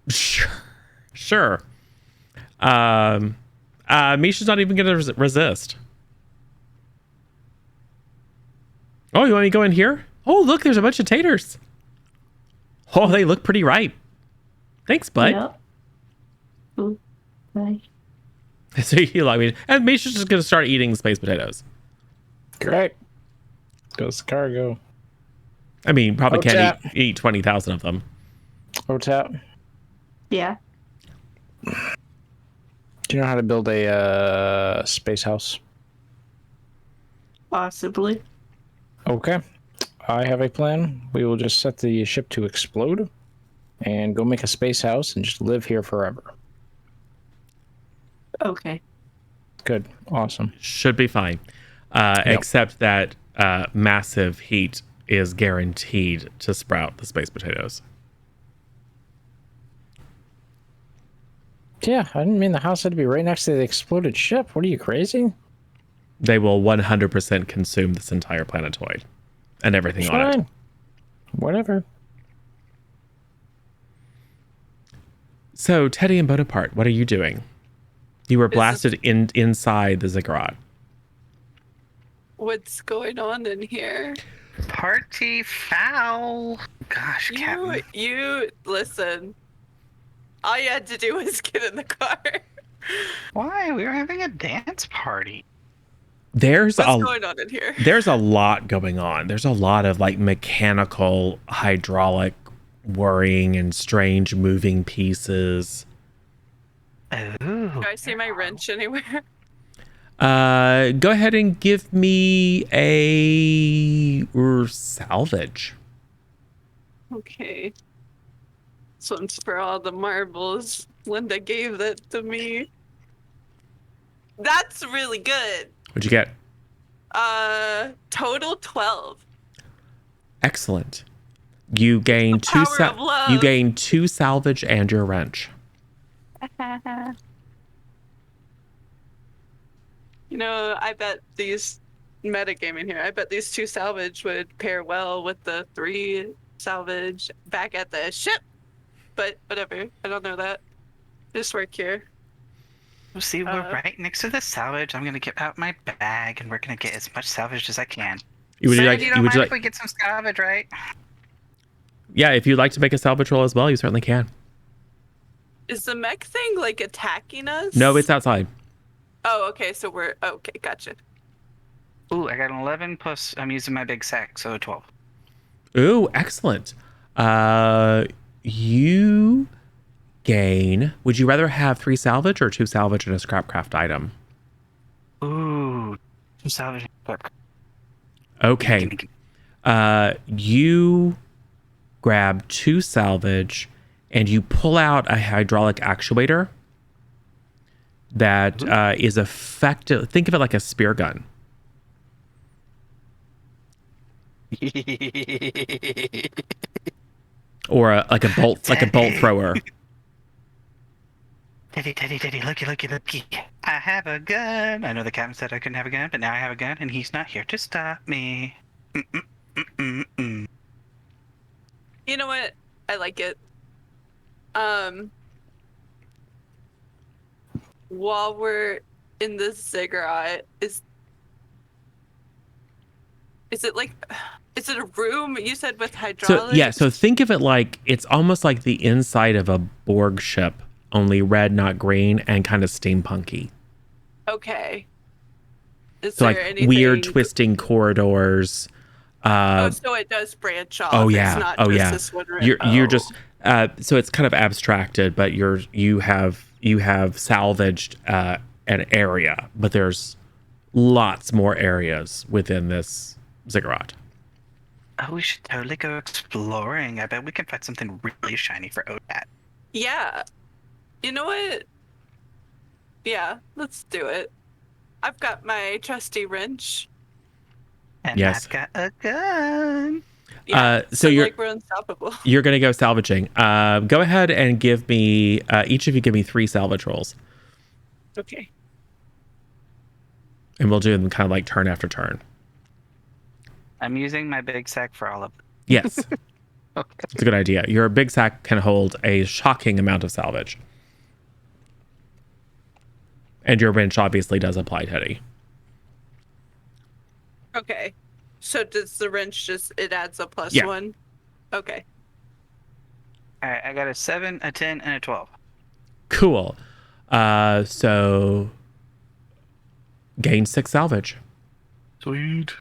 Sure. Misha's not even going to resist. Oh, you want me to go in here? Oh, look, there's a bunch of taters. Oh, they look pretty ripe. Thanks, bud. Yep. Ooh, bye. So you like me, and Misha's just going to start eating space potatoes. Great. Goes the cargo. I mean, probably can't Otat. eat 20,000 of them. OTAP. Yeah. Do you know how to build a space house? Possibly. Okay. I have a plan. We will just set the ship to explode and go make a space house and just live here forever. Okay. Good. Awesome. Should be fine. Except that massive heat is guaranteed to sprout the space potatoes. Yeah, I didn't mean the house had to be right next to the exploded ship. What are you, crazy? They will 100% consume this entire planetoid and everything on it. Fine. Whatever. So, Teddy and Bonaparte, what are you doing? You were blasted inside the ziggurat. What's going on in here? Party foul. Gosh, Captain. You listen. All you had to do was get in the car. Why? We were having a dance party. What's going on in here? There's a lot going on. There's a lot of like mechanical, hydraulic whirring and strange moving pieces. Oh. Do I see my wrench anywhere? Go ahead and give me a salvage. Okay. This one's for all the marbles. Linda gave that to me. That's really good. What'd you get? Total 12. Excellent. You gain The you gain 2 salvage and your wrench. You know, I bet these metagaming here. I bet these 2 salvage would pair well with the 3 salvage back at the ship. But whatever, I don't know that. Just work here. Well, see, we're right next to the salvage. I'm gonna get out my bag, and we're gonna get as much salvage as I can. Would you like? You don't Would mind you if like? we get some salvage, right? Yeah, if you'd like to make a salvage roll as well, you certainly can. Is the mech thing like attacking us? No, it's outside. Oh, okay. So we're okay. Gotcha. Ooh, I got an 11 plus. I'm using my big sack, so 12. Ooh, excellent. You gain. Would you rather have 3 salvage or 2 salvage and a scrapcraft item? Ooh, some salvage. Okay. You grab 2 salvage and you pull out a hydraulic actuator that is effective. Think of it like a spear gun. Or like a bolt thrower. Teddy, looky. I have a gun. I know the captain said I couldn't have a gun, but now I have a gun, and he's not here to stop me. You know what? I like it. While we're in the ziggurat, is it like, is it a room you said with hydraulics? So think of it like it's almost like the inside of a Borg ship, only red, not green, and kind of steampunky. Okay. Is So there like anything... weird twisting corridors. So it does branch off. Oh yeah. It's not Oh just yeah. this one You're just so it's kind of abstracted, but you have salvaged an area, but there's lots more areas within this ziggurat. Oh, we should totally go exploring. I bet we can find something really shiny for Otat. Yeah. You know what? Yeah, let's do it. I've got my trusty wrench. And Yes. I've got a gun. Yeah, so I'm you're like we're unstoppable. You're gonna go salvaging. Go ahead and give me each of you give me 3 salvage rolls, Okay. and we'll do them kind of like turn after turn. I'm using my big sack for all of them. Yes, Okay. it's a good idea. Your big sack can hold a shocking amount of salvage. And your wrench obviously does apply, Teddy. Okay. So does the wrench it adds a plus Yeah. 1? Okay. All right, I got a 7, a 10, and a 12. Cool. So gain 6 salvage. Sweet.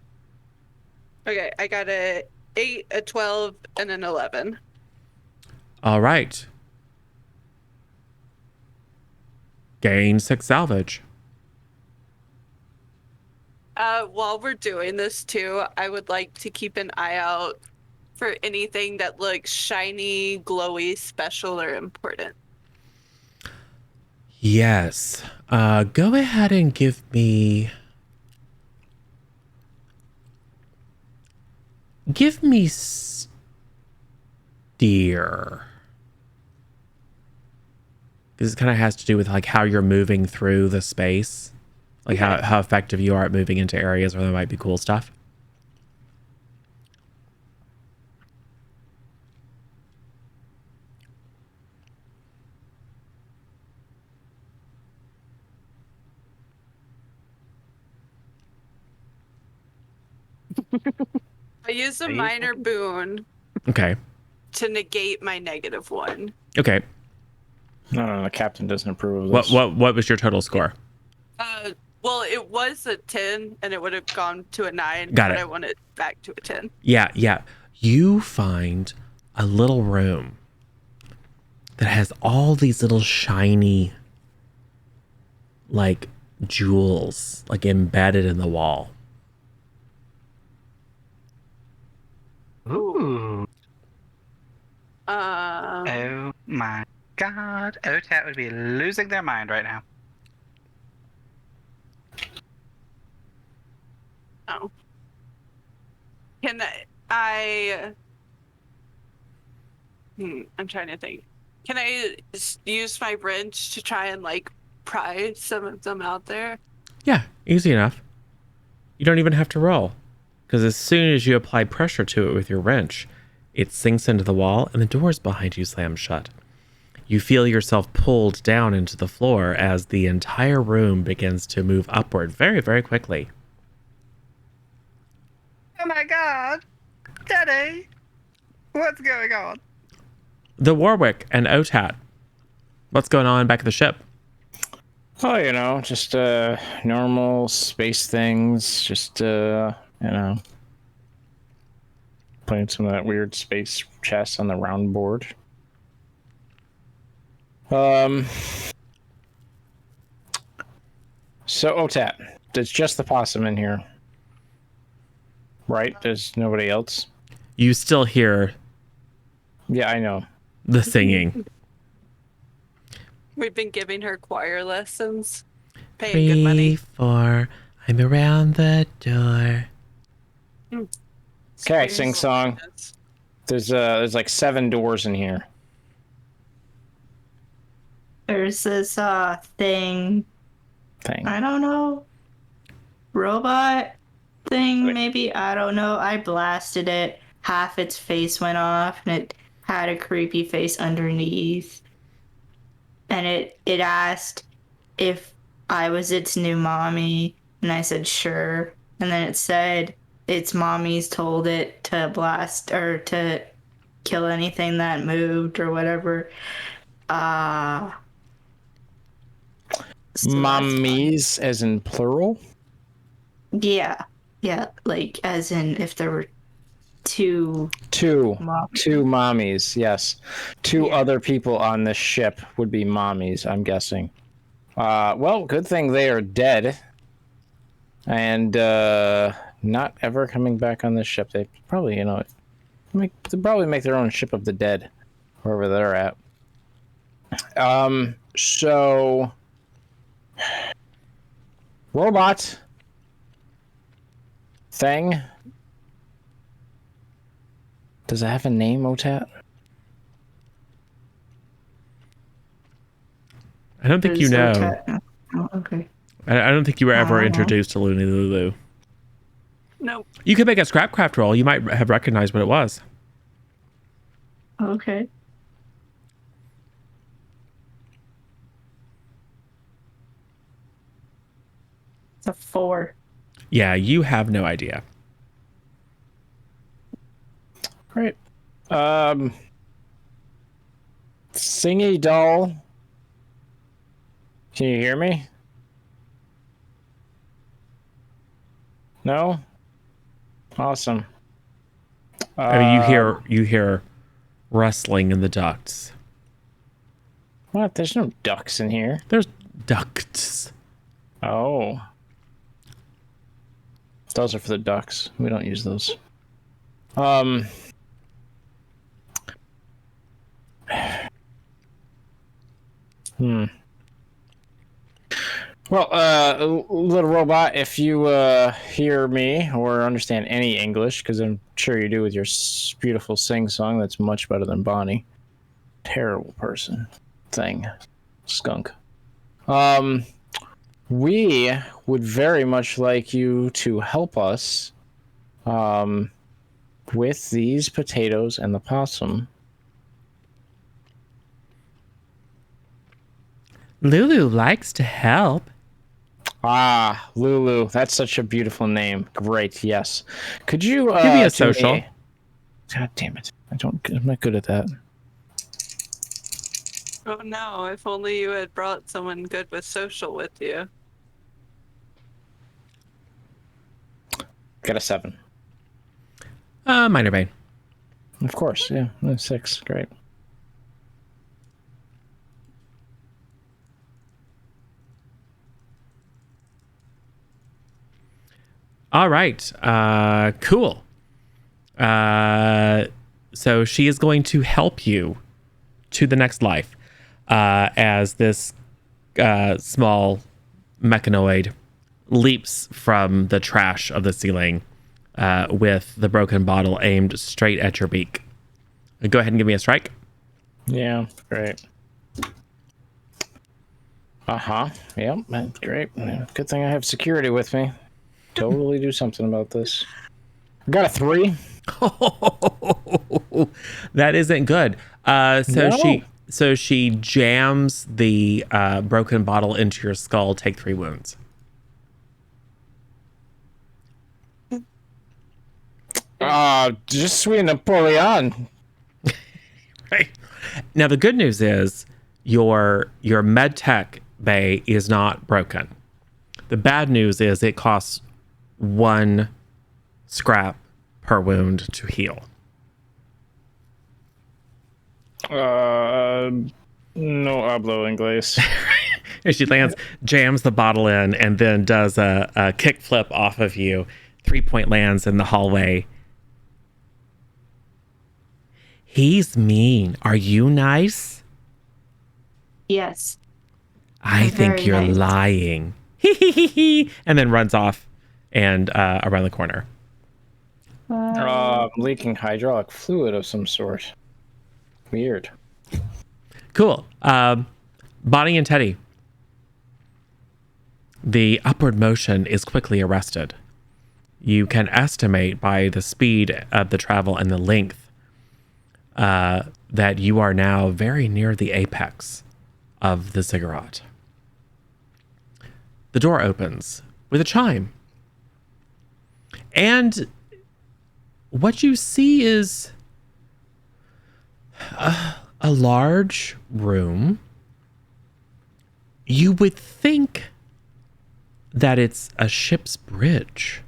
Okay, I got a 8, a 12, and an 11. All right. Gain 6 salvage. While we're doing this too, I would like to keep an eye out for anything that looks shiny, glowy, special, or important. Yes. Go ahead and give me steer. Because it kind of has to do with like how you're moving through the space. Like Okay. how effective you are at moving into areas where there might be cool stuff. I use a Are you minor boon Okay. to negate my -1. Okay. No, the captain doesn't approve of this. What was your total score? Well, it was a 10, and it would have gone to a 9. Got but it. I want it back to a 10. Yeah. You find a little room that has all these little shiny, like, jewels, like, embedded in the wall. Ooh. Oh my god. OTAT would be losing their mind right now. Oh. Can I'm trying to think. Can I use my wrench to try and like pry some of them out there? Yeah, easy enough. You don't even have to roll. Because as soon as you apply pressure to it with your wrench, it sinks into the wall and the doors behind you slam shut. You feel yourself pulled down into the floor as the entire room begins to move upward very, very quickly. Oh my god. Daddy. What's going on? The Warwick and OTAT. What's going on back at the ship? Oh, just normal space things. Just playing some of that weird space chess on the round board. So OTAT, it's just the possum in here, right? There's nobody else. You still hear Yeah, I know. the singing. We've been giving her choir lessons, paying good money. 3, 4, I'm around the door. Okay, sing song. There's like 7 doors in here. There's this thing, Thing. I don't know, robot thing Wait. maybe, I don't know. I blasted it. Half its face went off and it had a creepy face underneath. And it asked if I was its new mommy, and I said sure. And then it said its mommies told it to blast or to kill anything that moved or whatever. So that's fun. Mommies, as in plural. Yeah, like as in if there were two Two mommies. mommies. Yes, 2 Yeah. other people on this ship would be mommies. I'm guessing. Well, good thing they are dead, and not ever coming back on this ship. They probably, they probably make their own ship of the dead, wherever they're at. So robot thing. Does it have a name, OTAT? I don't think you Is know. Oh, okay. I don't think you were ever Oh. introduced to Looney Lulu. Nope. You could make a scrapcraft roll. You might have recognized what it was. Okay. It's a 4. Yeah, you have no idea. Great. Singy doll. Can you hear me? No? Awesome. I mean, you hear rustling in the ducts. What? There's no ducks in here. There's ducts. Oh. Those are for the ducks. We don't use those. Well, little robot, if you hear me or understand any English, because I'm sure you do with your beautiful sing-song, that's much better than Bonnie. Terrible person. Thing. Skunk. We would very much like you to help us with these potatoes and the possum. Lulu likes to help. Ah, Lulu. That's such a beautiful name. Great, yes. Could you Give me a do social. God damn it. I'm not good at that. Oh no, if only you had brought someone good with social with you. Got a 7. Minor Bane. Of course, yeah. 6. Great. All right. Cool. So she is going to help you to the next life as this small mechanoid leaps from the trash of the ceiling with the broken bottle aimed straight at your beak. Go ahead and give me a strike. Yeah, great. Uh-huh. Yep, that's great. Good thing I have security with me. Totally do something about this. I got a 3. That isn't good. No. So she jams the broken bottle into your skull. Take 3 wounds. Just sweet Napoleon. Right. Now the good news is your med tech bay is not broken. The bad news is it costs 1 scrap per wound to heal. No hablo inglés. And she lands, jams the bottle in, and then does a kickflip off of you. 3-point lands in the hallway. He's mean. Are you nice? Yes. I I'm think very you're nice. lying. And then runs off and around the corner. Leaking hydraulic fluid of some sort. Weird. Cool. Bonnie and Teddy. The upward motion is quickly arrested. You can estimate by the speed of the travel and the length that you are now very near the apex of the ziggurat. The door opens with a chime. And what you see is a large room. You would think that it's a ship's bridge,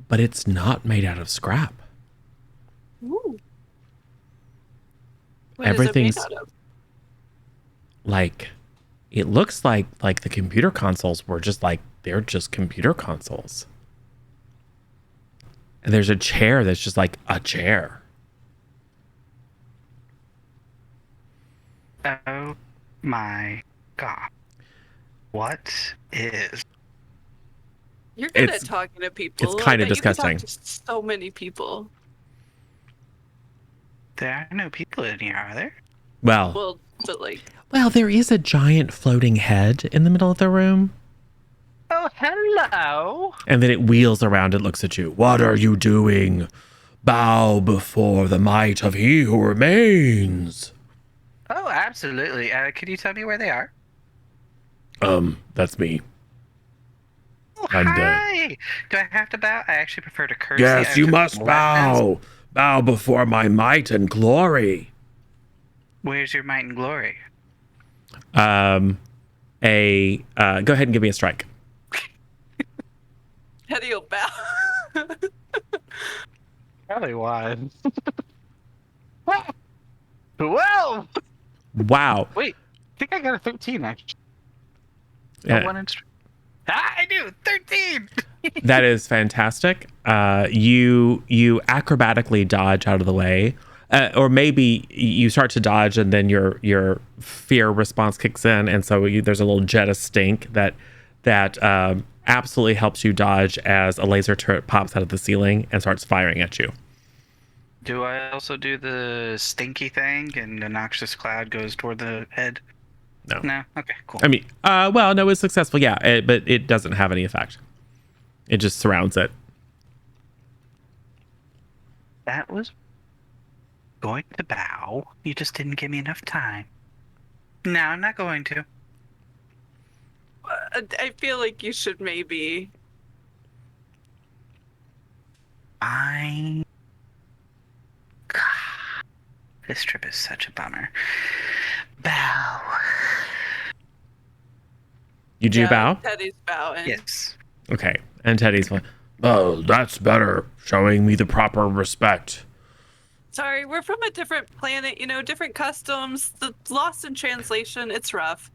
but it's not made out of scrap. Ooh. What Everything's is it made out of? like, it looks like the computer consoles were just like, they're just computer consoles. And there's a chair that's just like a chair. Oh my god. What is... You're good It's- at talking to people. it's kinda I bet you can talk disgusting. to so many people. There are no people in here, are there? Well, Well, but like, there is a giant floating head in the middle of the room. Oh, hello. And then it wheels around and looks at you. What are you doing? Bow before the might of he who remains. Oh, absolutely. Could you tell me where they are? That's me. Oh, I'm hi. Do I have to bow? I actually prefer to curtsy. Yes, you must bow. Bow before my might and glory. Where's your might and glory? Go ahead and give me a strike. Teddy will bow. Probably one. 12! Wow. Wait, I think I got a 13 actually. Yeah. I do 13. That is fantastic. You acrobatically dodge out of the way, or maybe you start to dodge, and then your fear response kicks in, and so there's a little jet of stink that absolutely helps you dodge as a laser turret pops out of the ceiling and starts firing at you. Do I also do the stinky thing and the noxious cloud goes toward the head? No. No? Okay, cool. I mean, well, no, it's successful, yeah, but it doesn't have any effect. It just surrounds it. That was going to bow. You just didn't give me enough time. No, I'm not going to. I feel like you should maybe. This trip is such a bummer. Bow. You do bow? Teddy's bowing. Yes. Okay. And Teddy's like, oh, that's better. Showing me the proper respect. Sorry, we're from a different planet, different customs. The lost in translation, it's rough.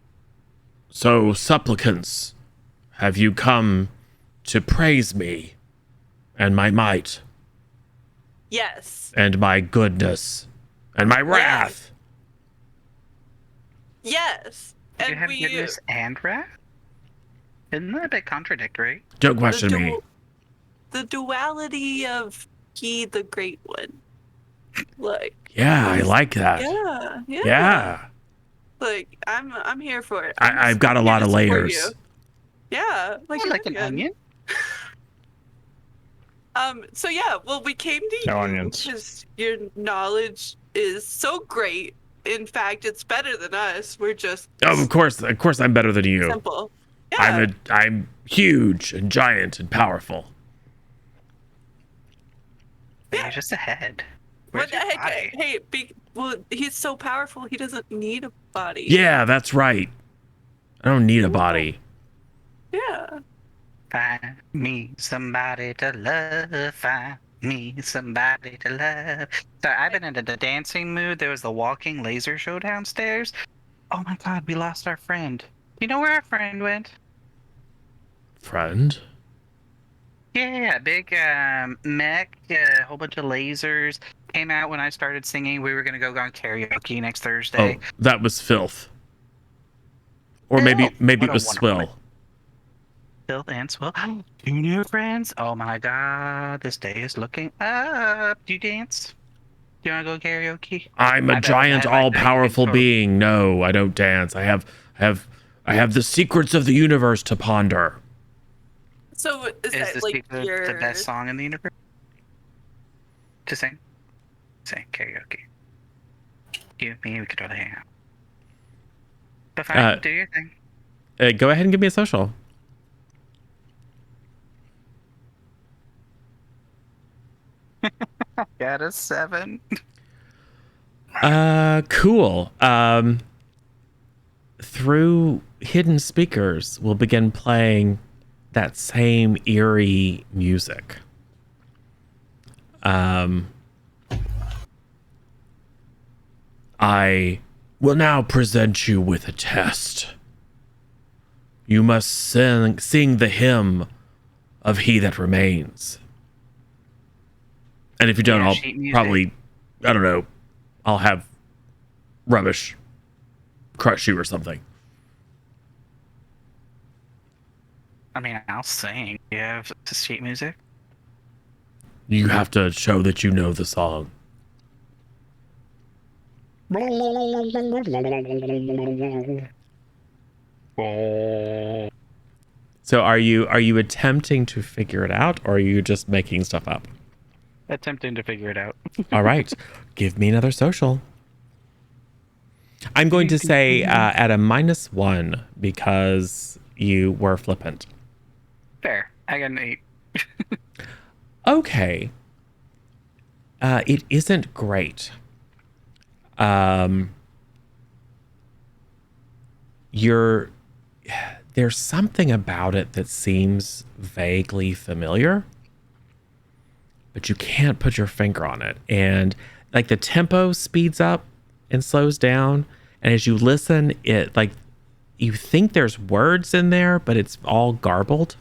So, supplicants, have you come to praise me and my might Yes. and my goodness and my wrath? Yes. Do you And have goodness and wrath? Isn't that a bit contradictory? Don't question me. The duality of he, the Great One. Like. Yeah, I like that. Yeah. Yeah. Like I'm here for it. I've got a lot of layers. You. Yeah, Like an onion. So yeah, well, we came to No you onions. because your knowledge is so great. In fact, it's better than us. We're just Oh, of course I'm better than you. simple. Yeah. I'm huge and giant and powerful. But you're just a head. What Where's the your heck? body? Hey, well, he's so powerful. He doesn't need a body. Yeah, that's right. I don't need a body. Yeah. Find me somebody to love. Find me somebody to love. Sorry, I've been in the dancing mood. There was the walking laser show downstairs. Oh my god, we lost our friend. You know where our friend went? Friend? Yeah, big mech, a whole bunch of lasers. Came out when I started singing. We were gonna go on karaoke next Thursday. Oh, that was filth. Or maybe Filth. it What a was wonderful swill. Filth and Swill. 2 new friends. Oh my god, this day is looking up. Do you dance? Do you want to go karaoke? I'm a I bet giant, I like that. all-powerful You can totally- being. No, I don't dance. I have the secrets of the universe to ponder. So is Is that this like your the best song in the universe? To sing? Sing karaoke. You, me, we could totally hang out. But fine, do your thing. Go ahead and give me a social. Got a 7. Cool. Through hidden speakers, we'll begin playing that same eerie music. I will now present you with a test. You must sing the hymn of He That Remains. And if you don't, Yeah, I'll sheet music. probably, I don't know, I'll have rubbish crush you or something. I mean, I'll sing. You have sheet music? You have to show that you know the song. So are you attempting to figure it out, or are you just making stuff up? Attempting to figure it out. All right, give me another social. I'm going to say at a -1 because you were flippant. Fair. I got an 8. Okay. It isn't great. There's something about it that seems vaguely familiar, but you can't put your finger on it. And like the tempo speeds up and slows down, and as you listen, it like you think there's words in there, but it's all garbled.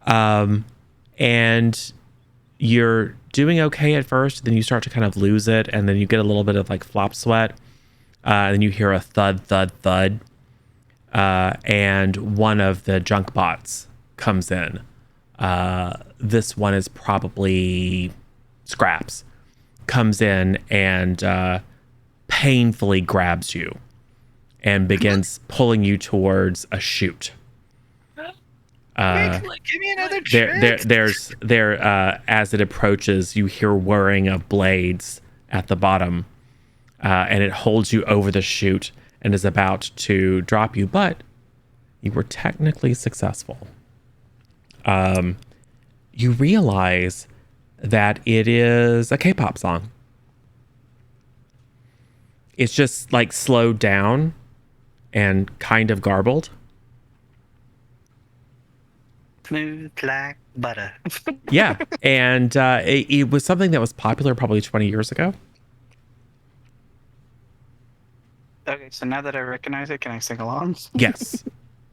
And you're doing okay at first, then you start to kind of lose it, and then you get a little bit of like flop sweat, and then you hear a thud, thud, thud, and one of the junk bots comes in. This one is probably Scraps, comes in and painfully grabs you and begins pulling you towards a chute. Give me another trick. As it approaches, you hear whirring of blades at the bottom, and it holds you over the chute and is about to drop you, but you were technically successful. You realize that it is a K-pop song. It's just like slowed down and kind of garbled. Smooth like butter. Yeah, and it was something that was popular probably 20 years ago. Okay, so now that I recognize it, can I sing along? Yes.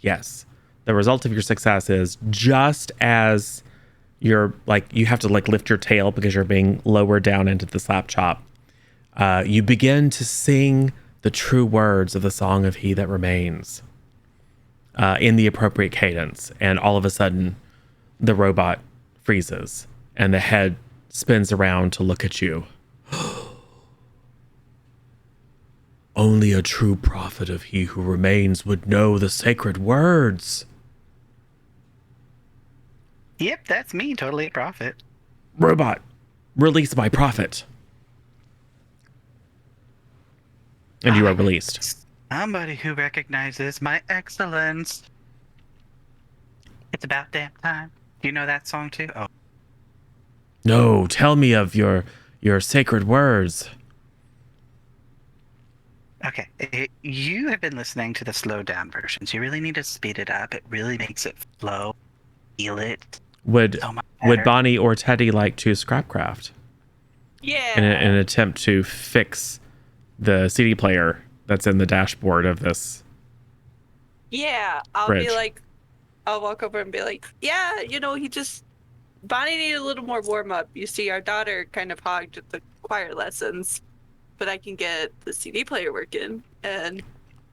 Yes. The result of your success is just as you're like, you have to like lift your tail because you're being lowered down into the slap chop. You begin to sing the true words of the song of He That Remains in the appropriate cadence. And all of a sudden the robot freezes and the head spins around to look at you. Only a true prophet of He Who Remains would know the sacred words. Yep, that's me. Totally a prophet. Robot, release my prophet. And you are released. Somebody who recognizes my excellence. It's about damn time. Do you know that song too? Oh. No, tell me of your sacred words. Okay, you have been listening to the slowed down versions. You really need to speed it up. It really makes it flow. Feel it. Would So much would better. Bonnie or Teddy like to scrapcraft Yeah. in an attempt to fix the CD player that's in the dashboard of this? Yeah. I'll Bridge. be like, I'll walk over and be like, yeah, Bonnie needed a little more warm up. You see, our daughter kind of hogged the choir lessons, but I can get the CD player working and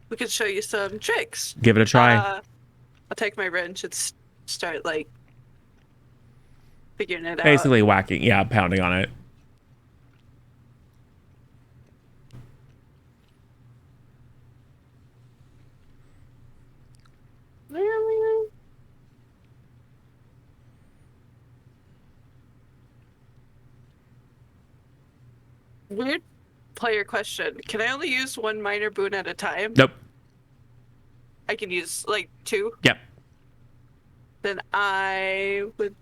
we can show you some tricks. Give it a try. I'll take my wrench and start like figuring it out. Basically whacking, yeah, pounding on it. Weird player question. Can I only use one minor boon at a time? Nope. I can use like 2? Yep. Then I would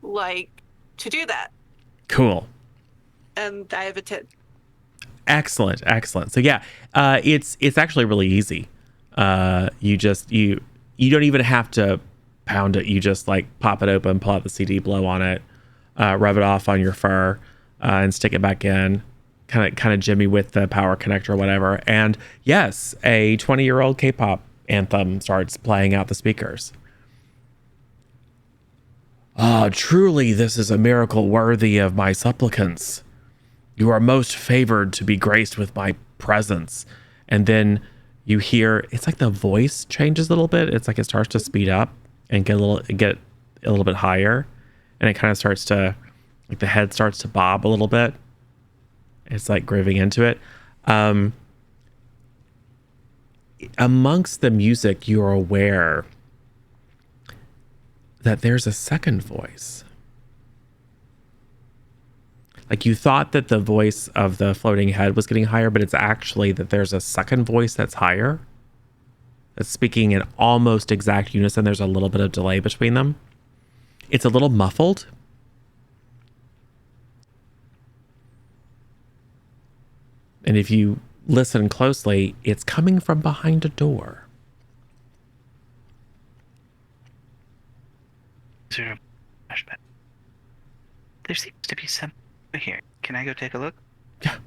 like to do that. Cool. And I have a 10. Excellent. So yeah, it's actually really easy. You don't even have to pound it. You just like pop it open, pull out the CD, blow on it, rub it off on your fur, and stick it back in. Kind of jimmy with the power connector or whatever. And yes, a 20-year-old K-pop anthem starts playing out the speakers. Ah, truly, this is a miracle worthy of my supplicants. You are most favored to be graced with my presence. And then you hear, it's like the voice changes a little bit. It's like it starts to speed up and get a little bit higher. And it kind of starts to, like the head starts to bob a little bit. It's like grooving into it. Amongst the music, you're aware that there's a second voice. Like you thought that the voice of the floating head was getting higher, but it's actually that there's a second voice that's higher. That's speaking in almost exact unison. There's a little bit of delay between them. It's a little muffled. And if you listen closely, it's coming from behind a door. Zero flashback. There seems to be something here. Can I go take a look? Yeah.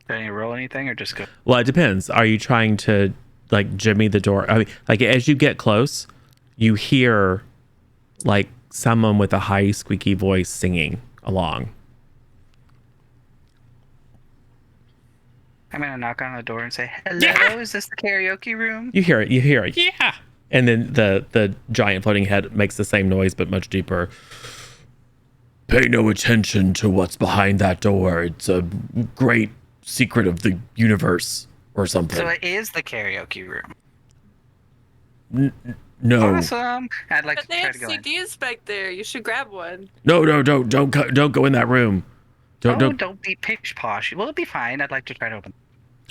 Do I need to roll anything or just go? Well, it depends. Are you trying to like jimmy the door? I mean, like as you get close, you hear like someone with a high squeaky voice singing along. I'm gonna knock on the door and say, "Hello, Yeah. is this the karaoke room?" You hear it. Yeah. And then the giant floating head makes the same noise but much deeper. Pay no attention to what's behind that door. It's a great secret of the universe or something. So it is the karaoke room. No. Awesome. I'd like But to they try have to go in. CDs back there. You should grab one. No, don't go in that room. Don't be pish posh. Well, it'll be fine. I'd like to try to open.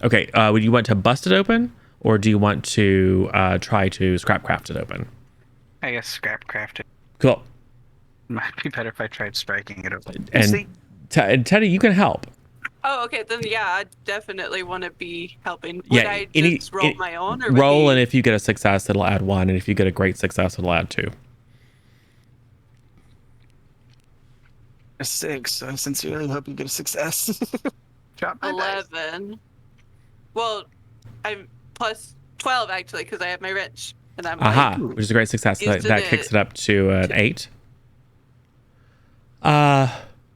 Okay, would you want to bust it open, or do you want to try to scrap craft it open? I guess scrap craft it. Cool. Might be better if I tried striking it open. And, See? and Teddy, you can help. Oh, okay. Then yeah, I definitely want to be helping. Would Yeah, I just roll my own, or would roll, he... and if you get a success, it'll add 1, and if you get a great success, it'll add 2. A 6. I sincerely hope you get a success. Drop my dice. 11. Well, I'm plus 12 actually because I have my wrench, and I'm Aha, like, which is a great success. Used That it kicks it up to an 8.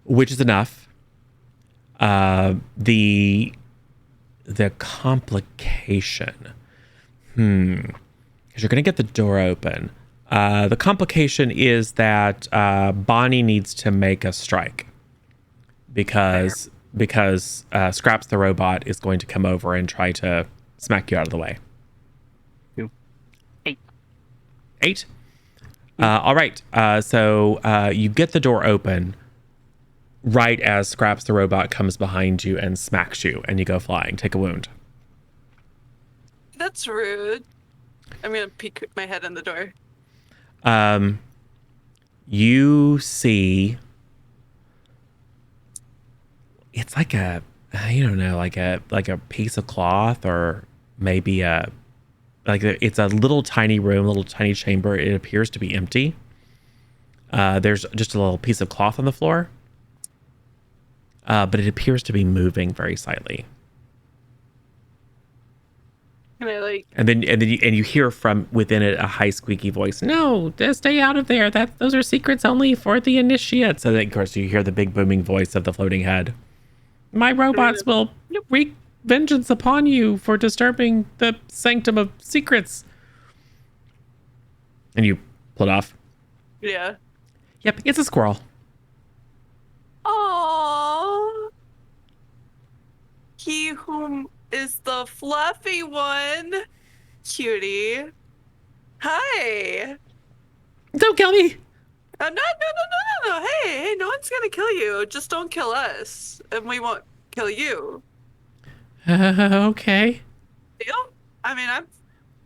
Which is enough. The complication. Because you're going to get the door open. The complication is that Bonnie needs to make a strike because Scraps the robot is going to come over and try to smack you out of the way. 8. 8? All right. So you get the door open right as Scraps the robot comes behind you and smacks you, and you go flying. Take a wound. that's rude. I'm gonna peek my head in the door. You see, it's like a, I don't know, like a piece of cloth, or maybe it's a little tiny room, little tiny chamber. It appears to be empty. There's just a little piece of cloth on the floor, but it appears to be moving very slightly. And I like, And then you hear from within it a high squeaky voice. No, just stay out of there. Those are secrets only for the initiates. And then, of course, you hear the big booming voice of the floating head. My robots will wreak vengeance upon you for disturbing the sanctum of secrets. And you pull it off. yeah. Yep, it's a squirrel. Aww. He whom is the fluffy one. Cutie. Hi. Don't kill me. No. Hey, no one's gonna kill you. Just don't kill us, and we won't kill you. Okay. Deal? I mean, I'm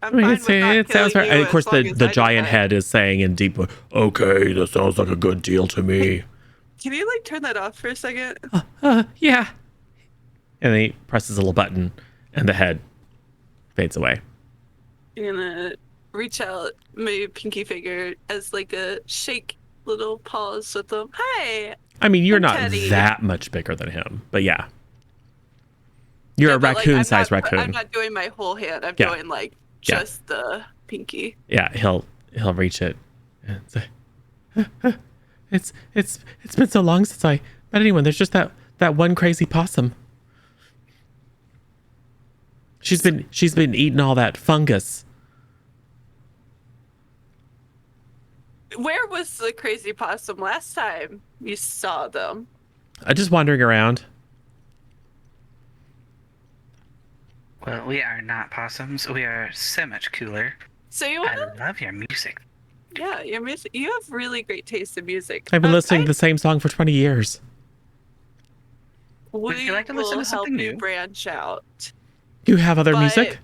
I mean, fine with not it sounds killing right. And you of course, as long the as I giant die. head is saying in deep, okay, that sounds like a good deal to me. Can you like turn that off for a second? Yeah. And then he presses a little button, and the head fades away. I'm gonna reach out my pinky finger as like a shake little paws with them. Hi. I mean, you're I'm not Teddy. that much bigger than him, but yeah. You're Yeah, a but, like, raccoon-sized I'm raccoon. not doing my whole hand. I'm Yeah. doing like Yeah. just the pinky. Yeah, he'll reach it and say, it's been so long since I met anyone. There's just that one crazy possum. She's been eating all that fungus. Where was the crazy possum last time you saw them? Just wandering around. Well, we are not possums. We are so much cooler. So you I want love your music. yeah, your music. You have really great taste in music. I've been listening to the same song for 20 years. Would you like to listen will to something help you new? branch out. You have other But- music?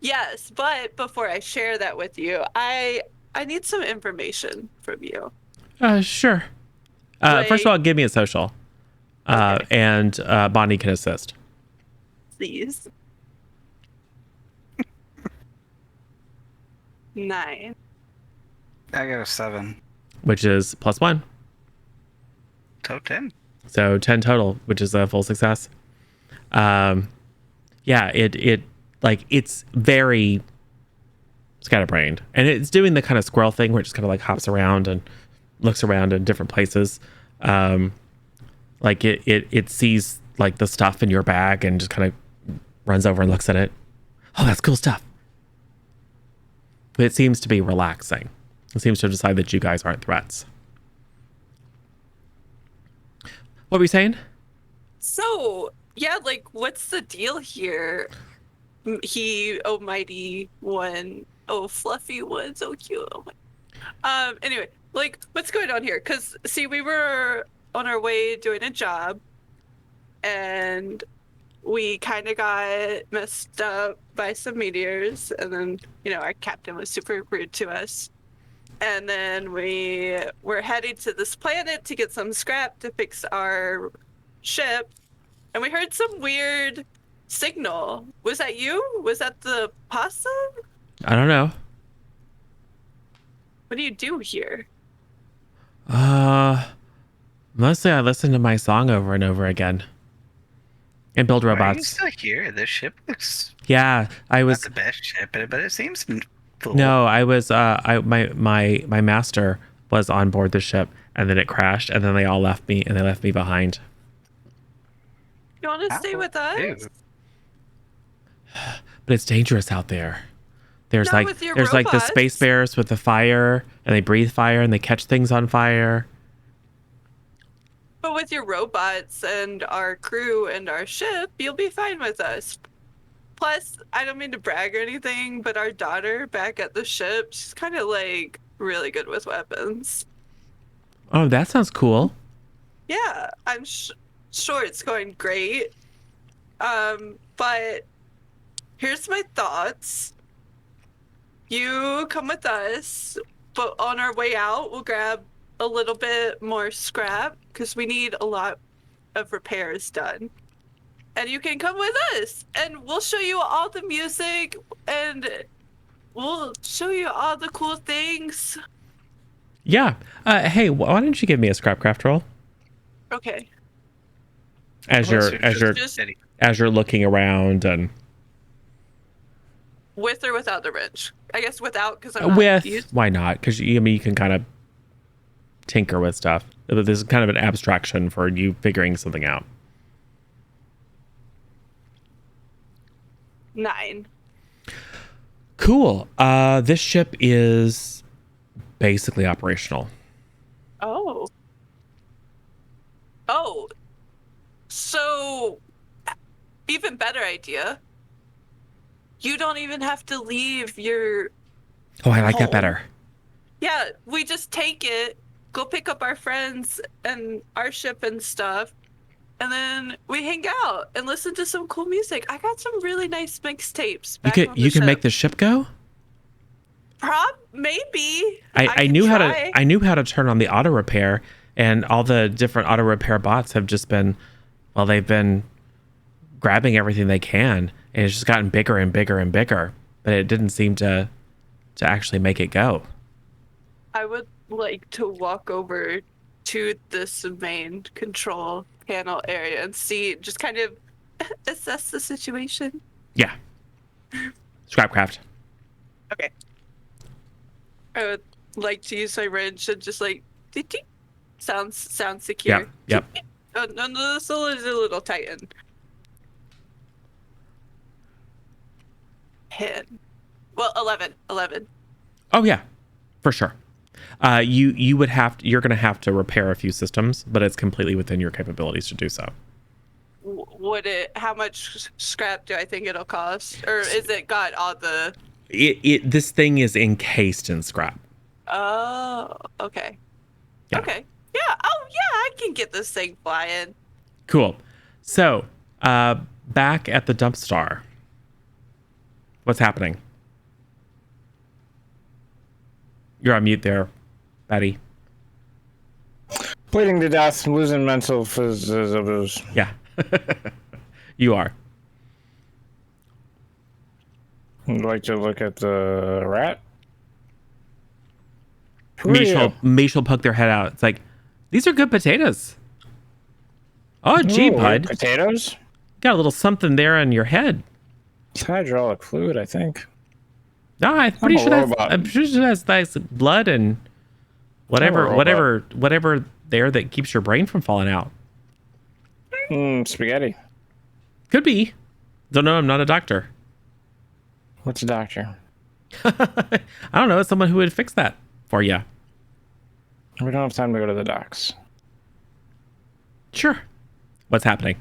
Yes, but before I share that with you, I need some information from you. Sure. First of all, give me a social. Okay. And Bonnie can assist. Please. 9. I got a 7. Which is +1. So 10. So 10 total, which is a full success. Yeah, it's very scatterbrained. And it's doing the kind of squirrel thing where it just kind of like hops around and looks around in different places. Like it sees like the stuff in your bag and just kind of runs over and looks at it. Oh, that's cool stuff. But it seems to be relaxing. It seems to have decided that you guys aren't threats. What were you saying? So, yeah, like, what's the deal here? He, oh mighty one, oh fluffy one, so cute. Oh my. Anyway, like, what's going on here? Because, see, we were on our way doing a job, and we kind of got messed up by some meteors, and then, you know, our captain was super rude to us. And then we were heading to this planet to get some scrap to fix our ship, and we heard some weird signal. Was that you? Was that the possum? I don't know. What do you do here? Mostly I listen to my song over and over again. And build Why are you robots. still here? This ship looks Yeah, I not was the best ship, but it seems full. no, I was my master was on board the ship and then it crashed and then they all left me and they left me behind. You want to stay with us? Ew. But it's dangerous out there. There's Not like with your there's like the robots. space bears with the fire and they breathe fire and they catch things on fire. But with your robots and our crew and our ship, you'll be fine with us. Plus, I don't mean to brag or anything, but our daughter back at the ship, she's kind of like really good with weapons. Oh, that sounds cool. Yeah, I'm sure it's going great. But here's my thoughts. You come with us, but on our way out, we'll grab a little bit more scrap because we need a lot of repairs done. And you can come with us and we'll show you all the music and we'll show you all the cool things. Yeah. Hey, why don't you give me a scrapcraft roll Okay. as Just you're looking around and with or without the wrench? I guess without because I'm not with used. why not? Because you can kind of tinker with stuff. This is kind of an abstraction for you figuring something out. 9. Cool. This ship is basically operational. Oh. Oh. So, even better idea. You don't even have to leave your... Oh, I like that home. better. Yeah, we just take it, go pick up our friends and our ship and stuff, and then we hang out and listen to some cool music. I got some really nice mixtapes. You can make the ship go? Maybe. I can knew try. I knew how to turn on the auto repair, and all the different auto repair bots have just been, well, they've been grabbing everything they can, and it's just gotten bigger and bigger and bigger, but it didn't seem to actually make it go. I would like to walk over to this main control panel area and see, just kind of assess the situation. Yeah. Scrapcraft. Okay. I would like to use my wrench and just like, "Dee dee." sounds secure. Yep. Oh, no, this is a little tightened. 10. Well, 11. Oh yeah, for sure. You're gonna have to repair a few systems, but it's completely within your capabilities to do so. How much scrap do I think it'll cost? Or is it got all the... This thing is encased in scrap. Oh, okay. Yeah. Okay. Yeah. Oh, yeah. I can get this thing flying. Cool. So, back at the dump star, what's happening? You're on mute there, Betty. Bleeding to death, losing mental phys. Yeah. You are. I'd like to look at the rat. Who are you? Mish will poke their head out. It's like, these are good potatoes. Oh, gee, Ooh, bud. Potatoes? Got a little something there on your head. It's hydraulic fluid, I think. No, I'm pretty sure that's blood and whatever there that keeps your brain from falling out. Spaghetti. Could be. Don't know. I'm not a doctor. What's a doctor? I don't know. It's someone who would fix that for you. We don't have time to go to the docks. Sure. What's happening?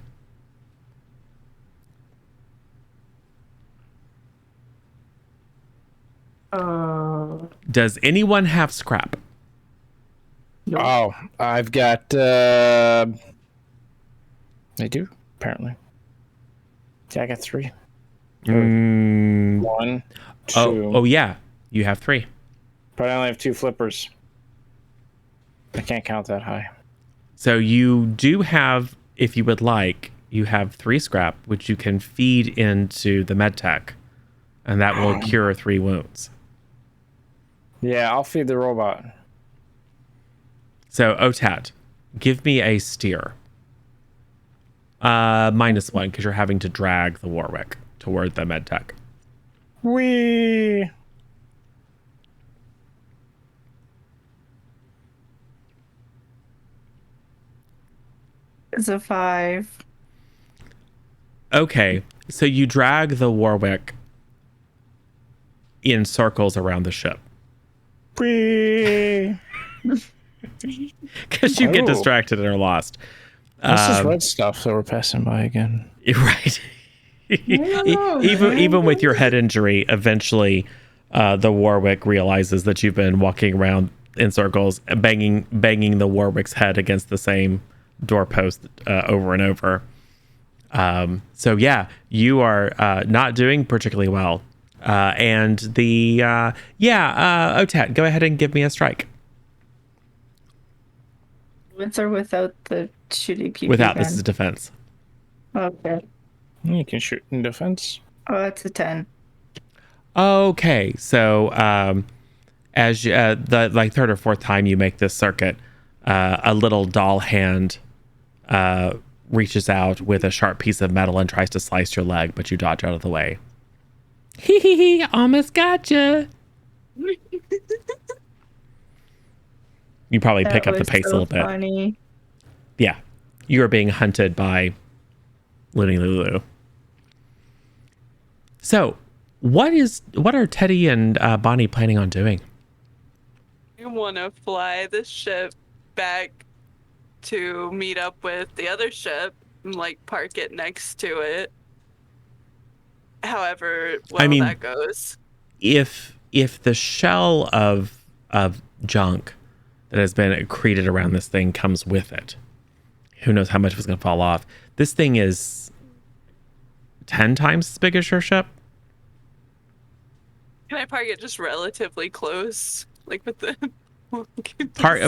Does anyone have scrap? Oh, I've got. They do, apparently. Yeah, I got 3. Mm. 1, 2. Oh, yeah. You have 3. But I only have 2 flippers. I can't count that high. So you do have, if you would like, you have 3 scrap, which you can feed into the medtech, and that will cure 3 wounds. Yeah, I'll feed the robot. So, Otat, give me a steer. -1, because you're having to drag the Warwick toward the medtech. Whee! It's a 5. Okay, so you drag the Warwick in circles around the ship. Whee! Because you get Oh. distracted and are lost. This is red stuff that we're passing by again. Right. even with your head injury, eventually the Warwick realizes that you've been walking around in circles, banging the Warwick's head against the same doorpost over and over. So yeah, you are not doing particularly well. And the Otat, go ahead and give me a strike. With or without the shooting people? Without, this is defense. Okay. You can shoot in defense. Oh, that's a 10. Okay, so as the like 3rd or 4th time you make this circuit, a little doll hand reaches out with a sharp piece of metal and tries to slice your leg, but you dodge out of the way. Hee hee hee! Almost gotcha. You probably pick up the pace a little bit. Funny. Yeah, you are being hunted by Looney Lulu. So, what are Teddy and Bonnie planning on doing? I want to fly the ship back to meet up with the other ship and like park it next to it. However, that goes. If the shell of junk that has been accreted around this thing comes with it, who knows how much of it's going to fall off. This thing is 10 times as big as your ship. Can I park it just relatively close, like with the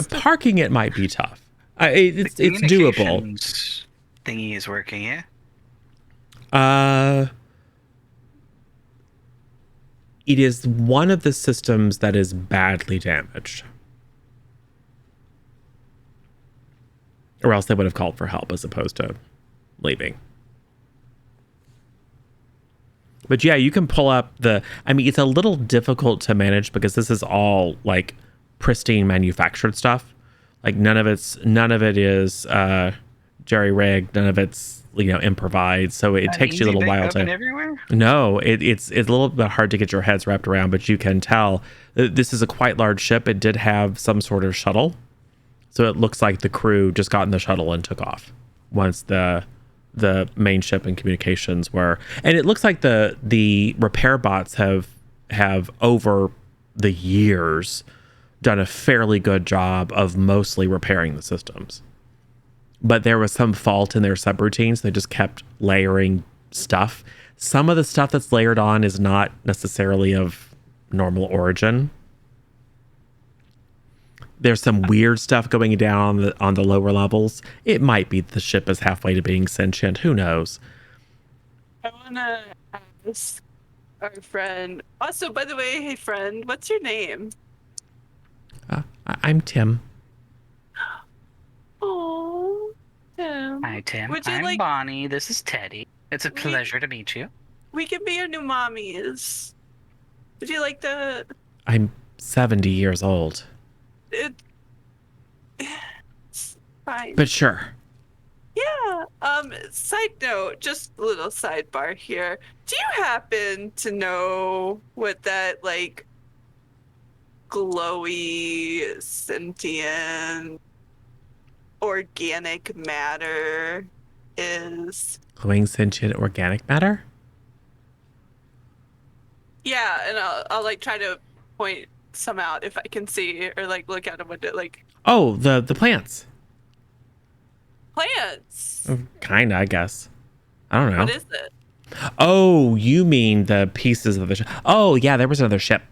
Parking it might be tough. It's doable. Communications thingy is working, yeah? It is one of the systems that is badly damaged. Or else they would have called for help as opposed to leaving. But yeah, you can pull up it's a little difficult to manage because this is all like pristine manufactured stuff. Like none of it is jerry rigged, none of it's improvised. So it takes you a little while to. Everywhere? No, it's a little bit hard to get your heads wrapped around, but you can tell this is a quite large ship. It did have some sort of shuttle, so it looks like the crew just got in the shuttle and took off once the main ship and communications were. And it looks like the repair bots have have over the years done a fairly good job of mostly repairing the systems. But there was some fault in their subroutines. They just kept layering stuff. Some of the stuff that's layered on is not necessarily of normal origin. There's some weird stuff going down on the lower levels. It might be the ship is halfway to being sentient. Who knows? I wanna ask our friend. Also, by the way, hey friend, what's your name? I'm Tim. Oh, Tim. Hi, Tim. Would you I'm like? Bonnie. This is Teddy. It's a pleasure to meet you. We can be your new mommies. Would you like to? I'm 70 years old. It's fine. But sure. Yeah. Side note, just a little sidebar here. Do you happen to know what that like glowy, sentient, organic matter is? Glowing sentient organic matter? Yeah, and I'll like try to point some out if I can see or like look out a window like Oh, the plants. plants. Kinda, I guess. I don't know. What is it? Oh, you mean the pieces of the ship. Oh, yeah, there was another ship.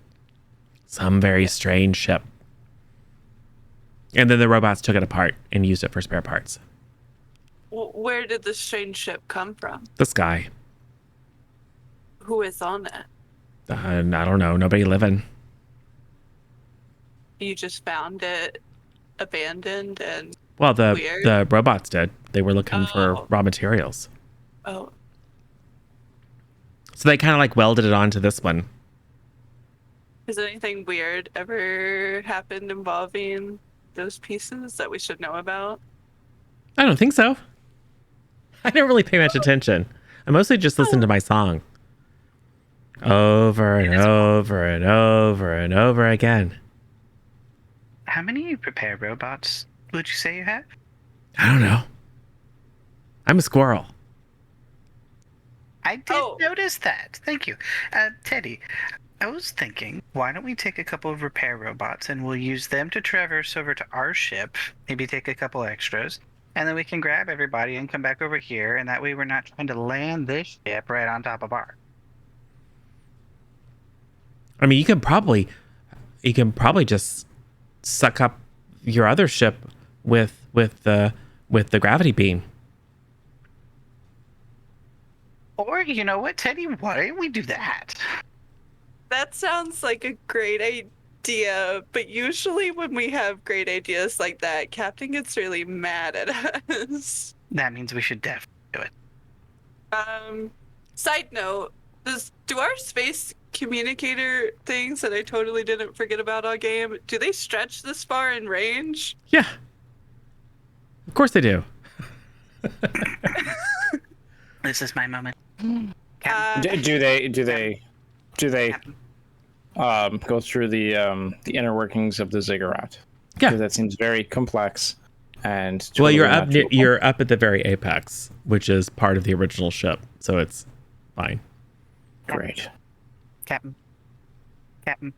Some very strange ship. And then the robots took it apart and used it for spare parts. Where did the strange ship come from? The sky. Who is on it? I don't know. Nobody living. You just found it abandoned and Well, Weird. the robots did. They were looking for Oh. raw materials. oh, So they kind of like welded it onto this one. has anything weird ever happened involving those pieces that we should know about? I don't think so. I don't really pay much attention. I mostly just listen to my song. Over and over and over and over again. How many repair robots would you say you have? I don't know. I'm a squirrel. I did notice that. Thank you. Teddy, I was thinking, why don't we take a couple of repair robots and we'll use them to traverse over to our ship, maybe take a couple extras, and then we can grab everybody and come back over here, and that way we're not trying to land this ship right on top of ours. I mean, you can probably just suck up your other ship with the gravity beam. Or, you know what, Teddy, why don't we do that? That sounds like a great idea, but usually when we have great ideas like that, Captain gets really mad at us. That means we should definitely do it. Side note, do our space communicator things that I totally didn't forget about all game, do they stretch this far in range? Yeah. Of course they do. This is my moment. Do they go through the inner workings of the ziggurat? Yeah. Because that seems very complex and Well, totally you're not up doable. you're up at the very apex, which is part of the original ship, so it's fine. Great. Captain. Captain.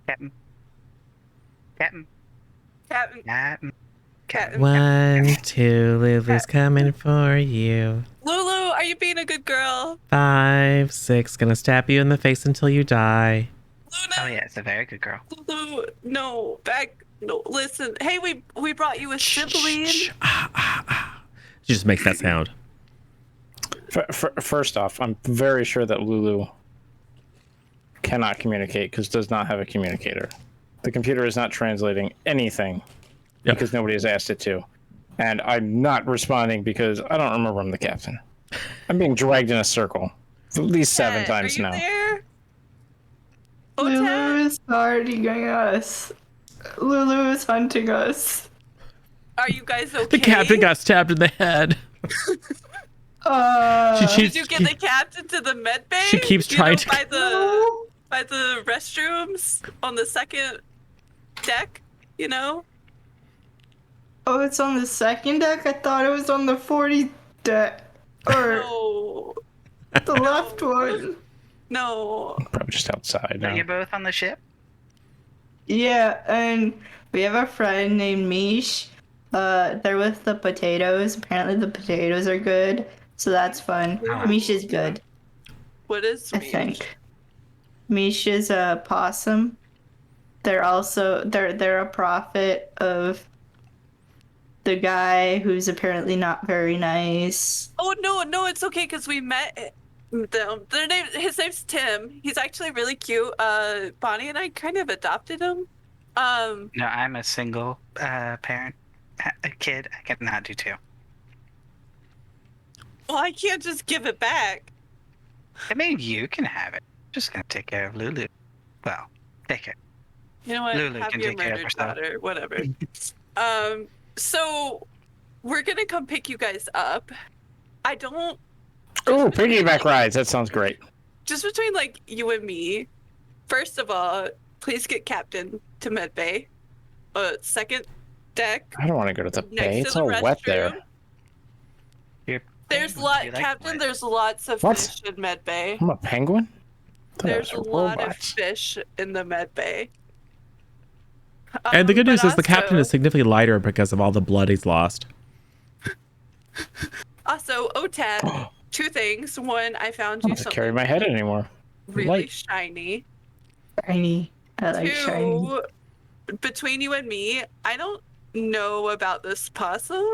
Captain. Captain. Captain, Captain. Captain. 1, 2, Lulu's coming for you. Lulu, are you being a good girl? 5, 6, gonna stab you in the face until you die. Oh Luna, yeah, it's a very good girl. Lulu, no, listen. Hey, we brought you a sibling. Shh. She just makes that sound. First off, I'm very sure that Lulu cannot communicate because does not have a communicator. The computer is not translating anything because nobody has asked it to. And I'm not responding because I don't remember I'm the captain. I'm being dragged in a circle at least 7 Ted, times are you now. There? Oh, Lulu Ted, is guarding us. Lulu is hunting us. are you guys okay? The captain got stabbed in the head. Did you get the captain to the med bay? She keeps trying to- by the restrooms on the second deck. You know. Oh, it's on the second deck? I thought it was on the 40 deck. Or Oh, the left one. No. Probably just outside Are now. you both on the ship? Yeah, and we have a friend named Mish. They're with the potatoes. Apparently the potatoes are good, so that's fun. Oh. Mish is good, What is I Mish? think. Mish is a possum. They're a prophet of the guy who's apparently not very nice. Oh no, it's okay because we met them. His name's Tim. He's actually really cute. Bonnie and I kind of adopted him. No, I'm a single parent. A kid. I cannot do two. Well, I can't just give it back. I mean, you can have it. Just gonna take care of Lulu. Well, take care. You know what? Lulu Have can your take care of murdered herself. daughter, whatever. So we're gonna come pick you guys up. I don't. Oh, piggyback rides. That sounds great. Just between like you and me. First of all, please get Captain to Medbay. Second deck. I don't want to go to the Next bay. to It's the all wet there. restroom. You're There's penguins. You like Captain. wet. There's lots of What? fish in Medbay. I'm a penguin? I thought I There's was a lot of robot. fish in the Medbay. And the good news but is the captain is also- significantly lighter because of all the blood he's lost. Also, OTAD, two things. One, I found I you don't have to something carry my head anymore. really Light. shiny. Shiny. I like shiny. Two, between you and me, I don't know about this possum.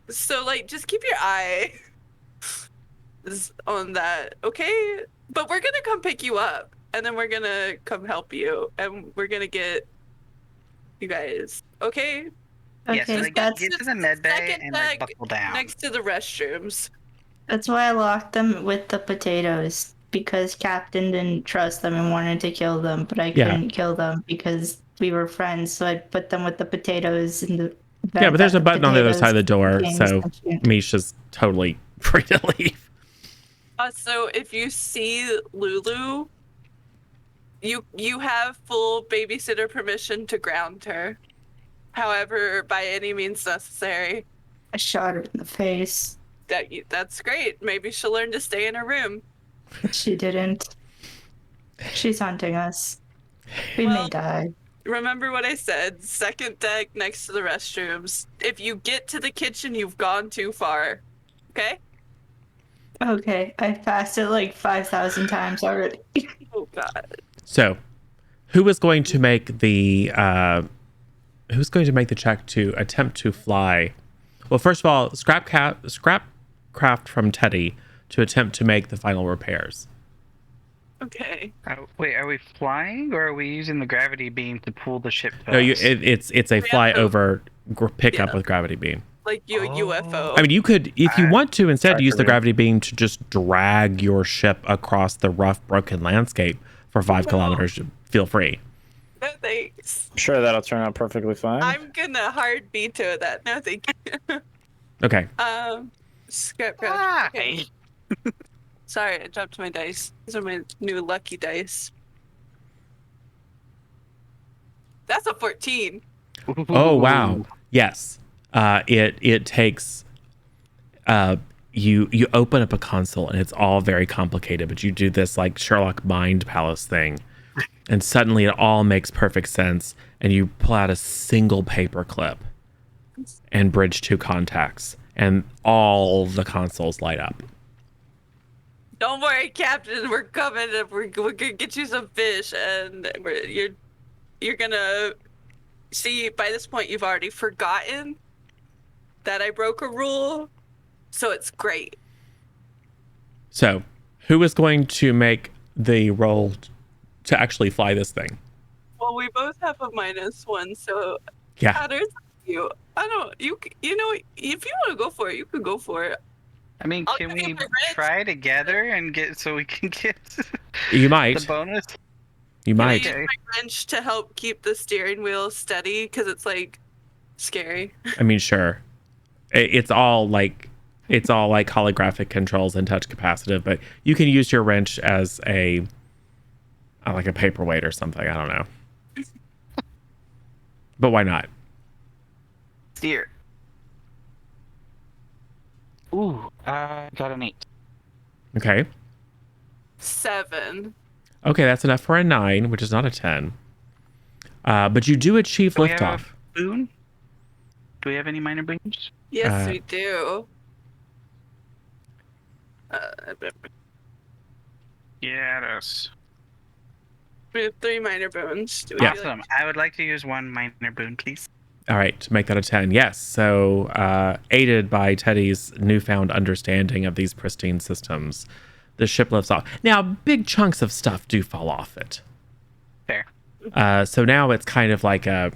So, like, just keep your eye on that, okay? But we're gonna come pick you up, and then we're gonna come help you, and we're gonna get you guys, okay? Yeah, so Okay, they that's get to the med bay second and like deck buckle down. next to the restrooms. that's why I locked them with the potatoes, because Captain didn't trust them and wanted to kill them, but I Yeah. couldn't kill them because we were friends, so I put them with the potatoes in the Yeah, but there's a the button on the other potatoes side of the door, became so sentient. Misha's totally free to leave. So if you see Lulu, you have full babysitter permission to ground her. However, by any means necessary. I shot her in the face. That's great. Maybe she'll learn to stay in her room. She didn't. She's hunting us. We Well- may die. Remember what I said. Second deck next to the restrooms. If you get to the kitchen, you've gone too far. Okay? Okay, I've passed it like 5,000 times already. Oh god. So, who is going to make the check to attempt to fly? Well, first of all, Scrapcraft from Teddy to attempt to make the final repairs. Okay. Wait, are we flying or are we using the gravity beam to pull the ship to No, us? it's a have to- flyover pickup Yeah. with gravity beam. Like UFO. I mean, you could, if you want to, instead use the Gravity. gravity beam to just drag your ship across the rough, broken landscape for 5 No. kilometers. Feel free. No thanks. I'm sure that'll turn out perfectly fine. I'm gonna hard veto that. No thank you. Okay. Scrapcraft. Why? Okay. Sorry, I dropped my dice. These are my new lucky dice. That's a 14. Oh wow. Yes. It takes you open up a console and it's all very complicated, but you do this like Sherlock Mind Palace thing, and suddenly it all makes perfect sense, and you pull out a single paper clip and bridge 2 contacts, and all the consoles light up. Don't worry, Captain. We're coming. We're gonna get you some fish, and you're gonna see. By this point, you've already forgotten that I broke a rule, so it's great. So, who is going to make the roll to actually fly this thing? Well, we both have a -1, so Yeah. Connors, you. I don't. You know, if you want to go for it, you can go for it. I mean, I'll can give you we my wrench. try together and get so we can get You the might. bonus? You Can I might. use my wrench to help keep the steering wheel steady? Because it's like scary. I mean, sure. It's all like holographic controls and touch capacitive, but you can use your wrench as a like a paperweight or something. I don't know. But why not? Steer. Ooh, got an 8. Okay. 7. Okay, that's enough for a 9, which is not a 10. But you do achieve Do we have liftoff. a boon? Do we have any minor boons? Yes, we do. Yes. We have 3 minor boons. Do we Yeah. feel like- Awesome. I would like to use one minor boon, please. All right, to make that a 10. Yes. So, aided by Teddy's newfound understanding of these pristine systems, the ship lifts off. Now, big chunks of stuff do fall off it. Fair. So now it's kind of like a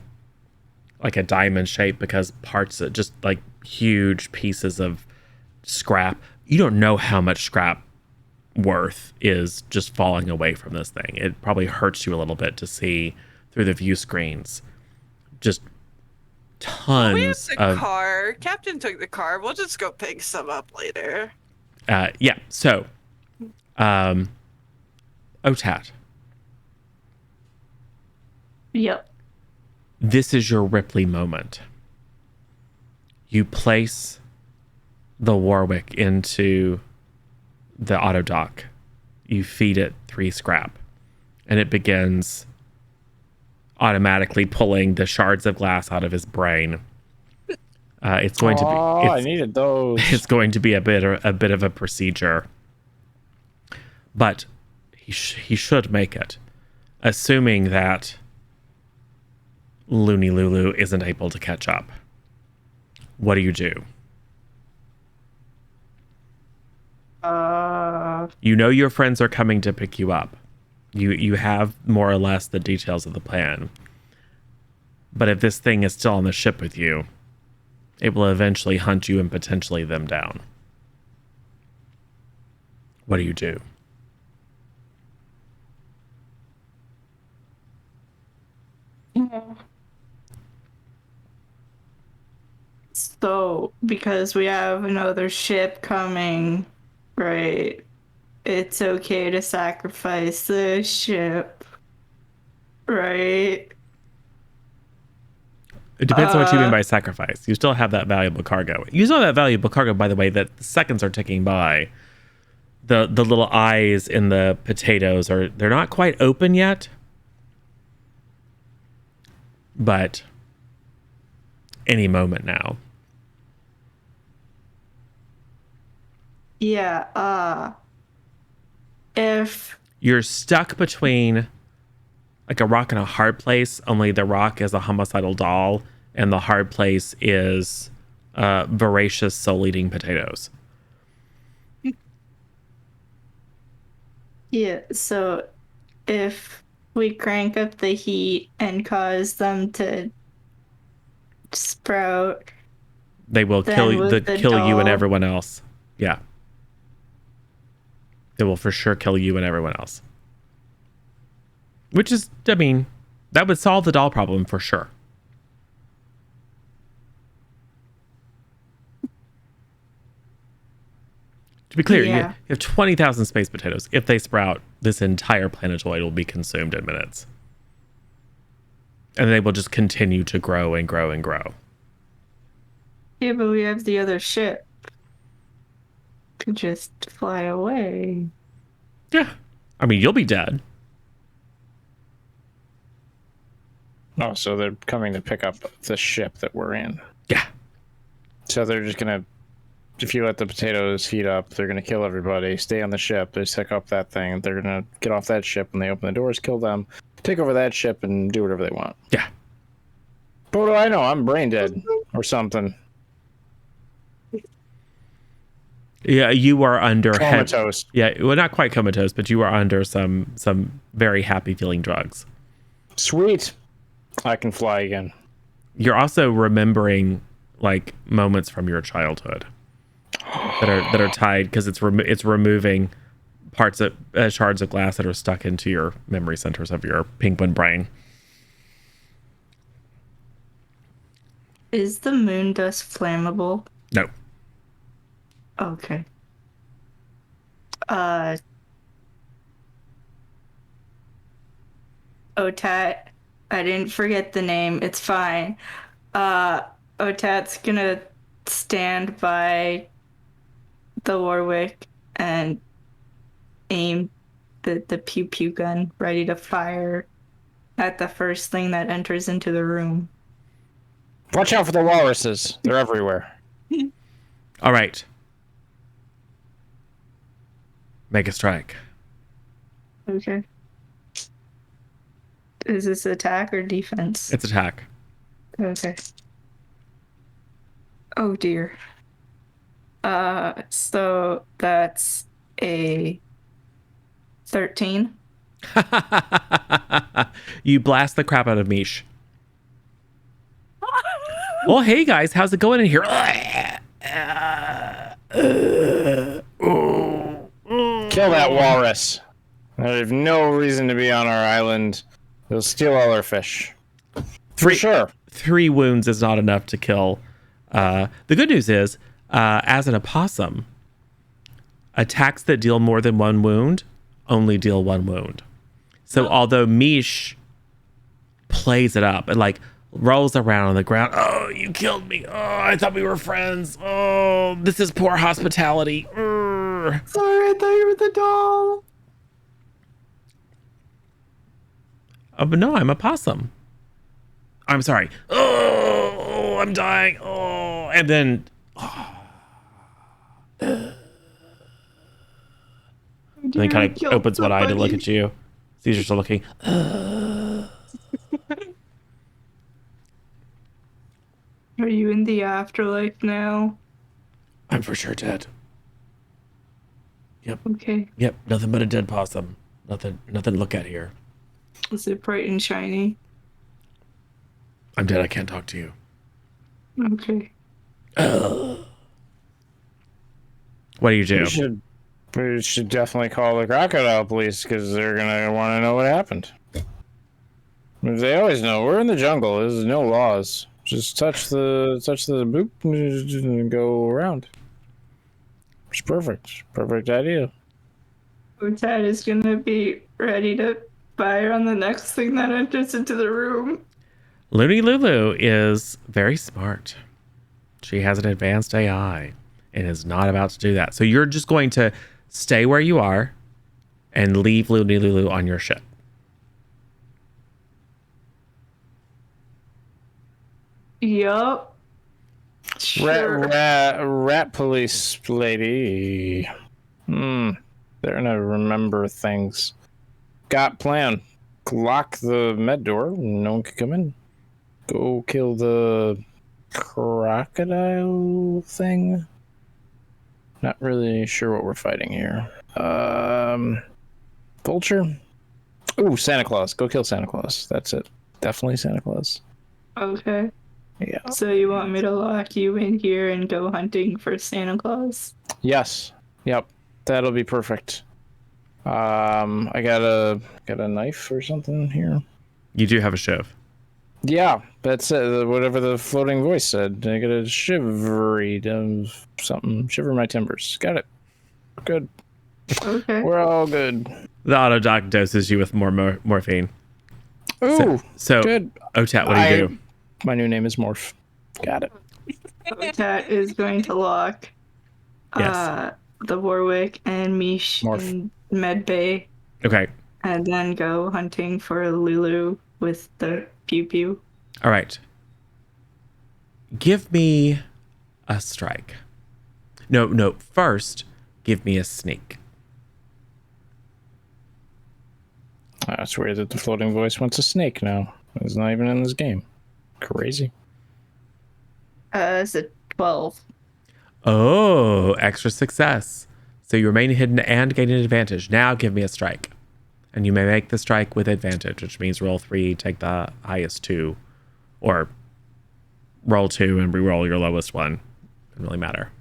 diamond shape because parts of just like huge pieces of scrap. You don't know how much scrap worth is just falling away from this thing. It probably hurts you a little bit to see through the view screens. Just tons We have the of car. Captain took the car. We'll just go pick some up later. yeah. So, Otat, Yep. this is your Ripley moment. You place the Warwick into the auto dock. You feed it 3 scrap, and it begins automatically pulling the shards of glass out of his brain. It's going to be. I needed those. It's going to be a bit of a procedure, but he should make it, assuming that Looney Lulu isn't able to catch up. What do you do? You know your friends are coming to pick you up. You have more or less the details of the plan. But if this thing is still on the ship with you, it will eventually hunt you and potentially them down. What do you do? So, because we have another ship coming, right? It's okay to sacrifice the ship, right? It depends on what you mean by sacrifice. You still have that valuable cargo. You still have that valuable cargo, by the way, that the seconds are ticking by. The little eyes in the potatoes they're not quite open yet. But any moment now. Yeah, if You're stuck between like a rock and a hard place, only the rock is a homicidal doll and the hard place is voracious soul-eating potatoes. yeah, so if we crank up the heat and cause them to sprout, They will Then kill with the kill you and doll- everyone else. Yeah. They will for sure kill you and everyone else. Which is, I mean, that would solve the doll problem for sure. To be clear, Yeah. you have 20,000 space potatoes. If they sprout, this entire planetoid will be consumed in minutes. And they will just continue to grow and grow and grow. yeah, but we have the other ship. Could just fly away. Yeah. I mean, you'll be dead. Oh, so they're coming to pick up the ship that we're in. Yeah. So they're just gonna, if you let the potatoes heat up, they're gonna kill everybody, stay on the ship, they pick up that thing, they're gonna get off that ship when they open the doors, kill them, take over that ship, and do whatever they want. Yeah. But what do I know? I'm brain dead or something. Yeah, you are under Comatose. Yeah, well, not quite comatose, but you are under some very happy feeling drugs. Sweet. I can fly again. You're also remembering like moments from your childhood that are tied because it's removing parts of shards of glass that are stuck into your memory centers of your penguin brain. Is the moon dust flammable? No. Okay. Otat. I didn't forget the name. It's fine. Otat's gonna stand by the Warwick and aim the pew pew gun ready to fire at the first thing that enters into the room. Watch out for the walruses. They're everywhere. All right. Make a strike. Okay. Is this attack or defense? It's attack. Okay. Oh dear. So that's a 13. You blast the crap out of Mish. Well, hey guys, how's it going in here? Kill that walrus. They have no reason to be on our island. They'll steal all our fish. For sure. 3 wounds is not enough to kill. The good news is, as an opossum, attacks that deal more than 1 wound only deal 1 wound. So although Mish plays it up and like rolls around on the ground, oh, you killed me. Oh, I thought we were friends. Oh, this is poor hospitality. Urgh. Sorry, I thought you were the doll. Oh, but no, I'm a possum. I'm sorry. Oh, I'm dying. Oh, and then and then kind of opens one eye to look at you. Sees you're still looking. Are you in the afterlife now? I'm for sure dead. Yep. Okay. Yep. Nothing but a dead possum. Nothing to look at here. Is it bright and shiny? I'm dead. I can't talk to you. Okay. What do you do? We should definitely call the crocodile police because they're gonna want to know what happened. They always know. We're in the jungle. There's no laws. Just touch the boop and go around. It's perfect. Perfect idea. Tad is gonna be ready to fire on the next thing that enters into the room. Looney Lulu is very smart. She has an advanced AI and is not about to do that. So you're just going to stay where you are and leave Looney Lulu on your ship. Yup. Sure. Rat police lady. They're gonna remember things. Got plan. Lock the med door. No one can come in. Go kill the crocodile thing. Not really sure what we're fighting here. Vulture. Ooh, Santa Claus. Go kill Santa Claus. That's it. Definitely Santa Claus. Okay. Yeah. So you want me to lock you in here and go hunting for Santa Claus? Yes. Yep. That'll be perfect. I got a knife or something here. You do have a shiv. Yeah, that's it. Whatever the floating voice said. I got a shivery something. Shiver my timbers. Got it. Good. Okay. We're all good. The auto doc doses you with more morphine. Ooh. So Good. Otat, what do you do? My new name is Morph. Got it. Tad is going to lock Yes. the Warwick and Mish Morph. in Med Bay Okay. and then go hunting for Lulu with the pew pew. All right. Give me a strike. No. First, give me a sneak. That's weird that the floating voice wants a snake now. It's not even in this game. Crazy. It's a 12. Oh, extra success. So you remain hidden and gain an advantage. Now give me a strike. And you may make the strike with advantage, which means roll 3, take the highest 2, or roll 2 and re-roll your lowest one. Doesn't really matter.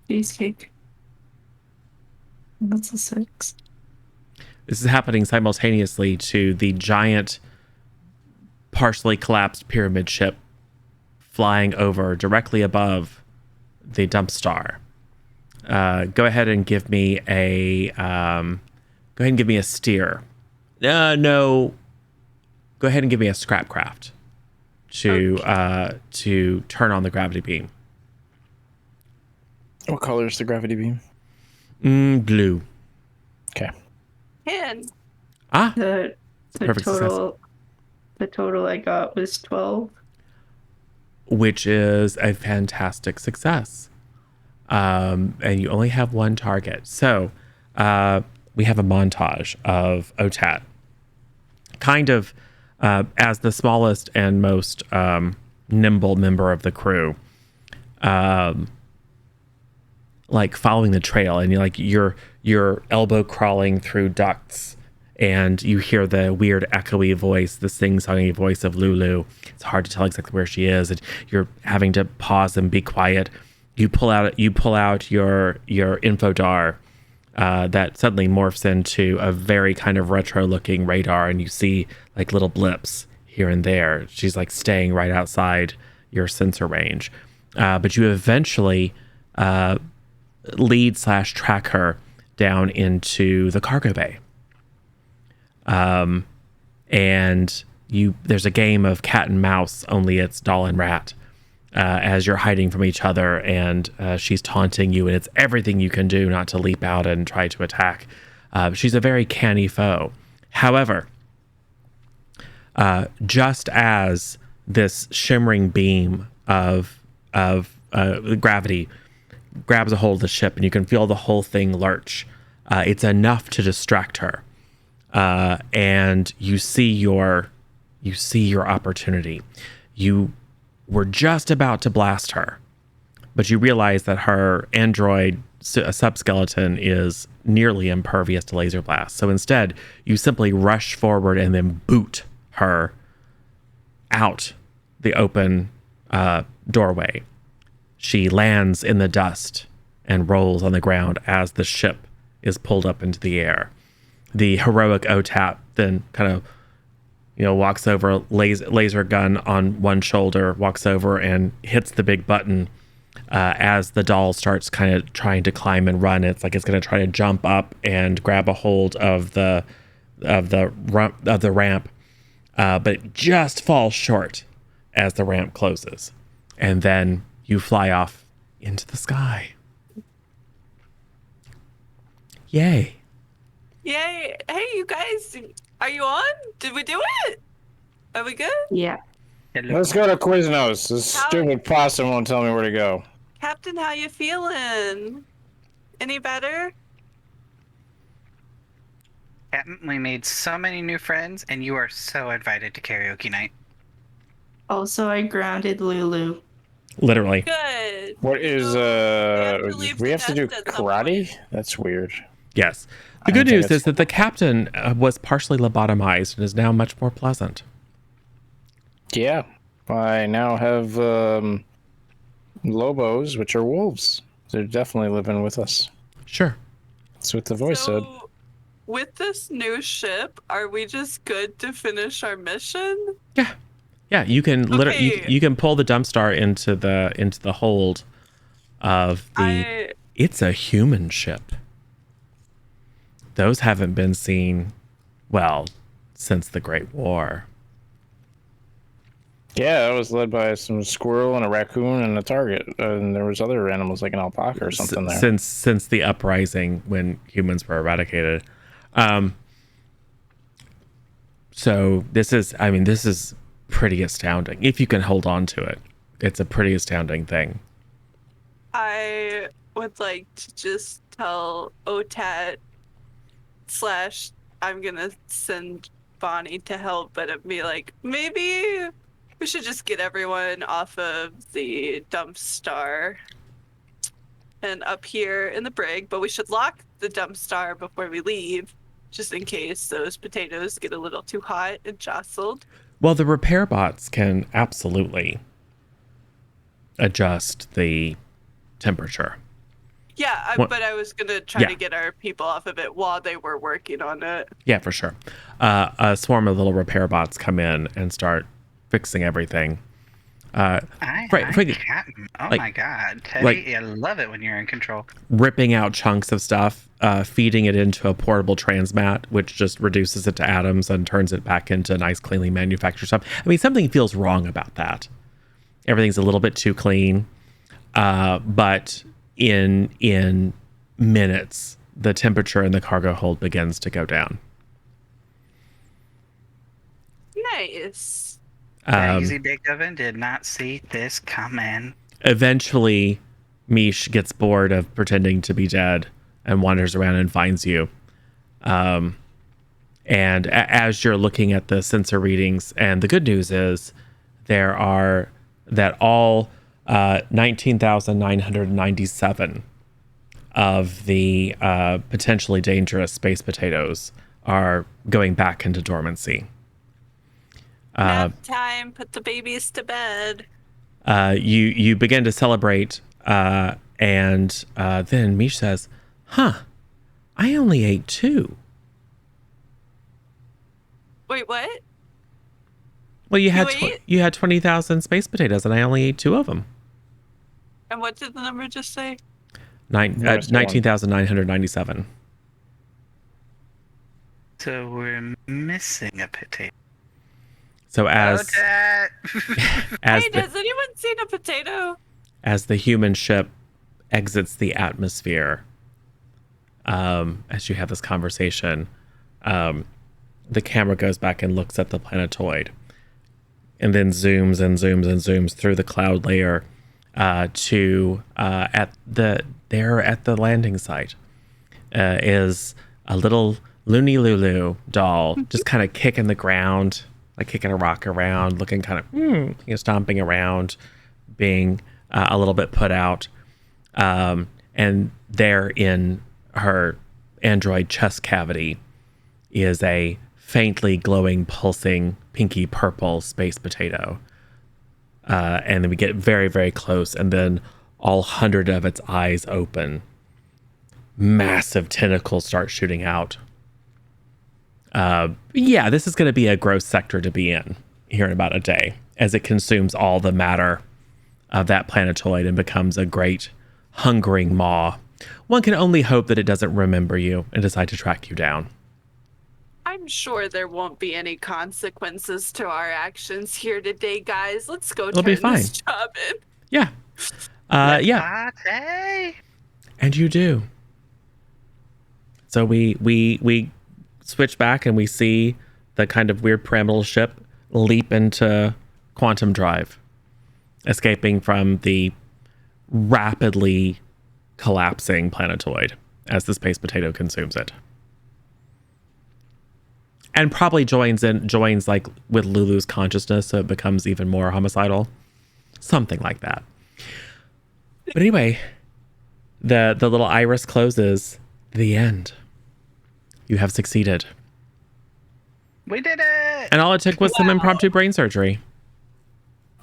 Cheesecake. That's a 6. This is happening simultaneously to the giant, partially collapsed pyramid ship flying over directly above the dump star. Go ahead and give me a steer. No. Go ahead and give me a scrapcraft to turn on the gravity beam. What color is the gravity beam? Blue. Okay. And Ah, The perfect success. total I got was 12. Which is a fantastic success. And you only have one target. So we have a montage of Otat, kind of as the smallest and most nimble member of the crew, like following the trail, and you're elbow crawling through ducts, and you hear the weird echoey voice, the sing-songy voice of Lulu. It's hard to tell exactly where she is, and you're having to pause and be quiet. You pull out your infodar that suddenly morphs into a very kind of retro-looking radar, and you see like little blips here and there. She's like staying right outside your sensor range, but you eventually lead/track her down into the cargo bay. And there's a game of cat and mouse, only it's doll and rat, as you're hiding from each other, and she's taunting you, and it's everything you can do not to leap out and try to attack. She's a very canny foe. However, just as this shimmering beam of gravity grabs a hold of the ship, and you can feel the whole thing lurch, it's enough to distract her. And you see your opportunity. You were just about to blast her, but you realize that her android subskeleton is nearly impervious to laser blasts. So instead, you simply rush forward and then boot her out the open doorway. She lands in the dust and rolls on the ground as the ship is pulled up into the air. The heroic Otap then kind of, walks over, laser gun on one shoulder, walks over and hits the big button as the doll starts kind of trying to climb and run. It's like it's going to try to jump up and grab a hold of the ramp, but it just falls short as the ramp closes, and then you fly off into the sky. Yay! yay! Hey, you guys, are you on? Did we do it? Are we good? Yeah. Let's go to Quiznos. This stupid possum won't tell me where to go. Captain, how you feeling? Any better? Captain, we made so many new friends, and you are so invited to karaoke night. Also, I grounded Lulu. Literally. Good. What is we have to do karate? That's weird. Yes. The good news is that the captain was partially lobotomized and is now much more pleasant. Yeah. I now have Lobos, which are wolves. They're definitely living with us. Sure. That's what the voice said. With this new ship, are we just good to finish our mission? Yeah. Yeah, you can literally Okay. you can pull the dump star into the hold of the it's a human ship. Those haven't been seen, well, since the Great War. Yeah, it was led by some squirrel and a raccoon and a target, and there was other animals like an alpaca or something there. Since the uprising when humans were eradicated. So this is pretty astounding. If you can hold on to it, it's a pretty astounding thing. I would like to just tell Otat / I'm gonna send Bonnie to help, but it'd be like, maybe we should just get everyone off of the dump star and up here in the brig, but we should lock the dump star before we leave, just in case those potatoes get a little too hot and jostled. Well, the repair bots can absolutely adjust the temperature. Yeah, but I was gonna try to get our people off of it while they were working on it. Yeah, for sure. A swarm of little repair bots come in and start fixing everything. Captain. Oh my God, Teddy! I love it when you're in control. Ripping out chunks of stuff, feeding it into a portable transmat, which just reduces it to atoms and turns it back into nice, cleanly manufactured stuff. I mean, something feels wrong about that. Everything's a little bit too clean, but in minutes, the temperature in the cargo hold begins to go down. Nice. Crazy big oven did not see this coming. Eventually, Mish gets bored of pretending to be dead and wanders around and finds you. And as you're looking at the sensor readings, and the good news is there are that all 19,997 of the potentially dangerous space potatoes are going back into dormancy. Nap time. Put the babies to bed. You begin to celebrate, and then Mish says, "Huh, I only ate 2." Wait, what? Well, you had ate? you had 20,000 space potatoes, and I only ate 2 of them. And what did the number just say? 19,997. So we're missing a potato. So as That. as Hey, the, has anyone seen a potato? as the human ship exits the atmosphere, as you have this conversation, the camera goes back and looks at the planetoid, and then zooms and zooms and zooms through the cloud layer to at the landing site is a little Looney Lulu doll just kind of kicking the ground, like kicking a rock around, looking kind of stomping around, being a little bit put out. And there in her android chest cavity is a faintly glowing, pulsing, pinky purple space potato. And then we get very, very close, and then all 100 of its eyes open. Massive tentacles start shooting out. Yeah, this is going to be a gross sector to be in here in about a day, as it consumes all the matter of that planetoid and becomes a great hungering maw. One can only hope that it doesn't remember you and decide to track you down. I'm sure there won't be any consequences to our actions here today, guys. Let's go It'll turn be fine. this job in. Yeah. Yeah. Party. And you do. So we switch back and we see the kind of weird pyramidal ship leap into quantum drive, escaping from the rapidly collapsing planetoid as the space potato consumes it. And probably joins like with Lulu's consciousness, so it becomes even more homicidal. Something like that. But anyway, the little iris closes. The end. You have succeeded. We did it. And all it took was some impromptu brain surgery.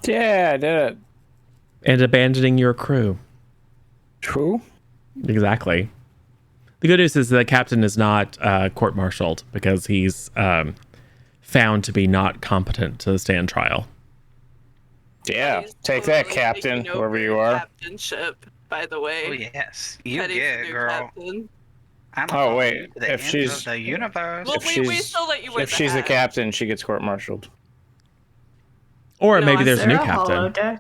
Yeah, I did it. And abandoning your crew. True. Exactly. The good news is the captain is not court-martialed because he's found to be not competent to stand trial. Yeah, He's take that, totally Captain, taking whoever over you are. Captainship, by the way. Oh yes, you Teddy's get the it, new girl. captain. I'm Oh, going wait, to the if ends she's- of the universe. Well, If we she's- still let you wear If she's the hat. captain, she gets court-martialed. Or No, maybe is there's a Is new there a captain. holodeck?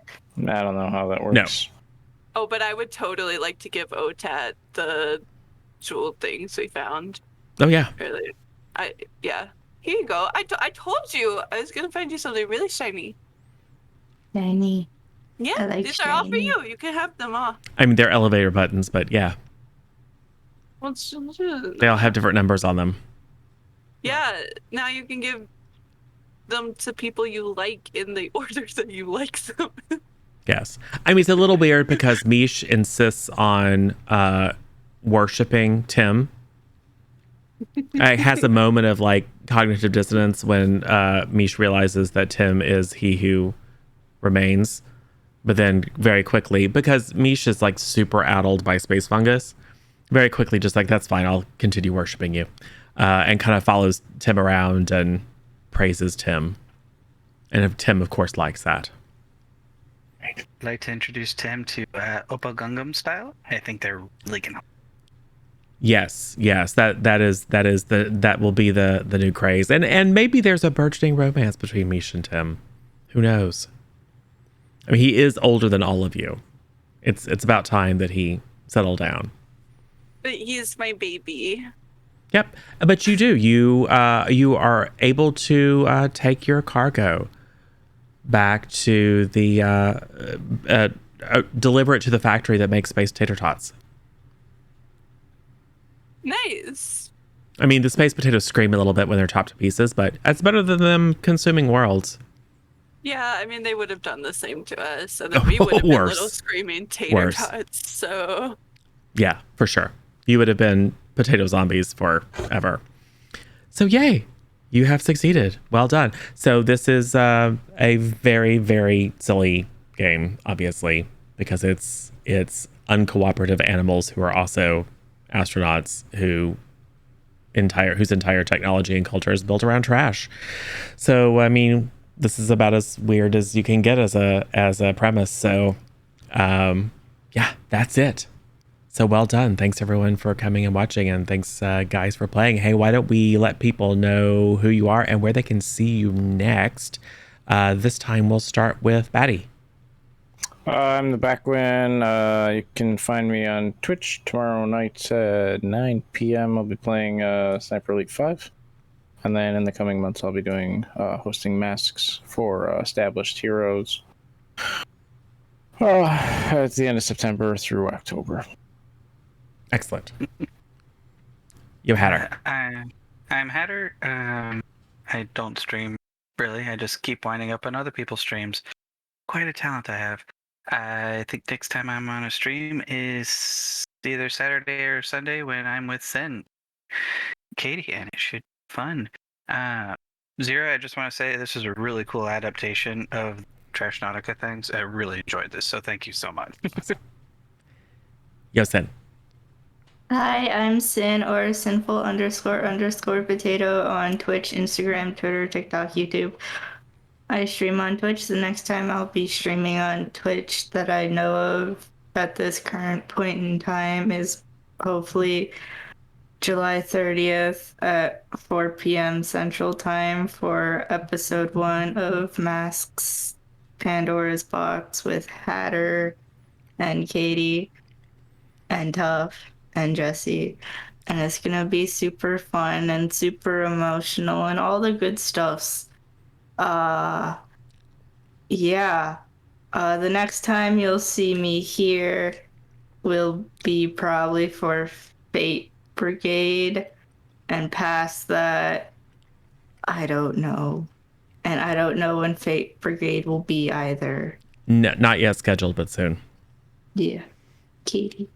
I don't know how that works. Oh, but I would totally like to give OTAT the jewel things we found Oh, yeah. earlier. Yeah. Here you go. I told you I was gonna find you something really shiny. Shiny. Yeah, I like these are all for shiny. you. You can have them all. I mean, they're elevator buttons, but yeah. They all have different numbers on them. Yeah, now you can give them to people you like in the order that you like them. Yes. I mean, it's a little weird because Mish insists on worshiping Tim. It has a moment of like cognitive dissonance when Mish realizes that Tim is he who remains. But then very quickly, because Mish is like super addled by space fungus, very quickly just like, that's fine, I'll continue worshiping you. And kind of follows Tim around and praises Tim. And Tim, of course, likes that. I'd like to introduce Tim to Oppa Gungam style. I think they're really gonna. Yes, that will be the new craze, and maybe there's a burgeoning romance between Mish and Tim. Who knows? I mean, he is older than all of you. It's about time that he settle down. But he's my baby. Yep, but you do. You are able to take your cargo back to the deliver it to the factory that makes space tater tots. Nice. I mean, the space potatoes scream a little bit when they're chopped to pieces, but that's better than them consuming worlds. Yeah, I mean, they would have done the same to us, and then we would have been Worse. little screaming tater tots. So Yeah, for sure. You would have been potato zombies forever. So yay, you have succeeded. Well done. So this is a very, very silly game, obviously, because it's uncooperative animals who are also astronauts whose entire technology and culture is built around trash. So I mean, this is about as weird as you can get as a premise. So yeah, that's it. So well done. Thanks everyone for coming and watching, and thanks guys for playing. Hey, why don't we let people know who you are and where they can see you next? This time we'll start with Batty. I'm the Backwin. You can find me on Twitch tomorrow night at 9 p.m. I'll be playing Sniper Elite 5. And then in the coming months, I'll be doing hosting masks for established heroes at the end of September through October. Excellent. You Hatter. I'm Hatter. I don't stream, really. I just keep winding up on other people's streams. Quite a talent I have. I think next time I'm on a stream is either Saturday or Sunday when I'm with Sen, Katie, and it should be fun. Zero, I just want to say this is a really cool adaptation of Trashtronautica things. I really enjoyed this, so thank you so much. Yo, Sen. Hi, I'm Sin or sinful__potato on Twitch, Instagram, Twitter, TikTok, YouTube. I stream on Twitch. The next time I'll be streaming on Twitch that I know of at this current point in time is hopefully July 30th at 4 p.m. Central Time for episode 1 of Masks Pandora's Box with Hatter and Katie and Tuff and Jesse. And it's gonna be super fun and super emotional and all the good stuffs. Yeah. The next time you'll see me here will be probably for Fate Brigade, and past that, I don't know. And I don't know when Fate Brigade will be either. No, not yet scheduled, but soon. Yeah. Katie.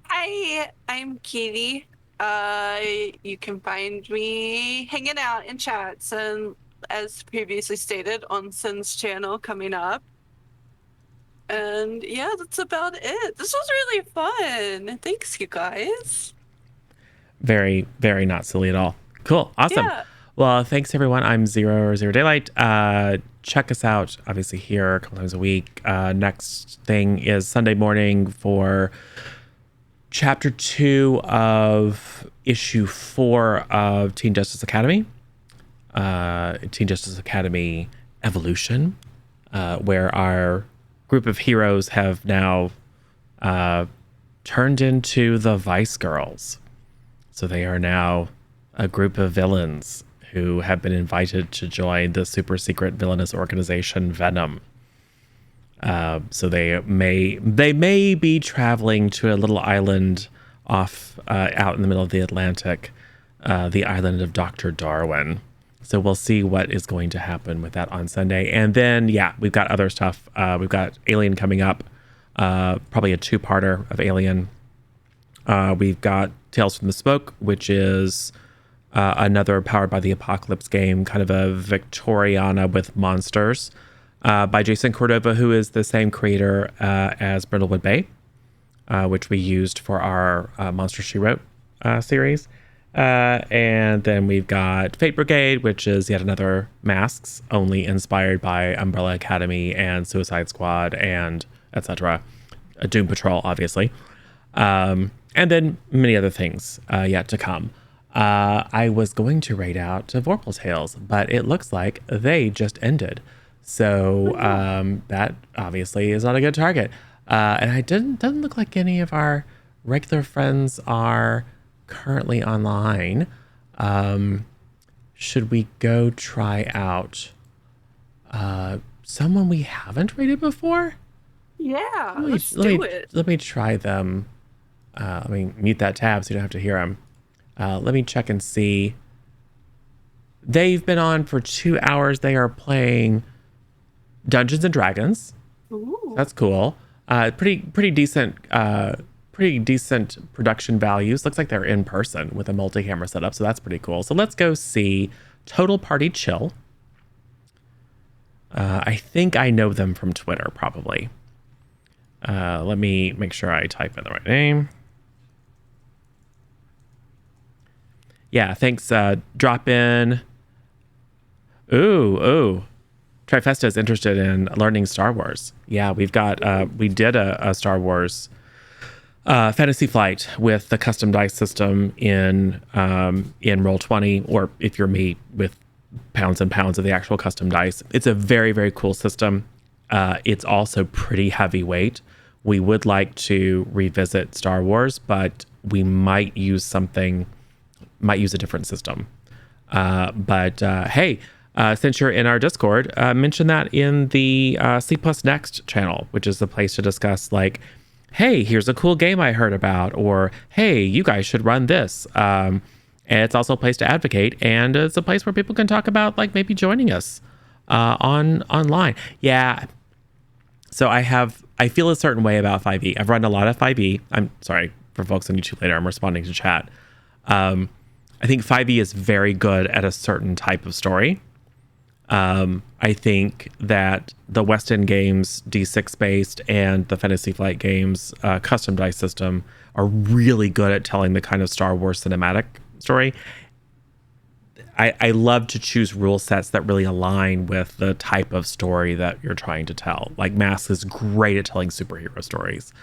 Hi, I'm Katie. You can find me hanging out in chats and, as previously stated, on Sin's channel coming up. And yeah, that's about it. This was really fun. Thanks, you guys. Very, very not silly at all. Cool. Awesome. Yeah. Well, thanks everyone. I'm Zero or Zero Daylight. Check us out, obviously, here a couple times a week. Next thing is Sunday morning for Chapter 2 of Issue 4 of Teen Justice Academy. Teen Justice Academy Evolution, where our group of heroes have now turned into the Vice Girls. So they are now a group of villains who have been invited to join the super secret villainous organization Venom. So they may be traveling to a little island off out in the middle of the Atlantic, the island of Dr. Darwin. So we'll see what is going to happen with that on Sunday. And then, yeah, we've got other stuff. We've got Alien coming up, probably a 2-parter of Alien. We've got Tales from the Smoke, which is another Powered by the Apocalypse game, kind of a Victoriana with monsters, by Jason Cordova, who is the same creator as Brindlewood Bay, which we used for our Monster She Wrote series. And then we've got Fate Brigade, which is yet another Masks, only inspired by Umbrella Academy and Suicide Squad and etc. Doom Patrol, obviously. And then many other things yet to come. I was going to raid out to Vorpal Tales, but it looks like they just ended. So that obviously is not a good target. And I doesn't look like any of our regular friends are currently online. Should we go try out someone we haven't rated before? Yeah, let's do it. Let me try them. Let me mute that tab so you don't have to hear them. Let me check and see. They've been on for 2 hours. They are playing Dungeons and Dragons. Ooh. That's cool. Pretty decent production values. Looks like they're in person with a multi-camera setup, so that's pretty cool. So let's go see Total Party Chill. I think I know them from Twitter, probably. Let me make sure I type in the right name. Yeah, thanks. Drop in. Ooh. Trifesta is interested in learning Star Wars. Yeah, we did a Star Wars fantasy flight with the custom dice system in Roll20, or if you're me, with pounds and pounds of the actual custom dice. It's a very, very cool system. It's also pretty heavyweight. We would like to revisit Star Wars, but we might use a different system. But hey, since you're in our Discord, mention that in the C Plus Next channel, which is the place to discuss, like, hey, here's a cool game I heard about, or hey, you guys should run this. And it's also a place to advocate, and it's a place where people can talk about, like, maybe joining us online. Yeah. So I feel a certain way about 5e. I've run a lot of 5e. I'm sorry for folks on YouTube later. I'm responding to chat. I think 5e is very good at a certain type of story. I think that the West End games, D6 based, and the Fantasy Flight games, custom dice system, are really good at telling the kind of Star Wars cinematic story. I love to choose rule sets that really align with the type of story that you're trying to tell. Like Mask is great at telling superhero stories.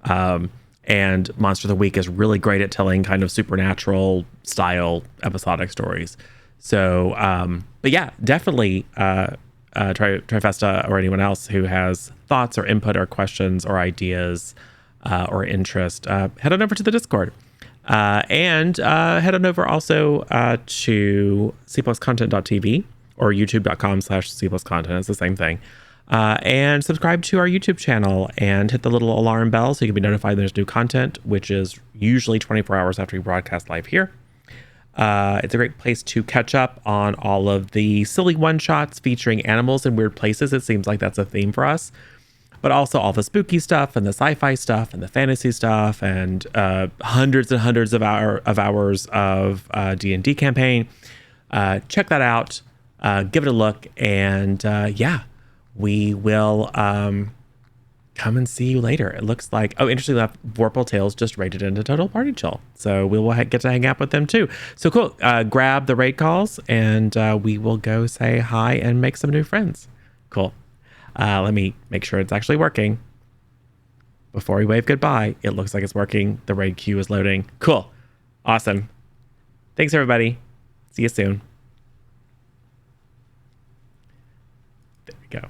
And Monster of the Week is really great at telling kind of supernatural style episodic stories. So, but yeah, definitely Trifesta or anyone else who has thoughts or input or questions or ideas or interest, head on over to the Discord. And head on over also to cpluscontent.tv or youtube.com/cpluscontent. It's the same thing. And subscribe to our YouTube channel and hit the little alarm bell so you can be notified when there's new content, which is usually 24 hours after we broadcast live here. It's a great place to catch up on all of the silly one-shots featuring animals in weird places. It seems like that's a theme for us. But also all the spooky stuff and the sci-fi stuff and the fantasy stuff and hundreds and hundreds of hours of D&D campaign. Check that out. Give it a look. And yeah, we will come and see you later. It looks like, interestingly enough, Vorpal Tales just raided into Total Party Chill. So we will get to hang out with them too. So cool. Grab the raid calls and we will go say hi and make some new friends. Cool. Let me make sure it's actually working. Before we wave goodbye, it looks like it's working. The raid queue is loading. Cool. Awesome. Thanks, everybody. See you soon. There we go.